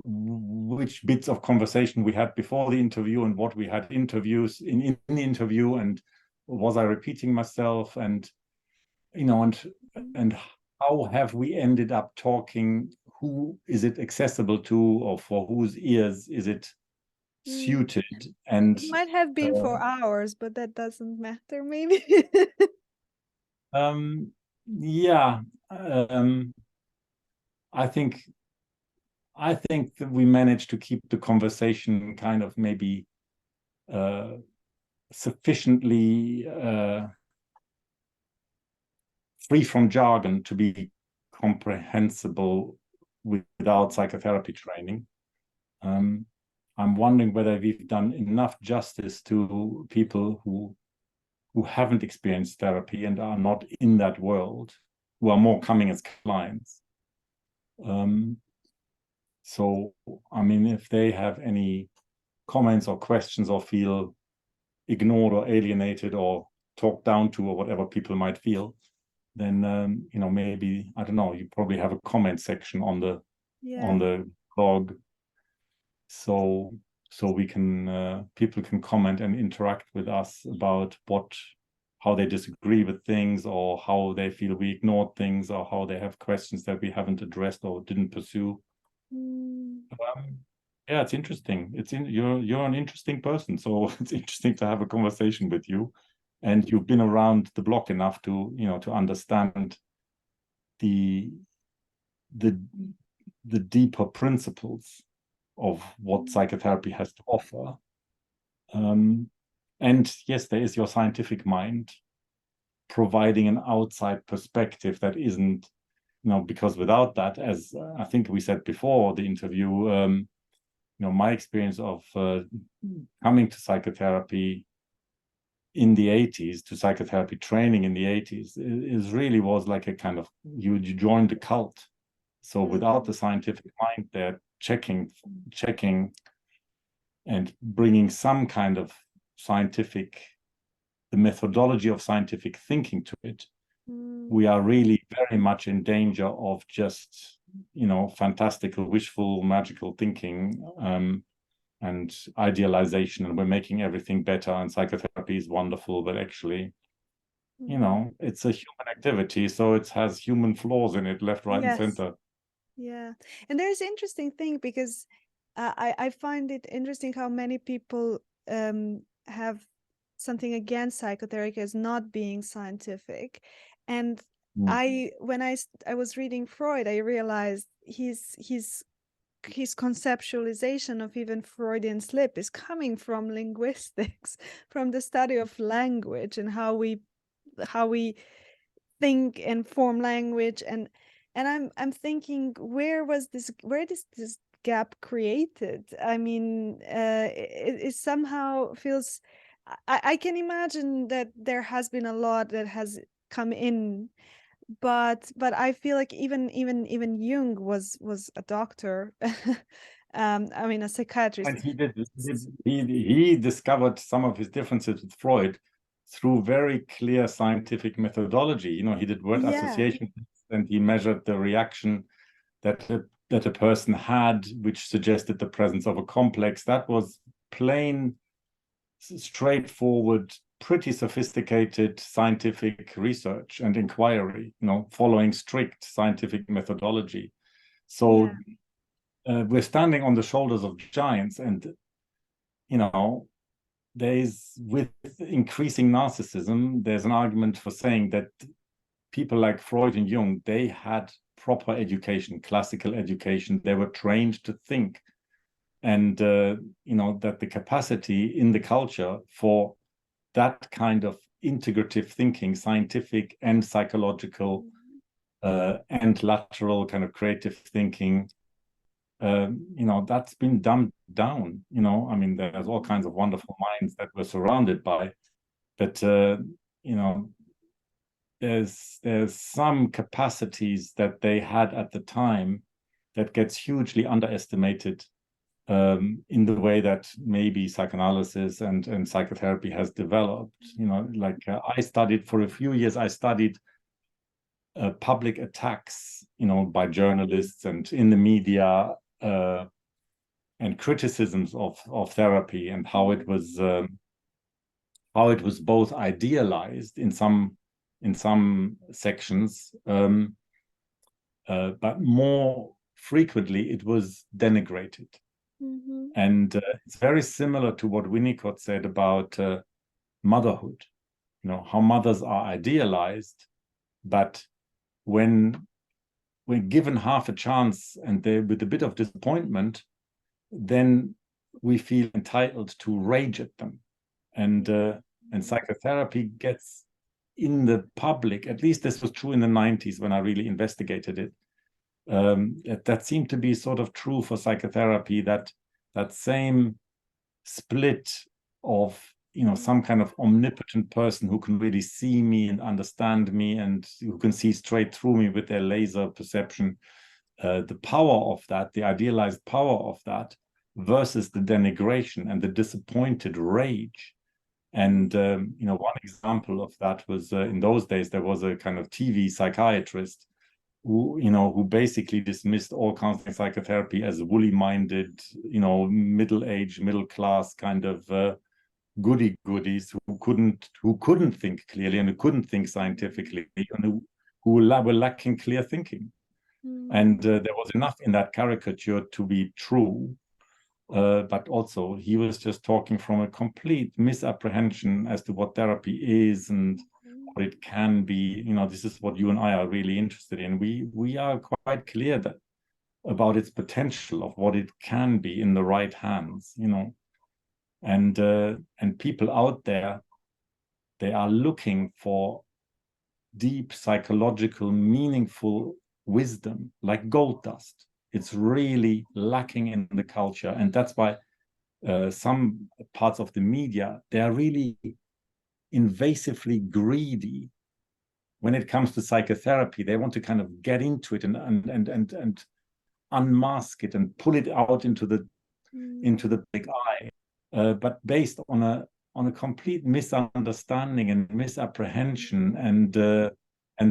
which bits of conversation we had before the interview and what we had interviews in the interview, and was I repeating myself, and you know, and how have we ended up talking? Who is it accessible to, or for whose ears is it Mm, suited? And it might have been uh, 4 hours, but that doesn't matter, maybe. yeah, um, I think that we managed to keep the conversation kind of maybe uh, sufficiently free from jargon to be comprehensible without psychotherapy training. Um, I'm wondering whether we've done enough justice to people who haven't experienced therapy and are not in that world, who are more coming as clients. Um, so, I mean, if they have any comments or questions, or feel ignored or alienated or talked down to, or whatever people might feel, then you know, maybe, I don't know, you probably have a comment section on Yeah. the blog, so we can people can comment and interact with us about how they disagree with things, or how they feel we ignored things, or how they have questions that we haven't addressed or didn't pursue. Mm, um, yeah, it's interesting. You're an interesting person, so it's interesting to have a conversation with you, and you've been around the block enough to, you know, to understand the the the deeper principles of what mm, psychotherapy has to offer. And yes, there is your scientific mind providing an outside perspective that isn't, you know, because without that, as I think we said before the interview, you know, my experience of coming to psychotherapy in the 80s, to psychotherapy training in the 80s, is really was like a kind of, you joined a cult. So without the mm, scientific mind there checking and bringing some kind of scientific, the methodology of scientific thinking to it, mm. we are really very much in danger of just, you know, fantastical, wishful, magical thinking, and idealization, and we're making everything better, and psychotherapy is wonderful, but actually, you Mhm. know, it's a human activity, so it has human flaws in it, left, right, and Yes. center. Yeah. And there's interesting thing, because I find it interesting how many people have something against psychotherapy as not being scientific. And Mm. I was reading Freud, I realized his conceptualization of even Freudian slip is coming from linguistics, from the study of language and how we think and form language. And I'm thinking, where is this gap created? I mean, it somehow feels, I can imagine that there has been a lot that has come in, but I feel like even Jung was a doctor. I mean, a psychiatrist. And he discovered some of his differences with Freud. through very clear scientific methodology. He did word association and he measured the reaction that a person had, which suggested the presence of a complex. That was plain, straightforward, pretty sophisticated scientific research and inquiry, following strict scientific methodology. So we're standing on the shoulders of giants, and with increasing narcissism, there's an argument for saying that people like Freud and Jung, they had proper education, classical education. They were trained to think, and that the capacity in the culture for that kind of integrative thinking, scientific and psychological, and lateral kind of creative thinking, that's been dumbed down. I mean, there's all kinds of wonderful minds that we're surrounded by, but there's some capacities that they had at the time that gets hugely underestimated in the way that maybe psychoanalysis and psychotherapy has developed. I studied for a few years, I studied public attacks, by journalists and in the media, and criticisms of therapy, and how it was both idealized in some sections, but more frequently it was denigrated. And it's very similar to what Winnicott said about motherhood. How mothers are idealized, but when given half a chance and with a bit of disappointment, then we feel entitled to rage at them. And psychotherapy gets in the public, at least this was true in the 90s when I really investigated it. That seemed to be sort of true for psychotherapy, that same split of some kind of omnipotent person who can really see me and understand me and who can see straight through me with their laser perception, the power of that, the idealized power of that, versus the denigration and the disappointed rage. And one example of that was in those days there was a kind of TV psychiatrist who basically dismissed all counseling psychotherapy as woolly-minded, middle-aged, middle-class kind of goodies who couldn't think clearly and who couldn't think scientifically, and who were lacking clear thinking. And there was enough in that caricature to be true, but also he was just talking from a complete misapprehension as to what therapy is and what it can be. This is what you and I are really interested in. We are quite clear about its potential, of what it can be in the right hands, and people out there, they are looking for deep psychological, meaningful wisdom like gold dust. It's really lacking in the culture, and that's why some parts of the media, they are really invasively greedy when it comes to psychotherapy. They want to kind of get into it and unmask it and pull it out into the big eye, but based on a complete misunderstanding and misapprehension and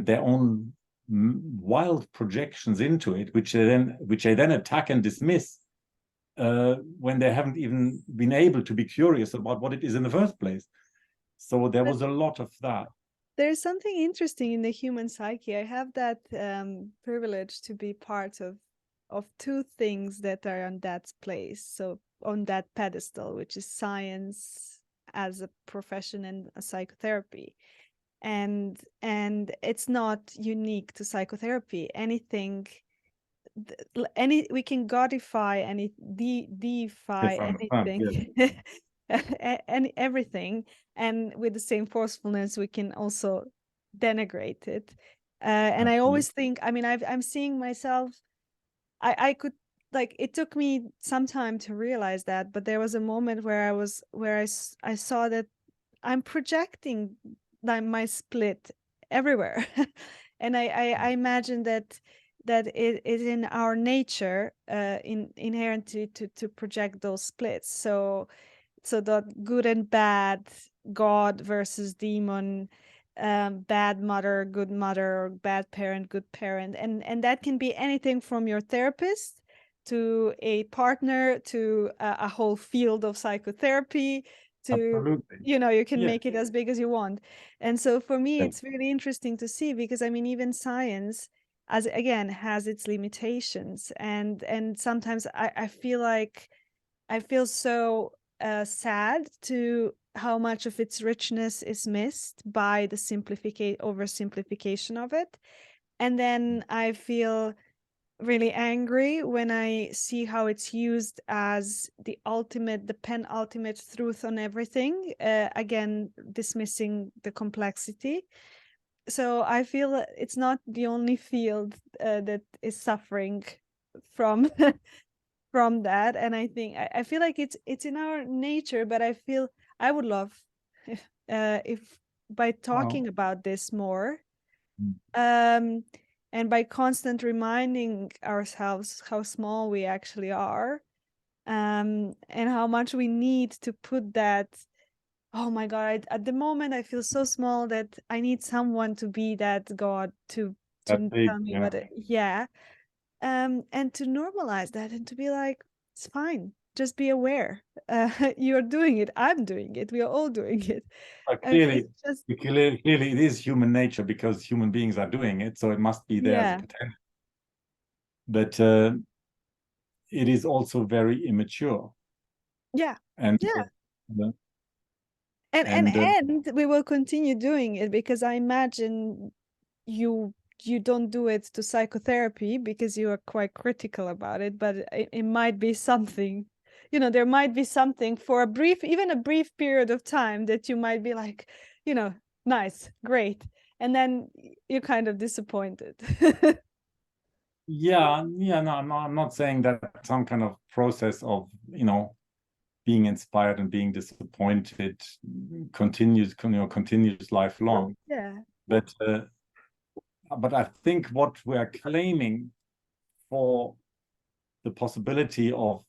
their own wild projections into it, which they then attack and dismiss when they haven't even been able to be curious about what it is in the first place. So there was a lot of that. There's something interesting in the human psyche. I have that privilege to be part of two things that are on that place. So on that pedestal, which is science as a profession and a psychotherapy. And it's not unique to psychotherapy. Anything, we can godify deify anything, and everything, and with the same forcefulness we can also denigrate it. And I always think, I mean, I'm seeing myself. I could, like, it took me some time to realize that, but there was a moment where I saw that I'm projecting my split everywhere. And I imagine that it is in our nature, inherently to project those splits. So so that good and bad, God versus demon, bad mother, good mother, or bad parent, good parent, and that can be anything from your therapist to a partner to a whole field of psychotherapy to, Absolutely. you can Yeah. make it as big as you want. And so for me, Yeah. it's really interesting to see, because I mean, even science, as again, has its limitations, and sometimes I feel like I feel so sad to how much of its richness is missed by the oversimplification of it. And then I feel really angry when I see how it's used as the penultimate truth on everything, again, dismissing the complexity. So I feel it's not the only field that is suffering from from that. And I think I feel like it's in our nature, but I feel I would love if by Well, talking about this more, mm, um and by constant reminding ourselves how small we actually are, and how much we need to put that. Oh my God, at the moment I feel so small that I need someone to be that God that to big, tell me yeah. yeah, and to normalize that and to be like, it's fine, just be aware. You're doing it, I'm doing it, we are all doing it. And Clearly, it's just, clearly, it is human nature because human beings are doing it, so it must be there as a yeah, potential. But it is also very immature, yeah, and yeah. uh, and and and and we will continue doing it, because I imagine you you don't do it to psychotherapy because you are quite critical about it, but it might be something, there might be something for even a brief period of time that you might be like, nice, great, and then you're kind of disappointed. yeah, yeah. No, I'm not saying that some kind of process of being inspired and being disappointed continues lifelong. Yeah. But I think what we are claiming for the possibility of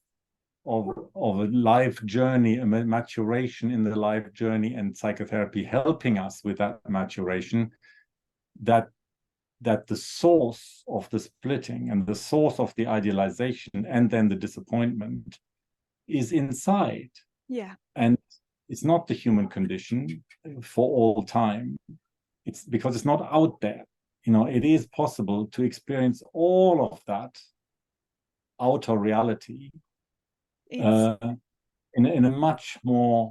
a life journey, a maturation in the life journey, and psychotherapy helping us with that maturation, that the source of the splitting and the source of the idealization and then the disappointment is inside. Yeah. And it's not the human condition for all time. It's because it's not out there. It is possible to experience all of that outer reality It's uh, in a much more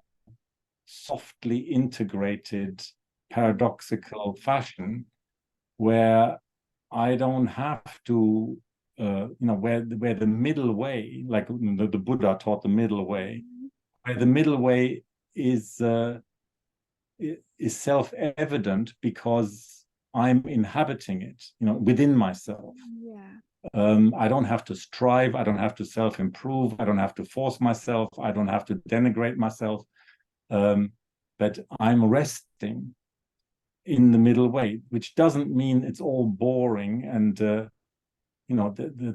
softly integrated, paradoxical fashion, where I don't have to, where the middle way, like the Buddha taught the middle way, where the middle way is self-evident because I'm inhabiting it, within myself. yeah. I don't have to strive. I don't have to self-improve. I don't have to force myself. I don't have to denigrate myself. Um, but I'm resting in the middle way, which doesn't mean it's all boring. And the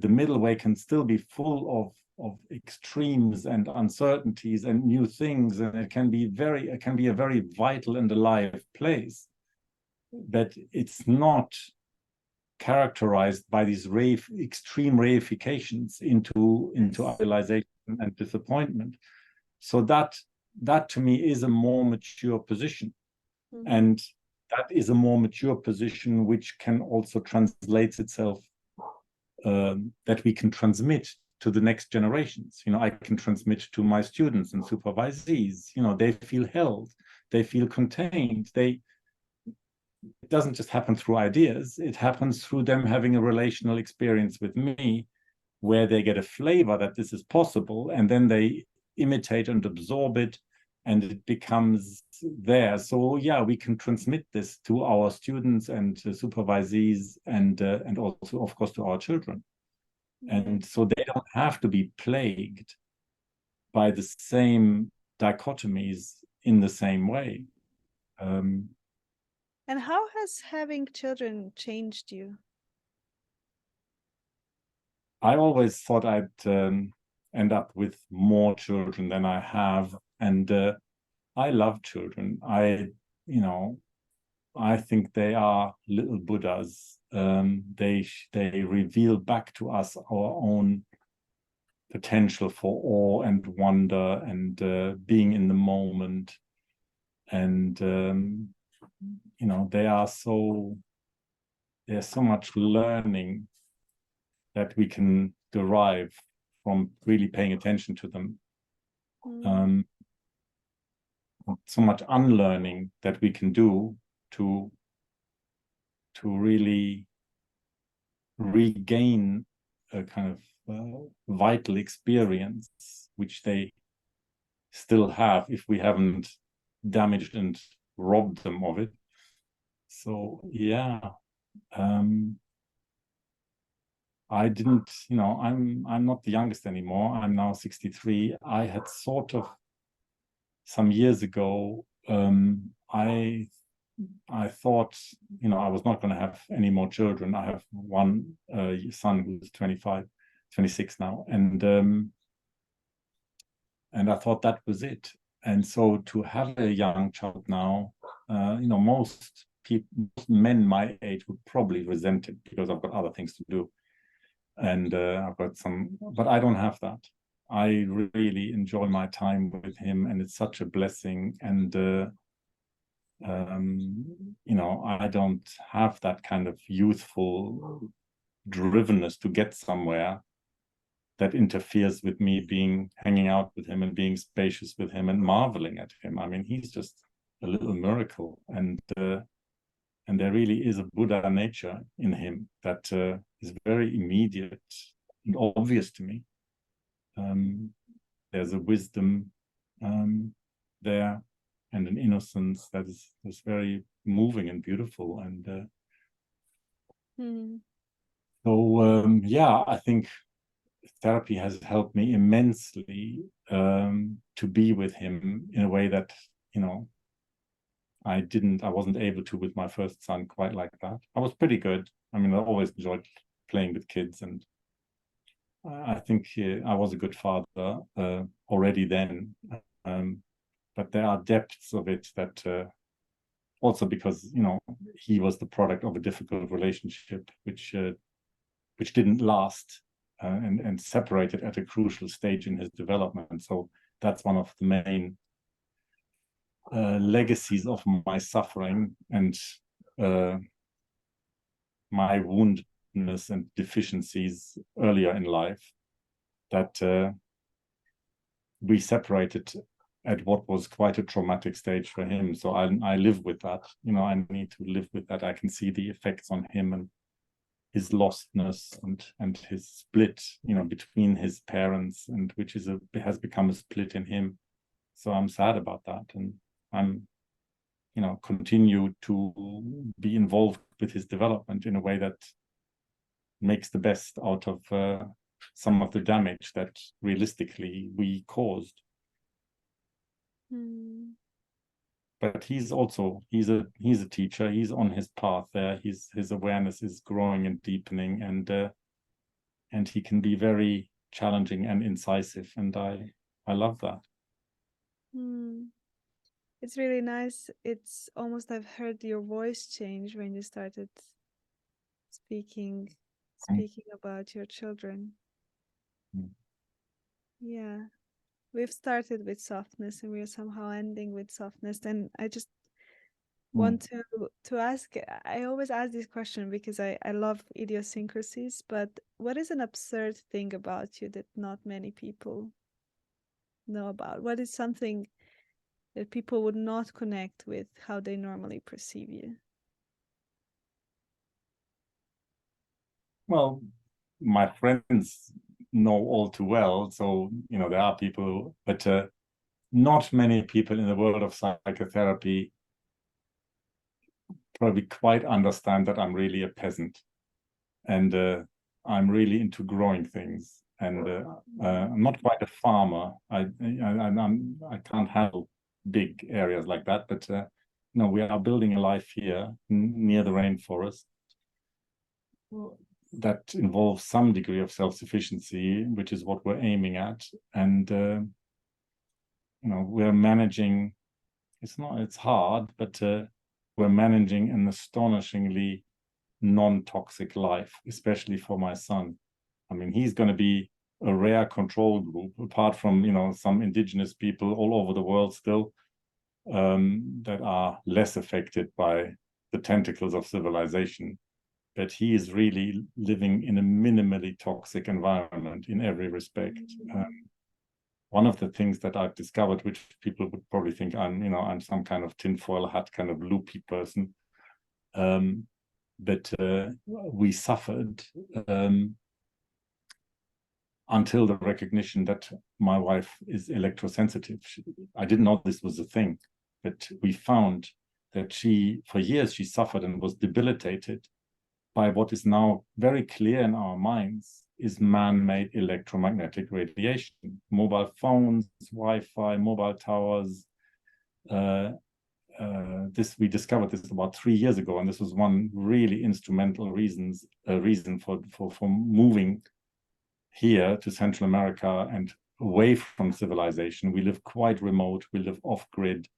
middle way can still be full of extremes and uncertainties and new things, and it can be a very vital and alive place. But it's not characterized by these extreme reifications into Yes. idealization and disappointment. So that to me is a more mature position, Mhm. and that is a more mature position which can also translate itself, that we can transmit to the next generations. I can transmit to my students and supervisees. They feel held, they feel contained. It doesn't just happen through ideas, it happens through them having a relational experience with me, where they get a flavor that this is possible, and then they imitate and absorb it, and it becomes there. So yeah, we can transmit this to our students and supervisees, and also, of course, to our children. Yeah. And so they don't have to be plagued by the same dichotomies in the same way. Um, And how has having children changed you? I always thought end up with more children than I have. And I love children. I think they are little Buddhas. They reveal back to us our own potential for awe and wonder and being in the moment. And there's so much learning that we can derive from really paying attention to them. So much unlearning that we can do to really regain a kind of vital experience which they still have if we haven't damaged and robbed them of it. So yeah, I didn't, I'm not the youngest anymore. I'm now 63. I had sort of some years ago, I thought, I was not going to have any more children. I have one son who's 26 now, and I thought that was it. And so to have a young child now, most men my age would probably resent it because I've got other things to do, and I've got but I don't have that. I really enjoy my time with him, and it's such a blessing. And I don't have that kind of youthful drivenness to get somewhere that interferes with me hanging out with him and being spacious with him and marveling at him. I mean, he's just a little miracle, and there really is a Buddha nature in him that is very immediate and obvious to me. There's a wisdom there, and an innocence that is very moving and beautiful. And so I think therapy has helped me immensely to be with him in a way that I wasn't able to with my first son quite like that. I was pretty good. I mean, I always enjoyed playing with kids, and I think I was a good father already then. But there are depths of it that also because he was the product of a difficult relationship which didn't last and separated at a crucial stage in his development. So that's one of the main legacies of my suffering and my woundedness and deficiencies earlier in life, that we separated at what was quite a traumatic stage for him. So I live with that. I need to live with that. I can see the effects on him and his lostness and his split, between his parents, and which has become a split in him. So I'm sad about that, and I'm, continue to be involved with his development in a way that makes the best out of some of the damage that realistically we caused. But he's a teacher. He's on his path there. His awareness is growing and deepening, and he can be very challenging and incisive, and I love that. It's really nice. It's almost I've heard your voice change when you started speaking about your children. Yeah. We've started with softness and we're somehow ending with softness. And I just want to ask, I always ask this question because I love idiosyncrasies, but what is an absurd thing about you that not many people know about? What is something that people would not connect with how they normally perceive you? Well, my friends know all too well. So, there are people, but not many people in the world of psychotherapy probably quite understand that I'm really a peasant, and I'm really into growing things, and I'm not quite a farmer. I can't handle big areas like that, but we are building a life here near the rainforest. that involves some degree of self-sufficiency, which is what we're aiming at. And we're managing. It's hard, but we're managing an astonishingly non-toxic life, especially for my son. I mean, he's going to be a rare control group, apart from some indigenous people all over the world still that are less affected by the tentacles of civilization. But he is really living in a minimally toxic environment in every respect. One of the things that I've discovered, which people would probably think I'm some kind of tinfoil hat kind of loopy person, but we suffered until the recognition that my wife is electrosensitive. I didn't know this was a thing, but we found that for years she suffered and was debilitated by what is now very clear in our minds is man-made electromagnetic radiation. Mobile phones, Wi-Fi, mobile towers. We discovered this about 3 years ago, and this was one really instrumental reason for moving here to Central America and away from civilization. We live quite remote. We live off-grid,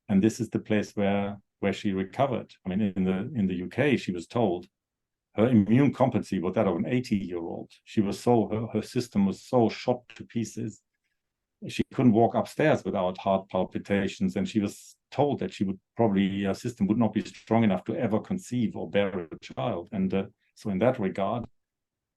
and this is the place where she recovered. I mean, in the UK, she was told her immune competency was that of an 80-year-old. Her system was so shot to pieces. She couldn't walk upstairs without heart palpitations, and she was told that her system would not be strong enough to ever conceive or bear a child. And so in that regard,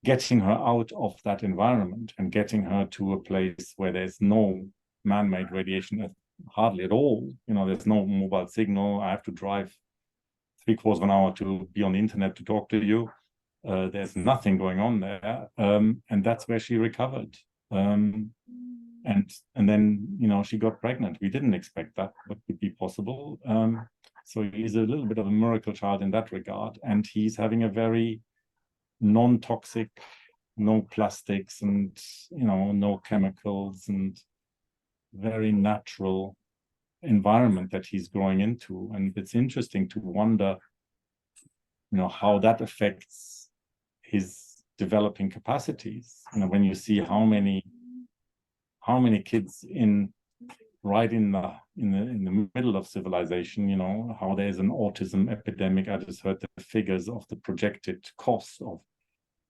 getting her out of that environment and getting her to a place where there's no man-made radiation, hardly at all. There's no mobile signal. I have to drive 3/4 of an hour to be on the internet to talk to you. There's nothing going on there, and that's where she recovered. And then she got pregnant. We didn't expect that, but could be possible. So he's a little bit of a miracle child in that regard, and he's having a very non-toxic, no plastics, and no chemicals, and very natural environment that he's growing into. And it's interesting to wonder how that affects his developing capacities. When you see how many kids right in the middle of civilization, how there's an autism epidemic. I just heard the figures of the projected cost of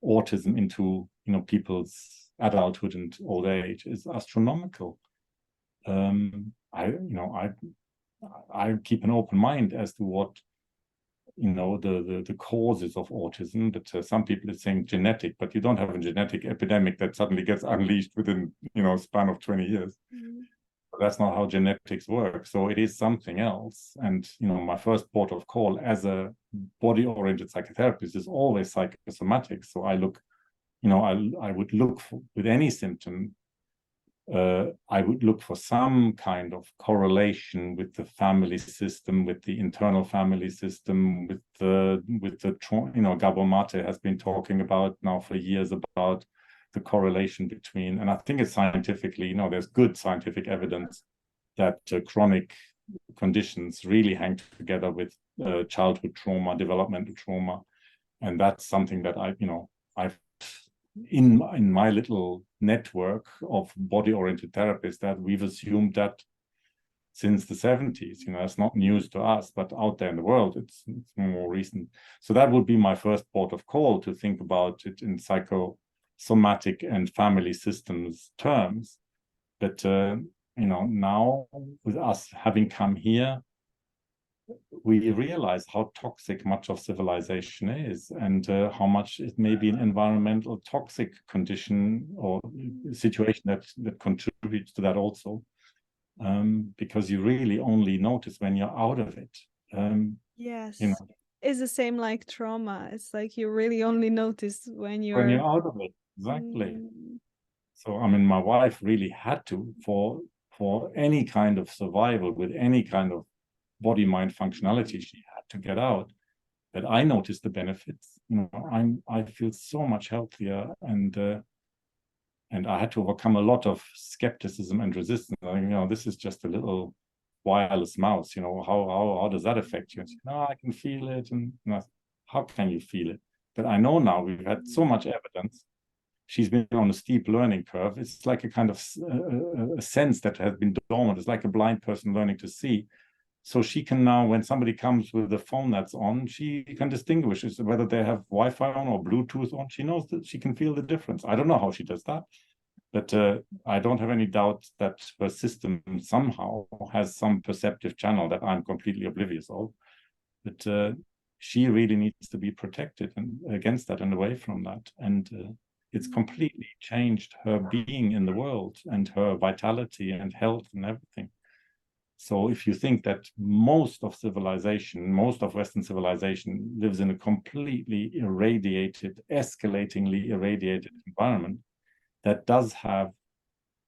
autism into people's adulthood and old age is astronomical. I keep an open mind as to what the causes of autism. But some people are saying genetic, but you don't have a genetic epidemic that suddenly gets unleashed within a span of 20 years. That's not how genetics work. So it is something else. And my first port of call as a body-oriented psychotherapist is always psychosomatic. So I look, I would look for, with any symptom, I would look for some kind of correlation with the family system, with the internal family system, with the Gabor Mate has been talking about now for years about the correlation between, and I think it's scientifically, there's good scientific evidence that chronic conditions really hang together with childhood trauma, developmental trauma, and that's something that I've in my little network of body-oriented therapists that we've assumed that since the 70s. That's not news to us, but out there in the world, it's more recent. So that would be my first port of call, to think about it in psychosomatic and family systems terms. But now with us having come here, we realize how toxic much of civilization is, and how much it may be an environmental toxic condition or situation that contributes to that also, because you really only notice when you're out of it. Yes. It's the same like trauma. It's like you really only notice when you're out of it. Exactly. So my wife really had to, for any kind of survival with any kind of body-mind functionality, she had to get out. But I noticed the benefits. I feel so much healthier, and I had to overcome a lot of skepticism and resistance. This is just a little wireless mouse. How does that affect you? No, I can feel it. And how can you feel it? But I know now we've had so much evidence. She's been on a steep learning curve. It's like a kind of a sense that has been dormant. It's like a blind person learning to see. So she can now, when somebody comes with the phone that's on, she can distinguish whether they have Wi-Fi on or Bluetooth on. She knows that she can feel the difference. I don't know how she does that, but I don't have any doubt that her system somehow has some perceptive channel that I'm completely oblivious of. But she really needs to be protected and against that and away from that. And it's completely changed her being in the world and her vitality and health and everything. So if you think that most of civilization, most of Western civilization lives in a completely irradiated, escalatingly irradiated environment, that does have,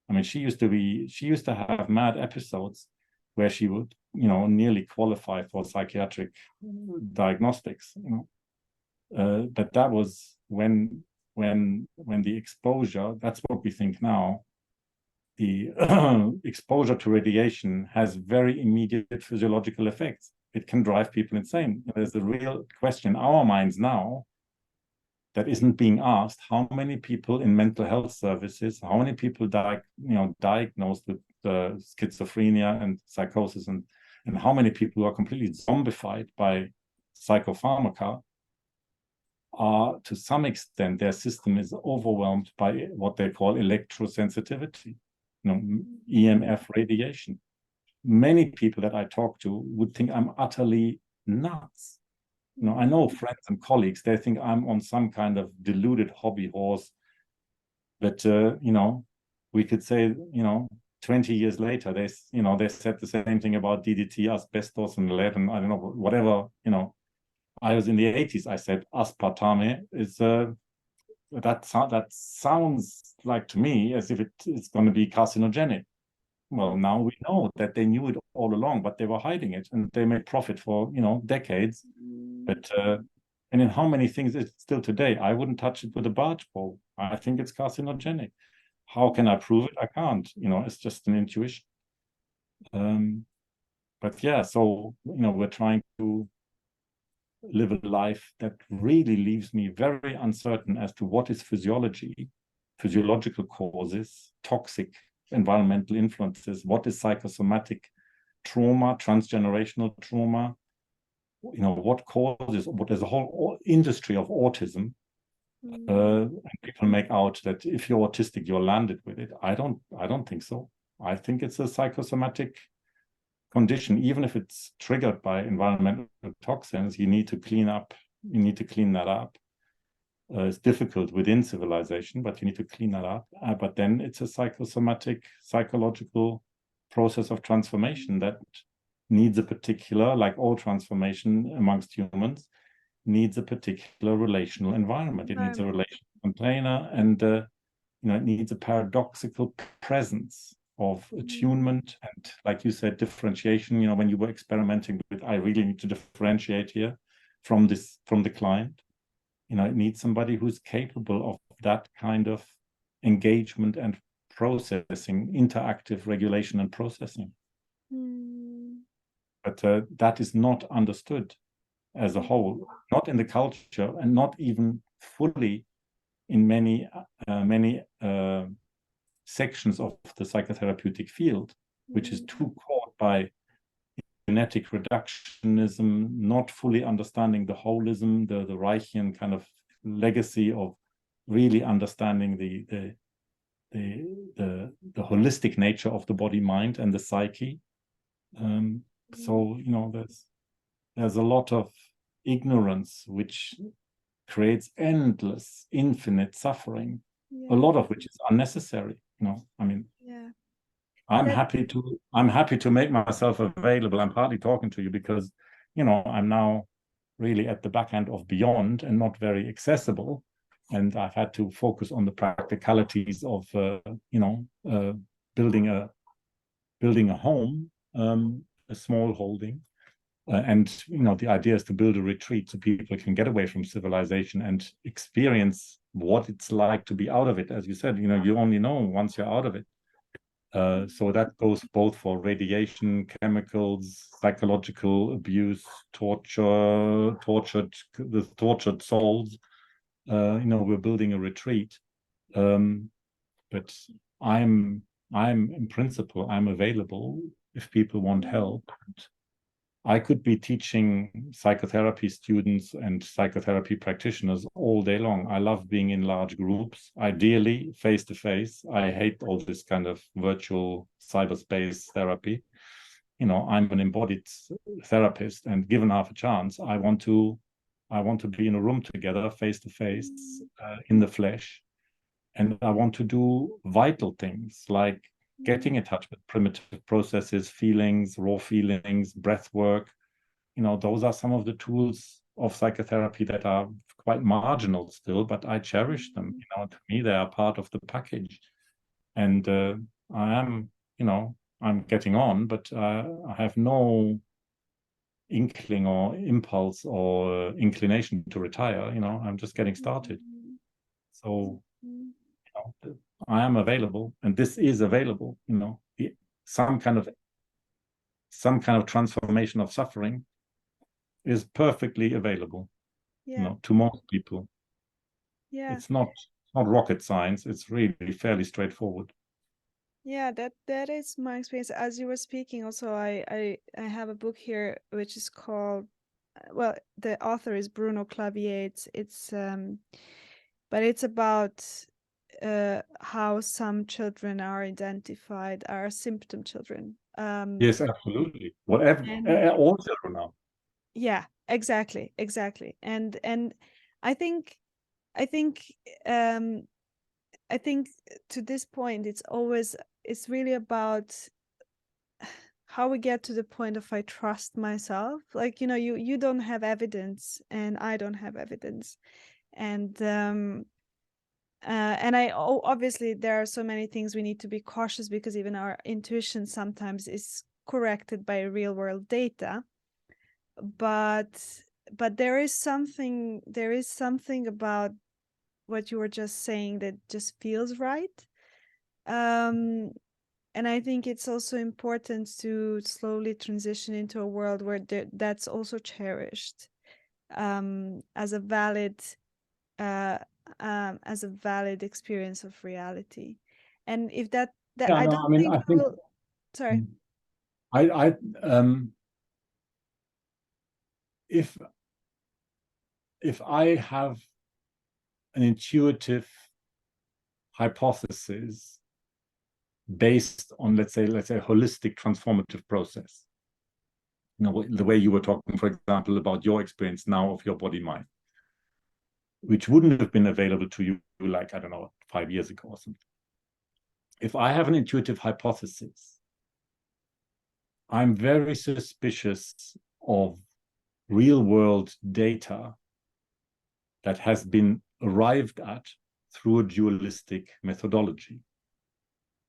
I mean, she used to have mad episodes where she would, nearly qualify for psychiatric diagnostics, but that was when the exposure, that's what we think now, the exposure to radiation has very immediate physiological effects. It can drive people insane. There's a real question in our minds now that isn't being asked: how many people in mental health services, how many people diagnosed with schizophrenia and psychosis, and how many people who are completely zombified by psychopharmaca are, to some extent, their system is overwhelmed by what they call electrosensitivity, EMF radiation. Many people that I talk to would think I'm utterly nuts. I know friends and colleagues, they think I'm on some kind of deluded hobby horse. But, we could say, 20 years later, they said the same thing about DDT, asbestos, and lead, and I don't know, whatever, I was in the 80s, I said aspartame is, that sounds like to me as if it's going to be carcinogenic. Well, now we know that they knew it all along, but they were hiding it, and they made profit for, decades. But and in how many things it's still today? I wouldn't touch it with a barge pole. I think it's carcinogenic. How can I prove it? I can't. It's just an intuition. But yeah, so we're trying to live a life that really leaves me very uncertain as to what is physiology, physiological causes, toxic environmental influences, what is psychosomatic trauma, transgenerational trauma, what causes, what is a whole industry of autism. And people make out that if you're autistic, you're landed with it. I don't think so. I think it's a psychosomatic condition. Even if it's triggered by environmental toxins, you need to clean that up. It's difficult within civilization, but you need to clean that up. But then it's a psychosomatic, psychological process of transformation that needs a particular, like all transformation amongst humans, needs a particular relational environment. It needs a relational container, and it needs a paradoxical presence of attunement and, like you said, differentiation. When you were experimenting with, I really need to differentiate here from the client. It needs somebody who's capable of that kind of engagement and processing, interactive regulation and processing. But that is not understood as a whole, not in the culture, and not even fully in many sections of the psychotherapeutic field, which is too caught by genetic reductionism, not fully understanding the holism, the Reichian kind of legacy of really understanding the holistic nature of the body, mind, and the psyche. So there's a lot of ignorance which creates endless, infinite suffering, a lot of which is unnecessary. I'm happy to make myself available. I'm partly talking to you because I'm now really at the back end of beyond and not very accessible, and I've had to focus on the practicalities of building a home, a small holding, and the idea is to build a retreat so people can get away from civilization and experience what it's like to be out of it. As you said, you only know once you're out of it. So that goes both for radiation, chemicals, psychological abuse, tortured souls, we're building a retreat. But I'm in principle, I'm available if people want help. And I could be teaching psychotherapy students and psychotherapy practitioners all day long. I love being in large groups, ideally face to face. I hate all this kind of virtual cyberspace therapy. I'm an embodied therapist, and given half a chance, I want to be in a room together, face to face, in the flesh. And I want to do vital things like getting in touch with primitive processes, feelings, raw feelings, breath work. Those are some of the tools of psychotherapy that are quite marginal still, but I cherish them. To me, they are part of the package. And I'm getting on, but I have no inkling or impulse or inclination to retire. I'm just getting started. So I am available, and this is available. Some kind of transformation of suffering is perfectly available. To most people. It's not rocket science. It's really fairly straightforward. Yeah, that is my experience. As you were speaking, also I have a book here which is called, well, the author is Bruno Clavier. It's but it's about how some children are identified are symptom children. Yes, absolutely. Whatever, all children are. Yeah, exactly. And I think I think um I think to this point it's really about how we get to the point of I trust myself. Like, you don't have evidence and I don't have evidence. And obviously there are so many things we need to be cautious, because even our intuition sometimes is corrected by real world data. But there is something about what you were just saying that just feels right. And I think it's also important to slowly transition into a world where that's also cherished, as a valid uh, as a valid experience of reality. And if that Yeah, I no, don't I mean, think I we think will. Sorry. I if I have an intuitive hypothesis based on, let's say, a holistic transformative process, the way you were talking, for example, about your experience now of your body mind, which wouldn't have been available to you, like, I don't know, 5 years ago or something. If I have an intuitive hypothesis, I'm very suspicious of real world data that has been arrived at through a dualistic methodology.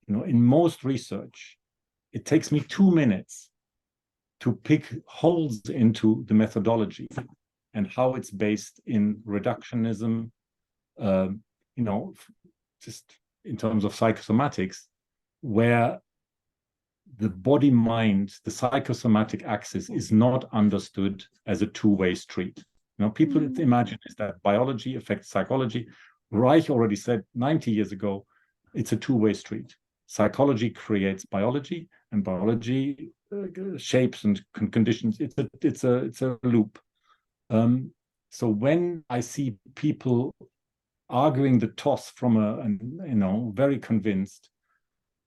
In most research, it takes me 2 minutes to pick holes into the methodology and how it's based in reductionism, just in terms of psychosomatics, where the body mind, the psychosomatic axis, is not understood as a two-way street. People imagine is that biology affects psychology. Reich already said 90 years ago, it's a two-way street. Psychology creates biology, and biology shapes and conditions. It's a loop. So when I see people arguing the toss from very convinced,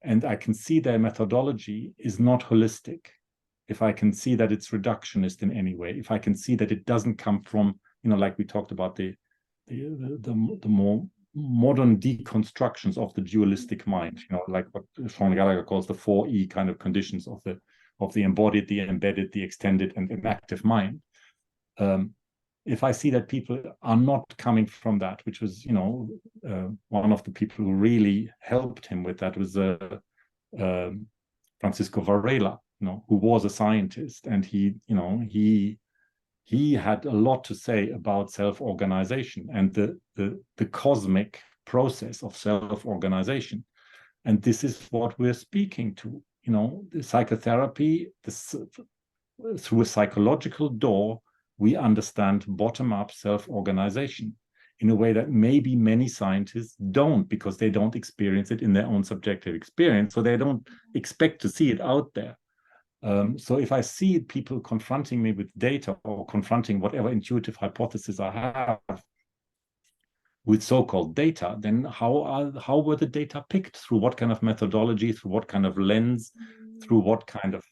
and I can see their methodology is not holistic, if I can see that it's reductionist in any way, if I can see that it doesn't come from, like we talked about, the more modern deconstructions of the dualistic mind, like what Sean Gallagher calls the 4E kind of conditions of the embodied, the embedded, the extended, and an active mind. If I see that people are not coming from that, which was, one of the people who really helped him with that was Francisco Varela, who was a scientist, and he had a lot to say about self-organization and the cosmic process of self-organization. And this is what we're speaking to, the psychotherapy, through a psychological door, we understand bottom-up self-organization. in a way that maybe many scientists don't, because they don't experience it in their own subjective experience. So they don't expect to see it out there. So if I see people confronting me with data or confronting whatever intuitive hypothesis I have with so-called data, then how were the data picked? Through what kind of methodology? Through what kind of lens? Through what kind of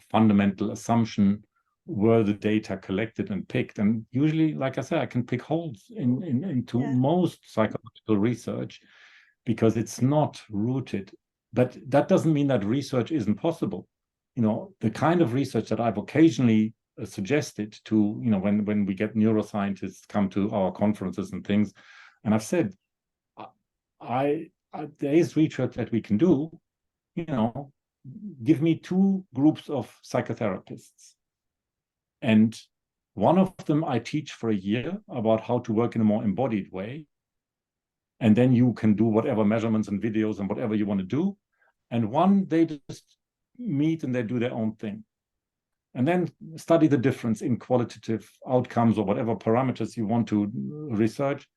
fundamental assumption were the data collected and picked? And usually, like I said, I can pick holes into most psychological research because it's not rooted. But that doesn't mean that research isn't possible. You know, the kind of research that I've occasionally suggested to, you know, when we get neuroscientists come to our conferences and things, and I've said, there is research that we can do, you know, give me 2 groups of psychotherapists, and one of them I teach for a year about how to work in a more embodied way, and then you can do whatever measurements and videos and whatever you want to do, and one they just meet and they do their own thing, and then study the difference in qualitative outcomes or whatever parameters you want to research.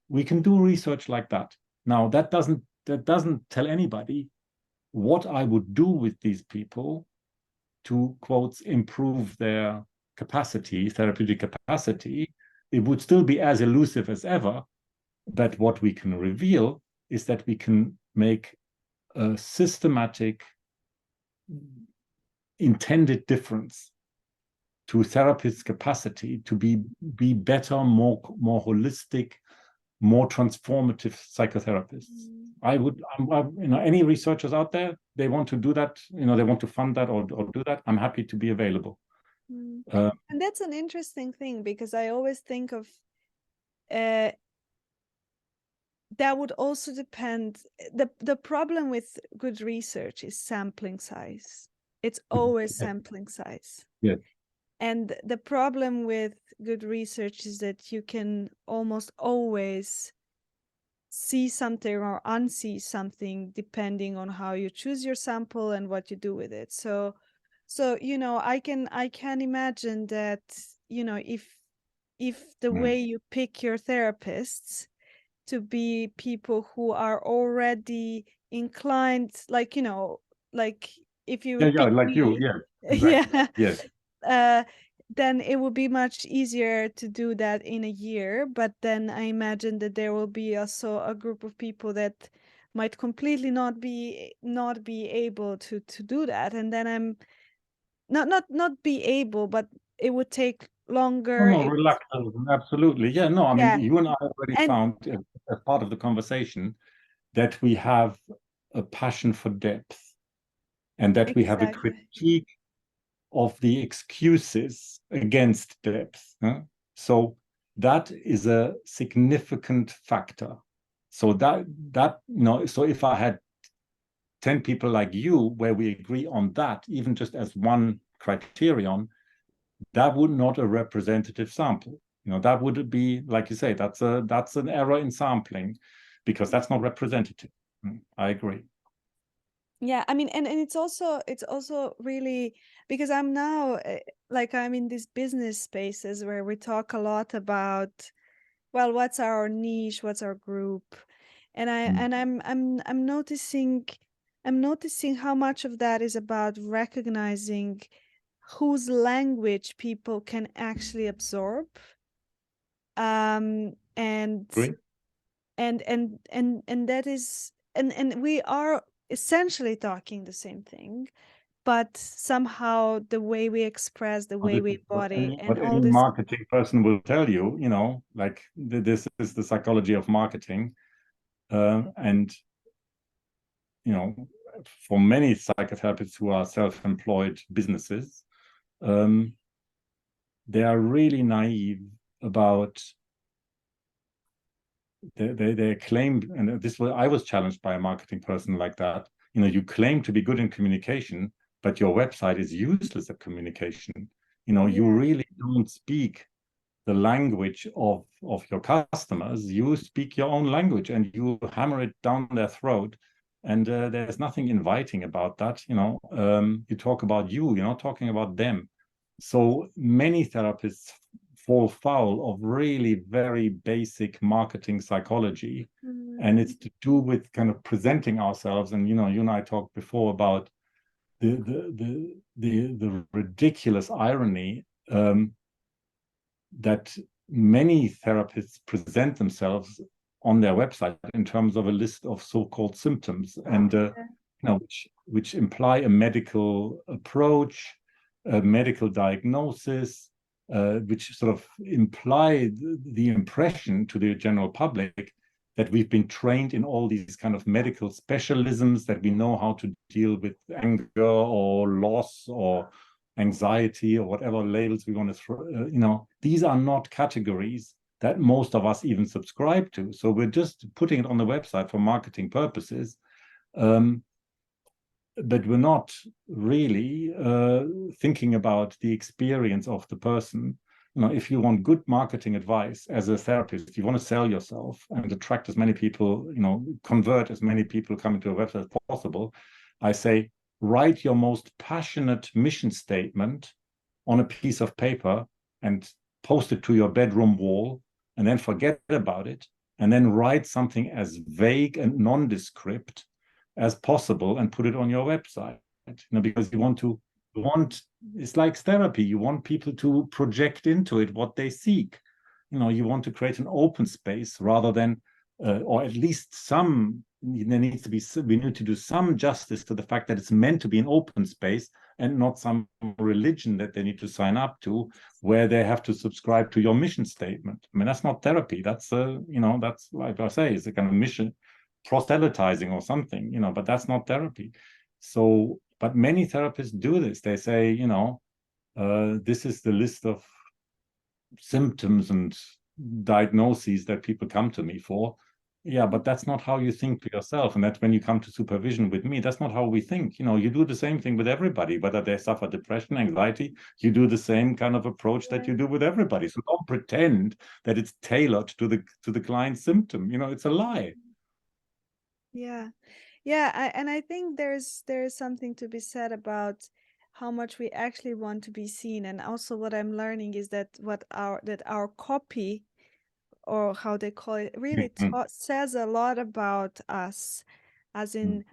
We can do research like that. Now, that doesn't tell anybody what I would do with these people to, quotes, improve their capacity, therapeutic capacity. It would still be as elusive as ever, but what we can reveal is that we can make a systematic, intended difference to therapists' capacity to be better, more holistic, more transformative psychotherapists. You know, any researchers out there, they want to do that, you know, they want to fund that or do that, I'm happy to be available. And that's an interesting thing, because I always think of that would also depend. The problem with good research is sampling size. It's always sampling size. Yes. And the problem with good research is that you can almost always see something or unsee something depending on how you choose your sample and what you do with it. So you know, I can imagine that, you know, if the way you pick your therapists to be people who are already inclined, like, you know, like if you would pick like me, you, exactly. yeah, then it would be much easier to do that in a year. But then I imagine that there will be also a group of people that might completely not be able to do that, and then I'm not be able, but it would take longer. No, reluctant, absolutely. Yeah, no, I mean, Yeah, you and I already and found as part of the conversation that we have a passion for depth, and that we have a exactly. critique of the excuses against depth. So that is a significant factor. So that you know, so if I had 10 people like you where we agree on that, even just as one criterion, that would not a representative sample. You know, that would be, like you say, that's an error in sampling, because that's not representative. I agree. Yeah, I mean, and it's also really, because I'm now like I'm in these business spaces where we talk a lot about, well, what's our niche, what's our group, and I'm noticing how much of that is about recognizing whose language people can actually absorb, and Agree. that is, and we are essentially talking the same thing, but somehow the way we express, the way we embody, and What all any this. marketing person will tell you, you know, like this is the psychology of marketing. And, you know, for many psychotherapists who are self-employed businesses, they are really naive about they claim, and this was, I was challenged by a marketing person like that. You know, you claim to be good in communication, but your website is useless at communication. You know, you really don't speak the language of your customers. You speak your own language and you hammer it down their throat. And there's nothing inviting about that. You know, you talk about you, you're not talking about them. So many therapists fall foul of really very basic marketing psychology. And it's to do with kind of presenting ourselves. And, you and I talked before about the ridiculous irony that many therapists present themselves on their website in terms of a list of so-called symptoms, and which imply a medical approach, a medical diagnosis, which sort of imply the impression to the general public that we've been trained in all these kind of medical specialisms, that we know how to deal with anger or loss or anxiety or whatever labels we want to throw. These are not categories that most of us even subscribe to. So we're just putting it on the website for marketing purposes. But we're not really thinking about the experience of the person. If you want good marketing advice as a therapist, you want to sell yourself and attract as many people, convert as many people coming to a website as possible, I say, write your most passionate mission statement on a piece of paper and post it to your bedroom wall, and then forget about it, and then write something as vague and nondescript as possible and put it on your website. Because you want it's like therapy. You want people to project into it what they seek. You want to create an open space rather than, or at least we need to do some justice to the fact that it's meant to be an open space and not some religion that they need to sign up to, where they have to subscribe to your mission statement. I mean, that's not therapy. That's that's, like I say, it's a kind of mission proselytizing or something, but that's not therapy. So, but many therapists do this. They say, this is the list of symptoms and diagnoses that people come to me for. Yeah, but that's not how you think to yourself. And that's when you come to supervision with me, that's not how we think. You do the same thing with everybody, whether they suffer depression, anxiety, you do the same kind of approach that you do with everybody. So don't pretend that it's tailored to the client's symptom. It's a lie. Yeah. And I think there's something to be said about how much we actually want to be seen. And also what I'm learning is that our copy, or how they call it, really says a lot about us, as in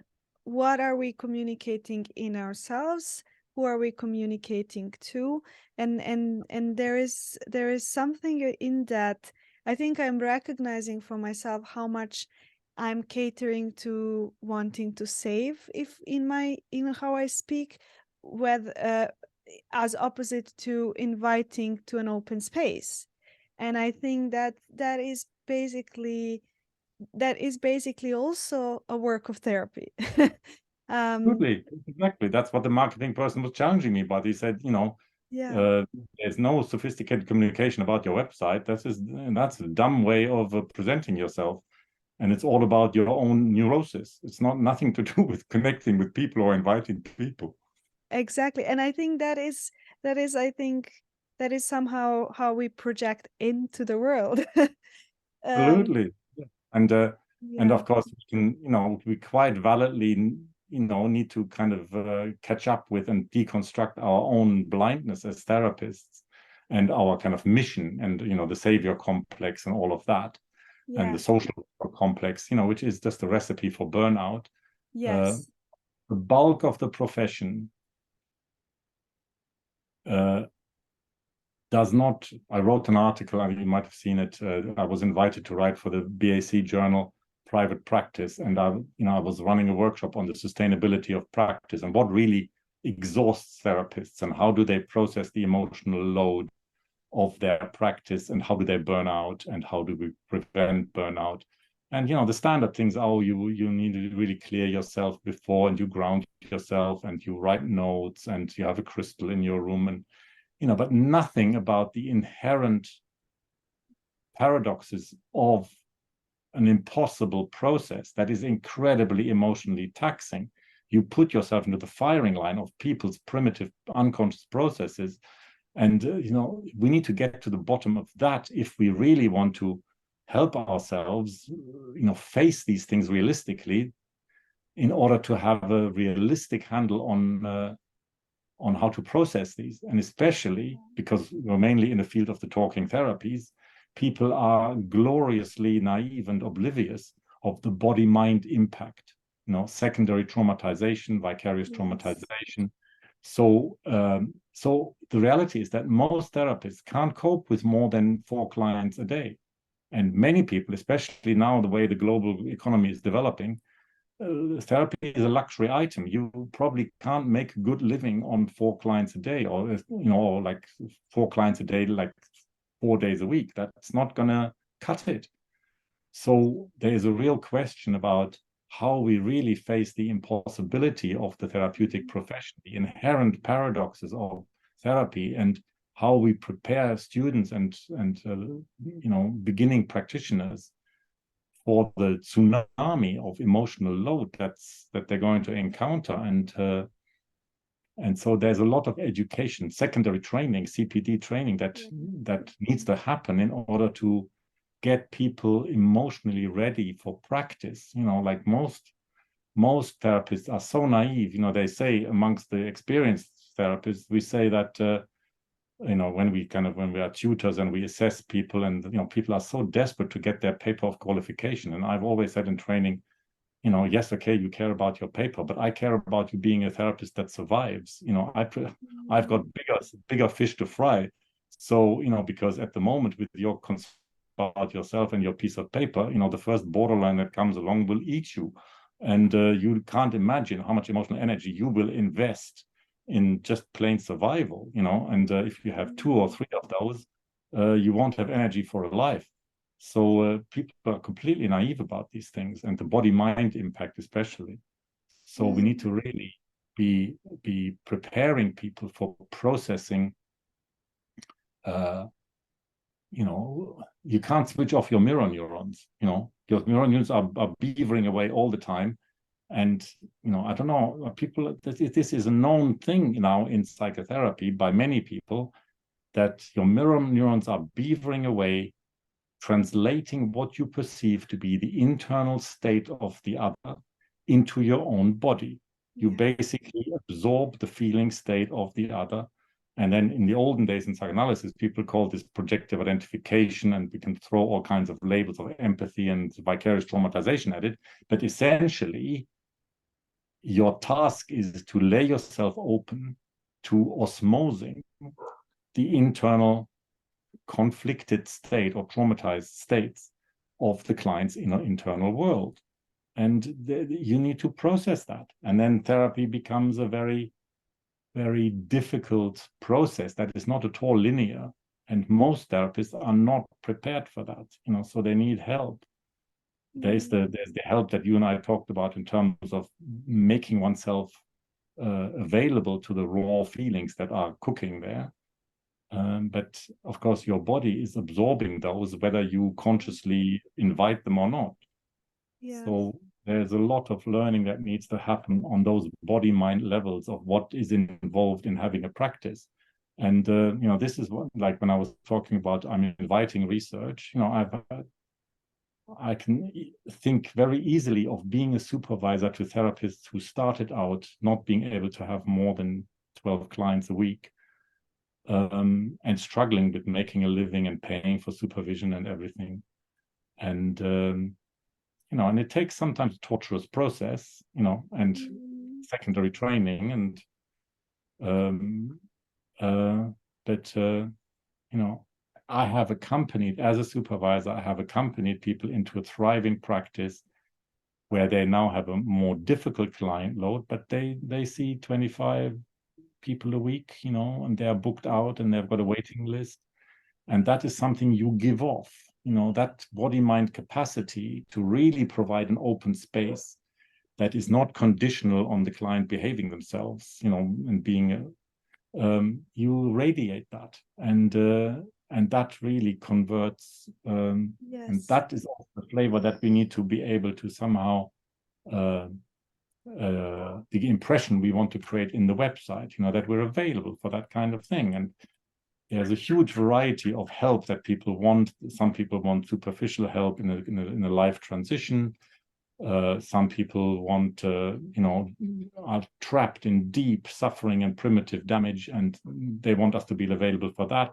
what are we communicating in ourselves, who are we communicating to, and there is something in that. I think I'm recognizing for myself how much I'm catering to wanting to save, if in how I speak, with as opposite to inviting to an open space. And I think that is basically also a work of therapy. Exactly. That's what the marketing person was challenging me about. He said, there's no sophisticated communication about your website. That's a dumb way of presenting yourself. And it's all about your own neurosis. It's nothing to do with connecting with people or inviting people. Exactly. And I think that is somehow how we project into the world. Absolutely. And of course, we quite validly, need to kind of catch up with and deconstruct our own blindness as therapists and our kind of mission and, the savior complex and all of that. And the social complex, which is just a recipe for burnout. Yes. The bulk of the profession does not. I wrote an article, you might have seen it. I was invited to write for the BAC journal Private Practice, and I was running a workshop on the sustainability of practice and what really exhausts therapists and how do they process the emotional load of their practice and how do they burn out and how do we prevent burnout. And the standard things are, you need to really clear yourself before, and you ground yourself and you write notes and you have a crystal in your room, and but nothing about the inherent paradoxes of an impossible process that is incredibly emotionally taxing. You put yourself into the firing line of people's primitive unconscious processes. And, we need to get to the bottom of that if we really want to help ourselves, face these things realistically, in order to have a realistic handle on on how to process these. And especially because we're mainly in the field of the talking therapies, people are gloriously naive and oblivious of the body-mind impact, secondary traumatization, vicarious traumatization. So the reality is that most therapists can't cope with more than 4 clients a day. And many people, especially now the way the global economy is developing, therapy is a luxury item. You probably can't make a good living on 4 clients a day, or like 4 clients a day, like 4 days a week. That's not gonna cut it. So there is a real question about how we really face the impossibility of the therapeutic profession, the inherent paradoxes of therapy, and how we prepare students and beginning practitioners for the tsunami of emotional load that they're going to encounter. And so there's a lot of education, secondary training, CPD training that needs to happen in order to get people emotionally ready for practice. Like most therapists are so naive. They say amongst the experienced therapists, we say that when we are tutors and we assess people, and people are so desperate to get their paper of qualification. And I've always said in training, yes, okay, you care about your paper, but I care about you being a therapist that survives. I've got bigger fish to fry. So, because at the moment, with your concern about yourself and your piece of paper, the first borderline that comes along will eat you. And you can't imagine how much emotional energy you will invest in just plain survival, and if you have 2 or 3 of those, you won't have energy for a life. So people are completely naive about these things, and the body-mind impact especially. So we need to really be preparing people for processing. You can't switch off your mirror neurons. Your mirror neurons are beavering away all the time. And, I don't know, people, this is a known thing now in psychotherapy by many people, that your mirror neurons are beavering away, translating what you perceive to be the internal state of the other into your own body. You basically absorb the feeling state of the other. And then in the olden days in psychoanalysis, people call this projective identification, and we can throw all kinds of labels of empathy and vicarious traumatization at it. But essentially, your task is to lay yourself open to osmosing the internal conflicted state or traumatized states of the client's internal world. And you need to process that. And then therapy becomes a very, very difficult process that is not at all linear. And most therapists are not prepared for that, so they need help. There's the help that you and I talked about in terms of making oneself available to the raw feelings that are cooking there. But of course, your body is absorbing those, whether you consciously invite them or not. So there's a lot of learning that needs to happen on those body-mind levels of what is involved in having a practice. And this is what, like when I was talking about, I'm inviting research. I can think very easily of being a supervisor to therapists who started out not being able to have more than 12 clients a week, and struggling with making a living and paying for supervision and everything. And, and it takes sometimes a torturous process, and secondary training. But I have accompanied, as a supervisor, I have accompanied people into a thriving practice where they now have a more difficult client load, but they see 25 people a week, and they're booked out and they've got a waiting list. And that is something you give off, that body-mind capacity to really provide an open space that is not conditional on the client behaving themselves, and being, you radiate that. And that really converts, and that is also the flavor that we need to be able to somehow, the impression we want to create in the website, that we're available for that kind of thing. And there's a huge variety of help that people want. Some people want superficial help in a life transition. Some people want, are trapped in deep suffering and primitive damage, and they want us to be available for that.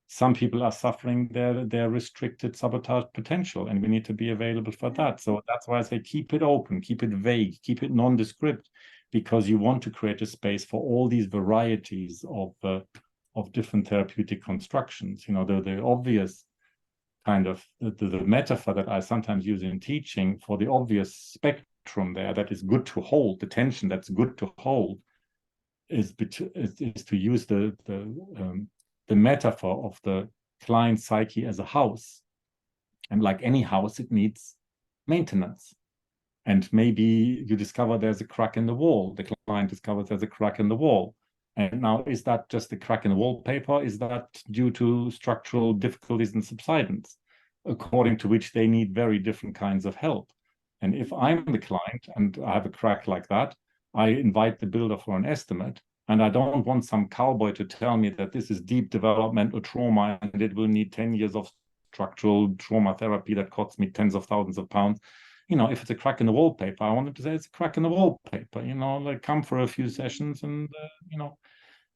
Some people are suffering their restricted sabotage potential, and we need to be available for that. So that's why I say keep it open, keep it vague, keep it nondescript, because you want to create a space for all these varieties of different therapeutic constructions. The obvious kind of the metaphor that I sometimes use in teaching for the obvious spectrum there that is good to hold, the tension that's good to hold, is to use the metaphor of the client psyche as a house. And like any house, it needs maintenance. And maybe you discover there's a crack in the wall. The client discovers there's a crack in the wall. And now, is that just a crack in the wallpaper? Is that due to structural difficulties and subsidence, according to which they need very different kinds of help? And if I'm the client and I have a crack like that, I invite the builder for an estimate. And I don't want some cowboy to tell me that this is deep developmental trauma and it will need 10 years of structural trauma therapy that costs me tens of thousands of pounds. If it's a crack in the wallpaper, I want them to say it's a crack in the wallpaper, like come for a few sessions and,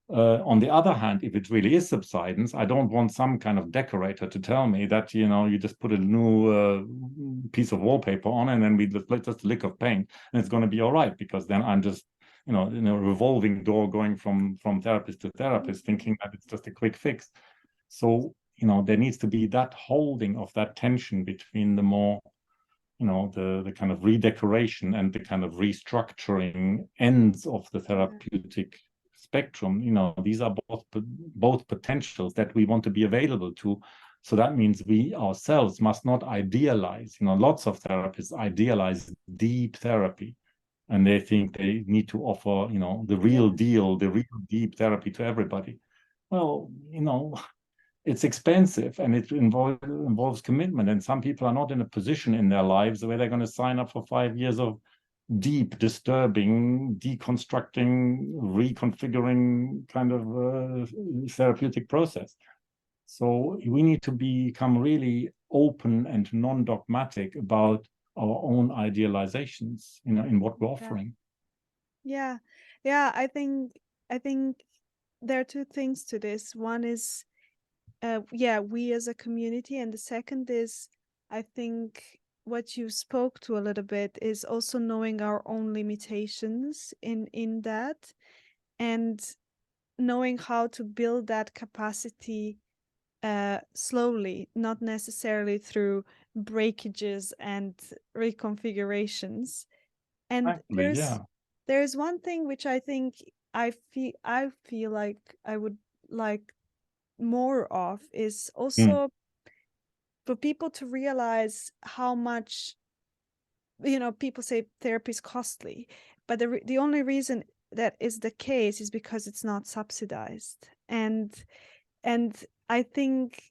on the other hand, if it really is subsidence, I don't want some kind of decorator to tell me that, you just put a new piece of wallpaper on and then we just a lick of paint and it's going to be all right, because then I'm just, in a revolving door going from therapist to therapist, thinking that it's just a quick fix. So, there needs to be that holding of that tension between the more, the kind of redecoration and the kind of restructuring ends of the therapeutic spectrum. These are both potentials that we want to be available to. So that means we ourselves must not idealize. Lots of therapists idealize deep therapy, and they think they need to offer, the real deal, the real deep therapy to everybody. Well, it's expensive and it involves commitment. And some people are not in a position in their lives where they're going to sign up for 5 years of deep, disturbing, deconstructing, reconfiguring kind of therapeutic process. So we need to become really open and non-dogmatic about our own idealizations, in what we're offering. Yeah. I think there are two things to this. One is we as a community, and the second is, I think what you spoke to a little bit is also knowing our own limitations in that, and knowing how to build that capacity slowly, not necessarily through breakages and reconfigurations. And Exactly, there's one thing which I think I feel like I would like more of, is also for people to realize how much, people say therapy is costly, but the only reason that is the case is because it's not subsidized. And I think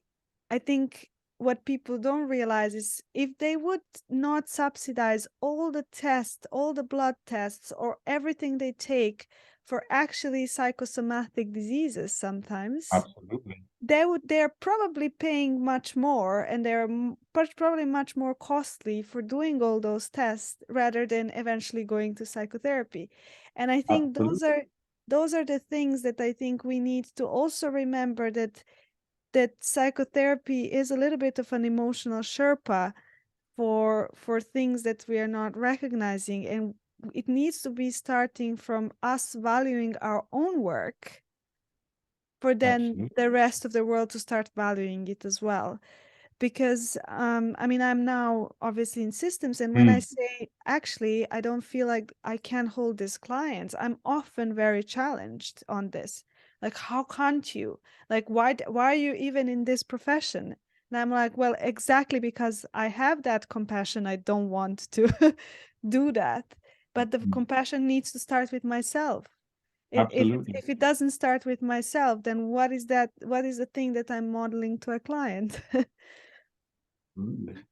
what people don't realize is, if they would not subsidize all the tests, all the blood tests, or everything they take for actually psychosomatic diseases, sometimes absolutely, they're probably paying much more, and they're probably much more costly for doing all those tests rather than eventually going to psychotherapy. And I think absolutely. those are the things that I think we need to also remember, that psychotherapy is a little bit of an emotional Sherpa for things that we are not recognizing, and it needs to be starting from us valuing our own work, for then Absolutely. the rest of the world to start valuing it as well. Because I'm now obviously in systems, and when I say, actually, I don't feel like I can hold these clients, I'm often very challenged on this. Like, how can't you? Like, why are you even in this profession? And I'm like, well, exactly because I have that compassion, I don't want to do that. But the compassion needs to start with myself. Absolutely. If it doesn't start with myself, then what is that? What is the thing that I'm modeling to a client? Absolutely.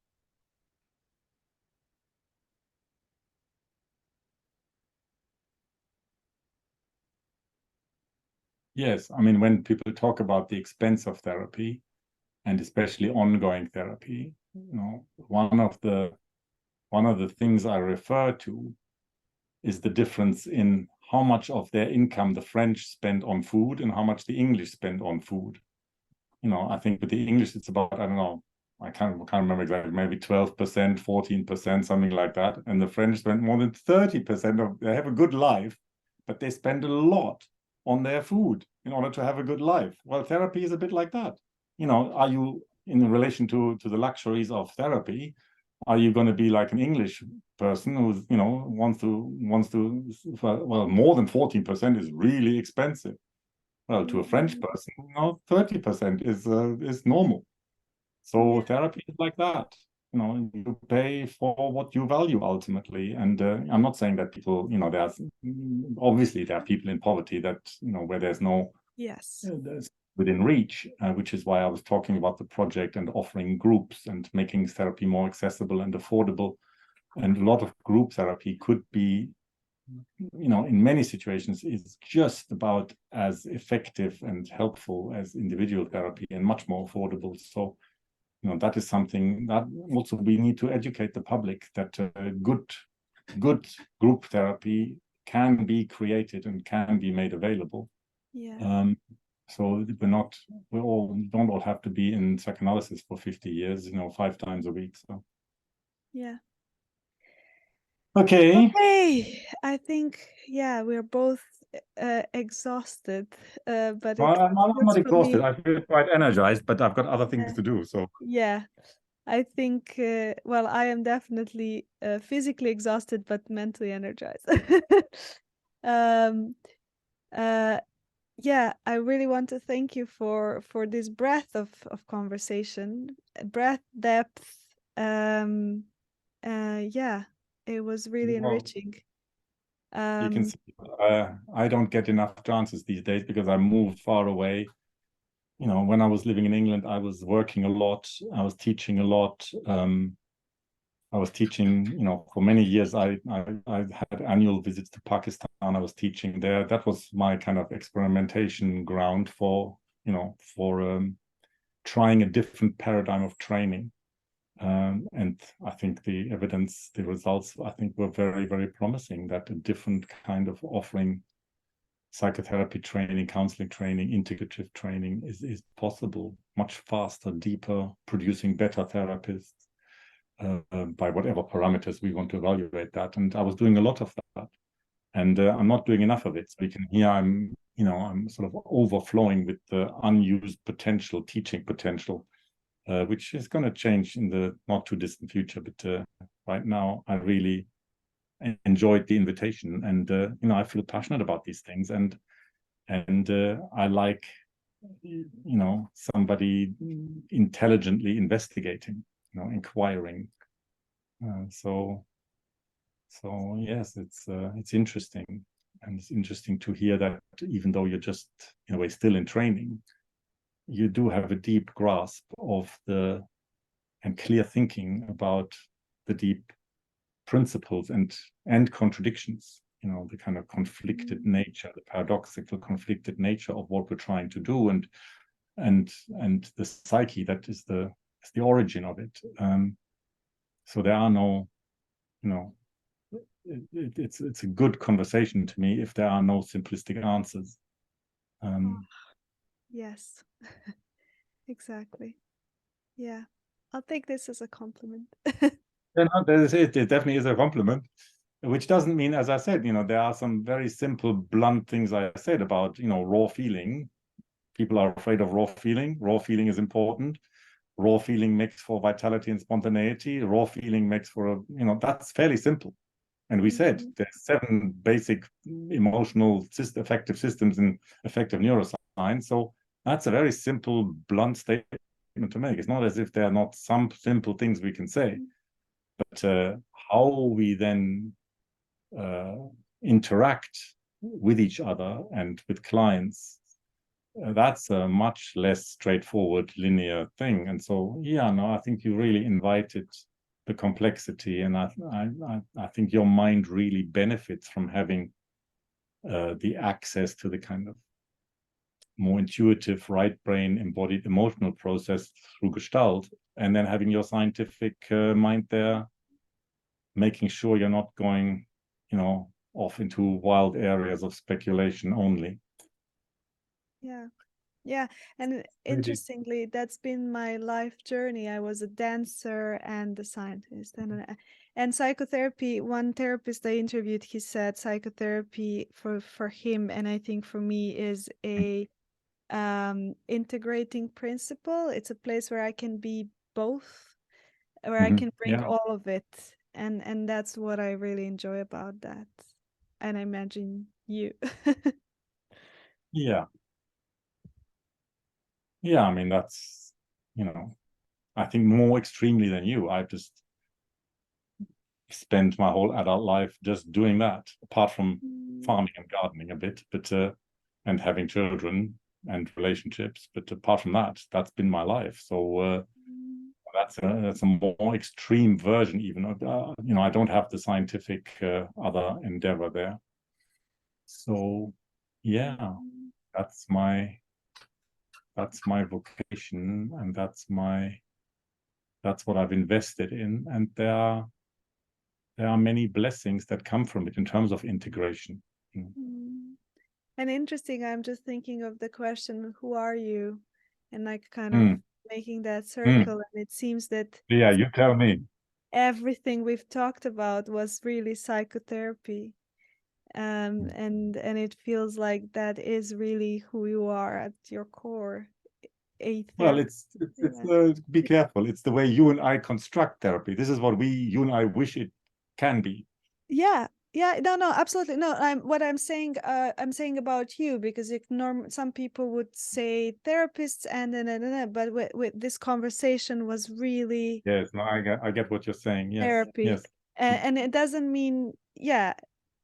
Yes, I mean, when people talk about the expense of therapy, and especially ongoing therapy, one of the one of the things I refer to is the difference in how much of their income the French spend on food and how much the English spend on food. I think with the English, it's about, I don't know, I can't remember exactly, maybe 12%, 14%, something like that. And the French spend more than 30% of, they have a good life, but they spend a lot on their food in order to have a good life. Well, therapy is a bit like that. Are you, in relation to the luxuries of therapy, are you going to be like an English person who's, wants to, well, more than 14% is really expensive. Well, to a French person, 30% is normal. So therapy is like that. You pay for what you value ultimately. And I'm not saying that people, there's obviously there are people in poverty that, where there's no there's within reach, which is why I was talking about the project and offering groups and making therapy more accessible and affordable. And a lot of group therapy could be, in many situations, is just about as effective and helpful as individual therapy and much more affordable. So, that is something that also we need to educate the public that good group therapy can be created and can be made available. So we don't all have to be in psychoanalysis for 50 years, 5 times a week. So Okay, I think we're both exhausted, but I'm not exhausted. me. I feel quite energized, but I've got other things to do. So I think well, I am definitely physically exhausted, but mentally energized. um, I really want to thank you for this breadth of conversation, breadth, depth. It was really enriching. You can see I don't get enough chances these days because I moved far away. When I was living in England, I was working a lot. I was teaching a lot. I was teaching, for many years. I had annual visits to Pakistan. I was teaching there. That was my kind of experimentation ground for, trying a different paradigm of training. And I think the evidence, the results, I think were very, very promising that a different kind of offering psychotherapy training, counseling training, integrative training is possible, much faster, deeper, producing better therapists by whatever parameters we want to evaluate that. And I was doing a lot of that. And I'm not doing enough of it. So you can hear I'm sort of overflowing with the unused potential, teaching potential, which is going to change in the not too distant future. But right now, I really enjoyed the invitation, and I feel passionate about these things, and I like somebody intelligently investigating, inquiring. So yes, it's interesting, and it's interesting to hear that even though you're just in a way still in training, you do have a deep grasp of and clear thinking about the deep principles and contradictions, the kind of conflicted nature, the paradoxical conflicted nature of what we're trying to do, and the psyche that is the origin of it. So there are no, it's a good conversation to me if there are no simplistic answers. Yes, exactly. Yeah, I'll take this as a compliment. It definitely is a compliment, which doesn't mean, as I said, there are some very simple, blunt things I said about, raw feeling. People are afraid of raw feeling. Raw feeling is important. Raw feeling makes for vitality and spontaneity. Raw feeling makes for that's fairly simple. And we said there's 7 basic emotional affective systems in affective neuroscience. So that's a very simple, blunt statement to make. It's not as if there are not some simple things we can say, but how we then interact with each other and with clients, that's a much less straightforward, linear thing. And so, I think you really invited the complexity, and I think your mind really benefits from having the access to the kind of more intuitive right brain embodied emotional process through Gestalt, and then having your scientific mind there making sure you're not going, off into wild areas of speculation only. Yeah. Yeah, and Really. interestingly, that's been my life journey. I was a dancer and a scientist, and psychotherapy. One therapist I interviewed, he said psychotherapy for him, and I think for me, is a integrating principle. It's a place where I can be both, where I can bring Yeah. all of it, and that's what I really enjoy about that. And I imagine you. Yeah. Yeah. I mean, that's, I think more extremely than you. I've just spent my whole adult life just doing that, apart from Mm, farming and gardening a bit, but and having children and relationships. But apart from that, that's been my life. So mm, that's a more extreme version, even of, I don't have the scientific other endeavor there. So yeah, mm. that's my vocation, and that's what I've invested in, and there are many blessings that come from it in terms of integration. Mm. And interesting, I'm just thinking of the question, who are you? And like kind of Mm. making that Mm. circle. And it seems that Yeah, you tell me. everything we've talked about was really psychotherapy. And it feels like that is really who you are at your core, a Well, therapist. it's Yeah. be careful. It's the way you and I construct therapy. This is what you and I wish it can be. Yeah, yeah, no, no, absolutely. No, I'm saying about you, because some people would say therapists and, but with this conversation was really Yes, no, I get what you're saying. Yes, therapy. yes. And it doesn't mean, yeah,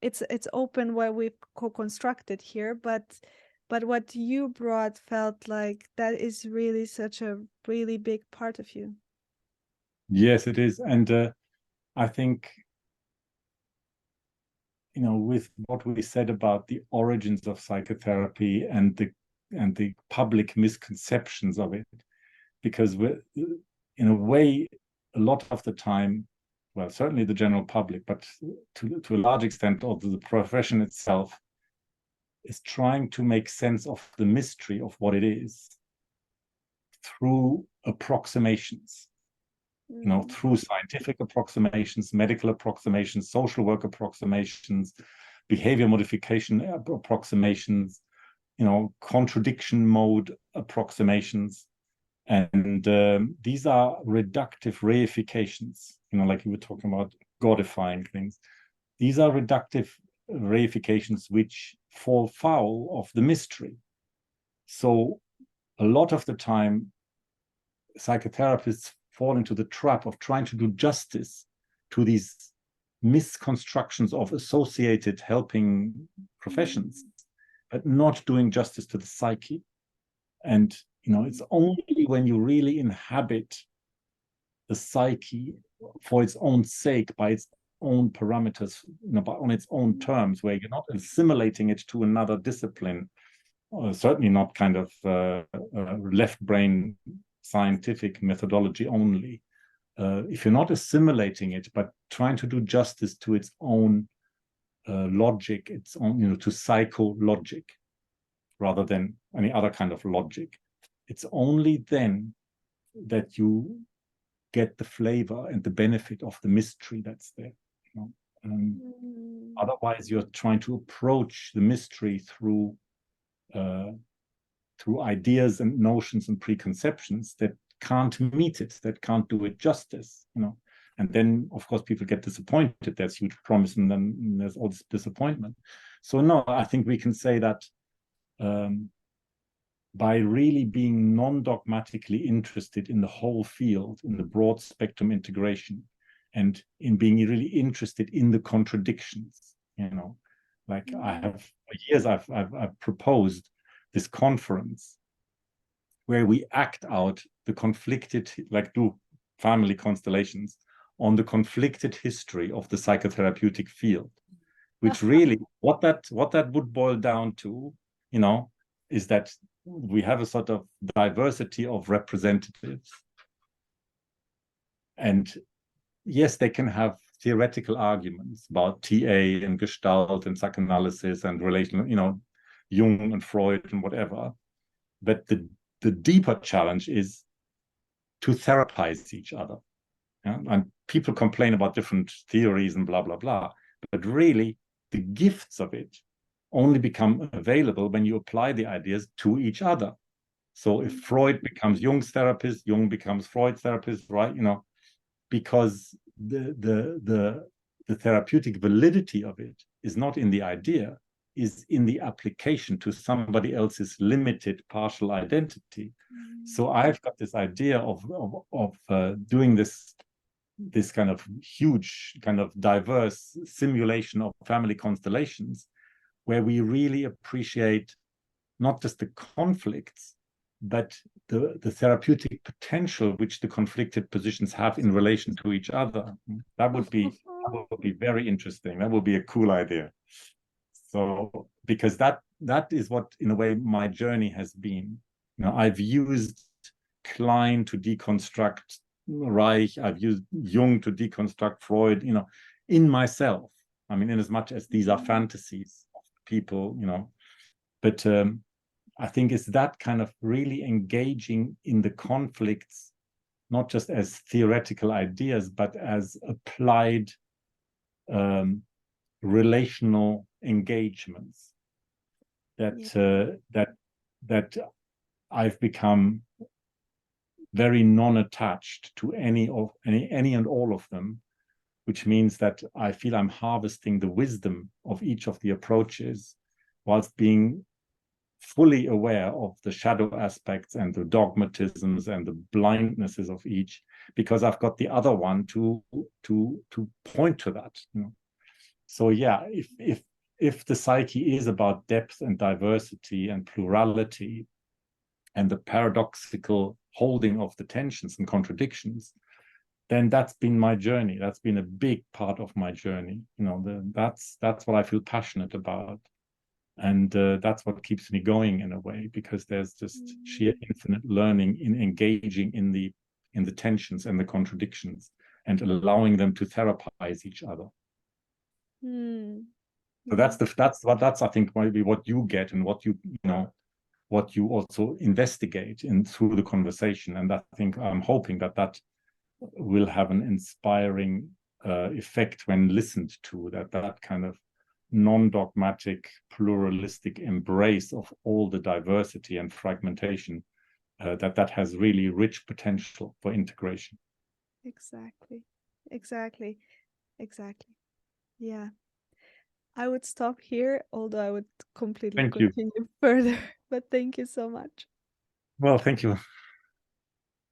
it's open where we've co-constructed here, but what you brought felt like that is really such a really big part of you. Yes, it is. And I think, with what we said about the origins of psychotherapy and the public misconceptions of it, because in a way, a lot of the time, well, certainly the general public, but to a large extent, also the profession itself, is trying to make sense of the mystery of what it is through approximations, Mm, through scientific approximations, medical approximations, social work approximations, behavior modification approximations, contradiction mode approximations. And these are reductive reifications, like you were talking about godifying things. These are reductive reifications which fall foul of the mystery. So a lot of the time, psychotherapists fall into the trap of trying to do justice to these misconstructions of associated helping professions, mm, but not doing justice to the psyche. And it's only when you really inhabit the psyche for its own sake, by its own parameters, on its own terms, where you're not assimilating it to another discipline, certainly not kind of left brain scientific methodology only. If you're not assimilating it, but trying to do justice to its own logic, its own, to psychologic, rather than any other kind of logic, it's only then that you get the flavor and the benefit of the mystery that's there. mm, Otherwise, you're trying to approach the mystery through ideas and notions and preconceptions that can't meet it, that can't do it justice. And then, of course, people get disappointed. There's huge promise, and then there's all this disappointment. So, no, I think we can say that by really being non-dogmatically interested in the whole field, in the broad spectrum integration, and in being really interested in the contradictions, like I mm. have for years, I've proposed this conference where we act out the conflicted, like do family constellations on the conflicted history of the psychotherapeutic field, which really what that would boil down to, is that we have a sort of diversity of representatives, and yes, they can have theoretical arguments about TA and Gestalt and psychoanalysis and relational, Jung and Freud and whatever. But the deeper challenge is to therapize each other. Yeah? And people complain about different theories and blah, blah, blah. But really, the gifts of it only become available when you apply the ideas to each other. So if Freud becomes Jung's therapist, Jung becomes Freud's therapist, right? Because the therapeutic validity of it is not in the idea, is in the application to somebody else's limited partial identity. So I've got this idea of doing this kind of huge, kind of diverse simulation of family constellations, where we really appreciate not just the conflicts, but the therapeutic potential which the conflicted positions have in relation to each other. That would be very interesting. That would be a cool idea. So, because that is what, in a way, my journey has been. I've used Klein to deconstruct Reich. I've used Jung to deconstruct Freud. In myself. I mean, in as much as these are fantasies of people. But I think it's that kind of really engaging in the conflicts, not just as theoretical ideas, but as applied relational engagements that I've become very non-attached to any and all of them, which means that I feel I'm harvesting the wisdom of each of the approaches whilst being fully aware of the shadow aspects and the dogmatisms and the blindnesses of each, because I've got the other one to point to that. So yeah, if the psyche is about depth and diversity and plurality and the paradoxical holding of the tensions and contradictions, then that's been my journey. That's been a big part of my journey. That's what I feel passionate about. And that's what keeps me going in a way, because there's just sheer infinite learning in engaging in the tensions and the contradictions and allowing them to therapize each other. So that's I think maybe what you get and what you also investigate through the conversation. And I think I'm hoping that will have an inspiring effect when listened to, that kind of non-dogmatic, pluralistic embrace of all the diversity and fragmentation that has really rich potential for integration. Exactly. Yeah. I would stop here, although I would completely continue further, but thank you so much. Well, thank you.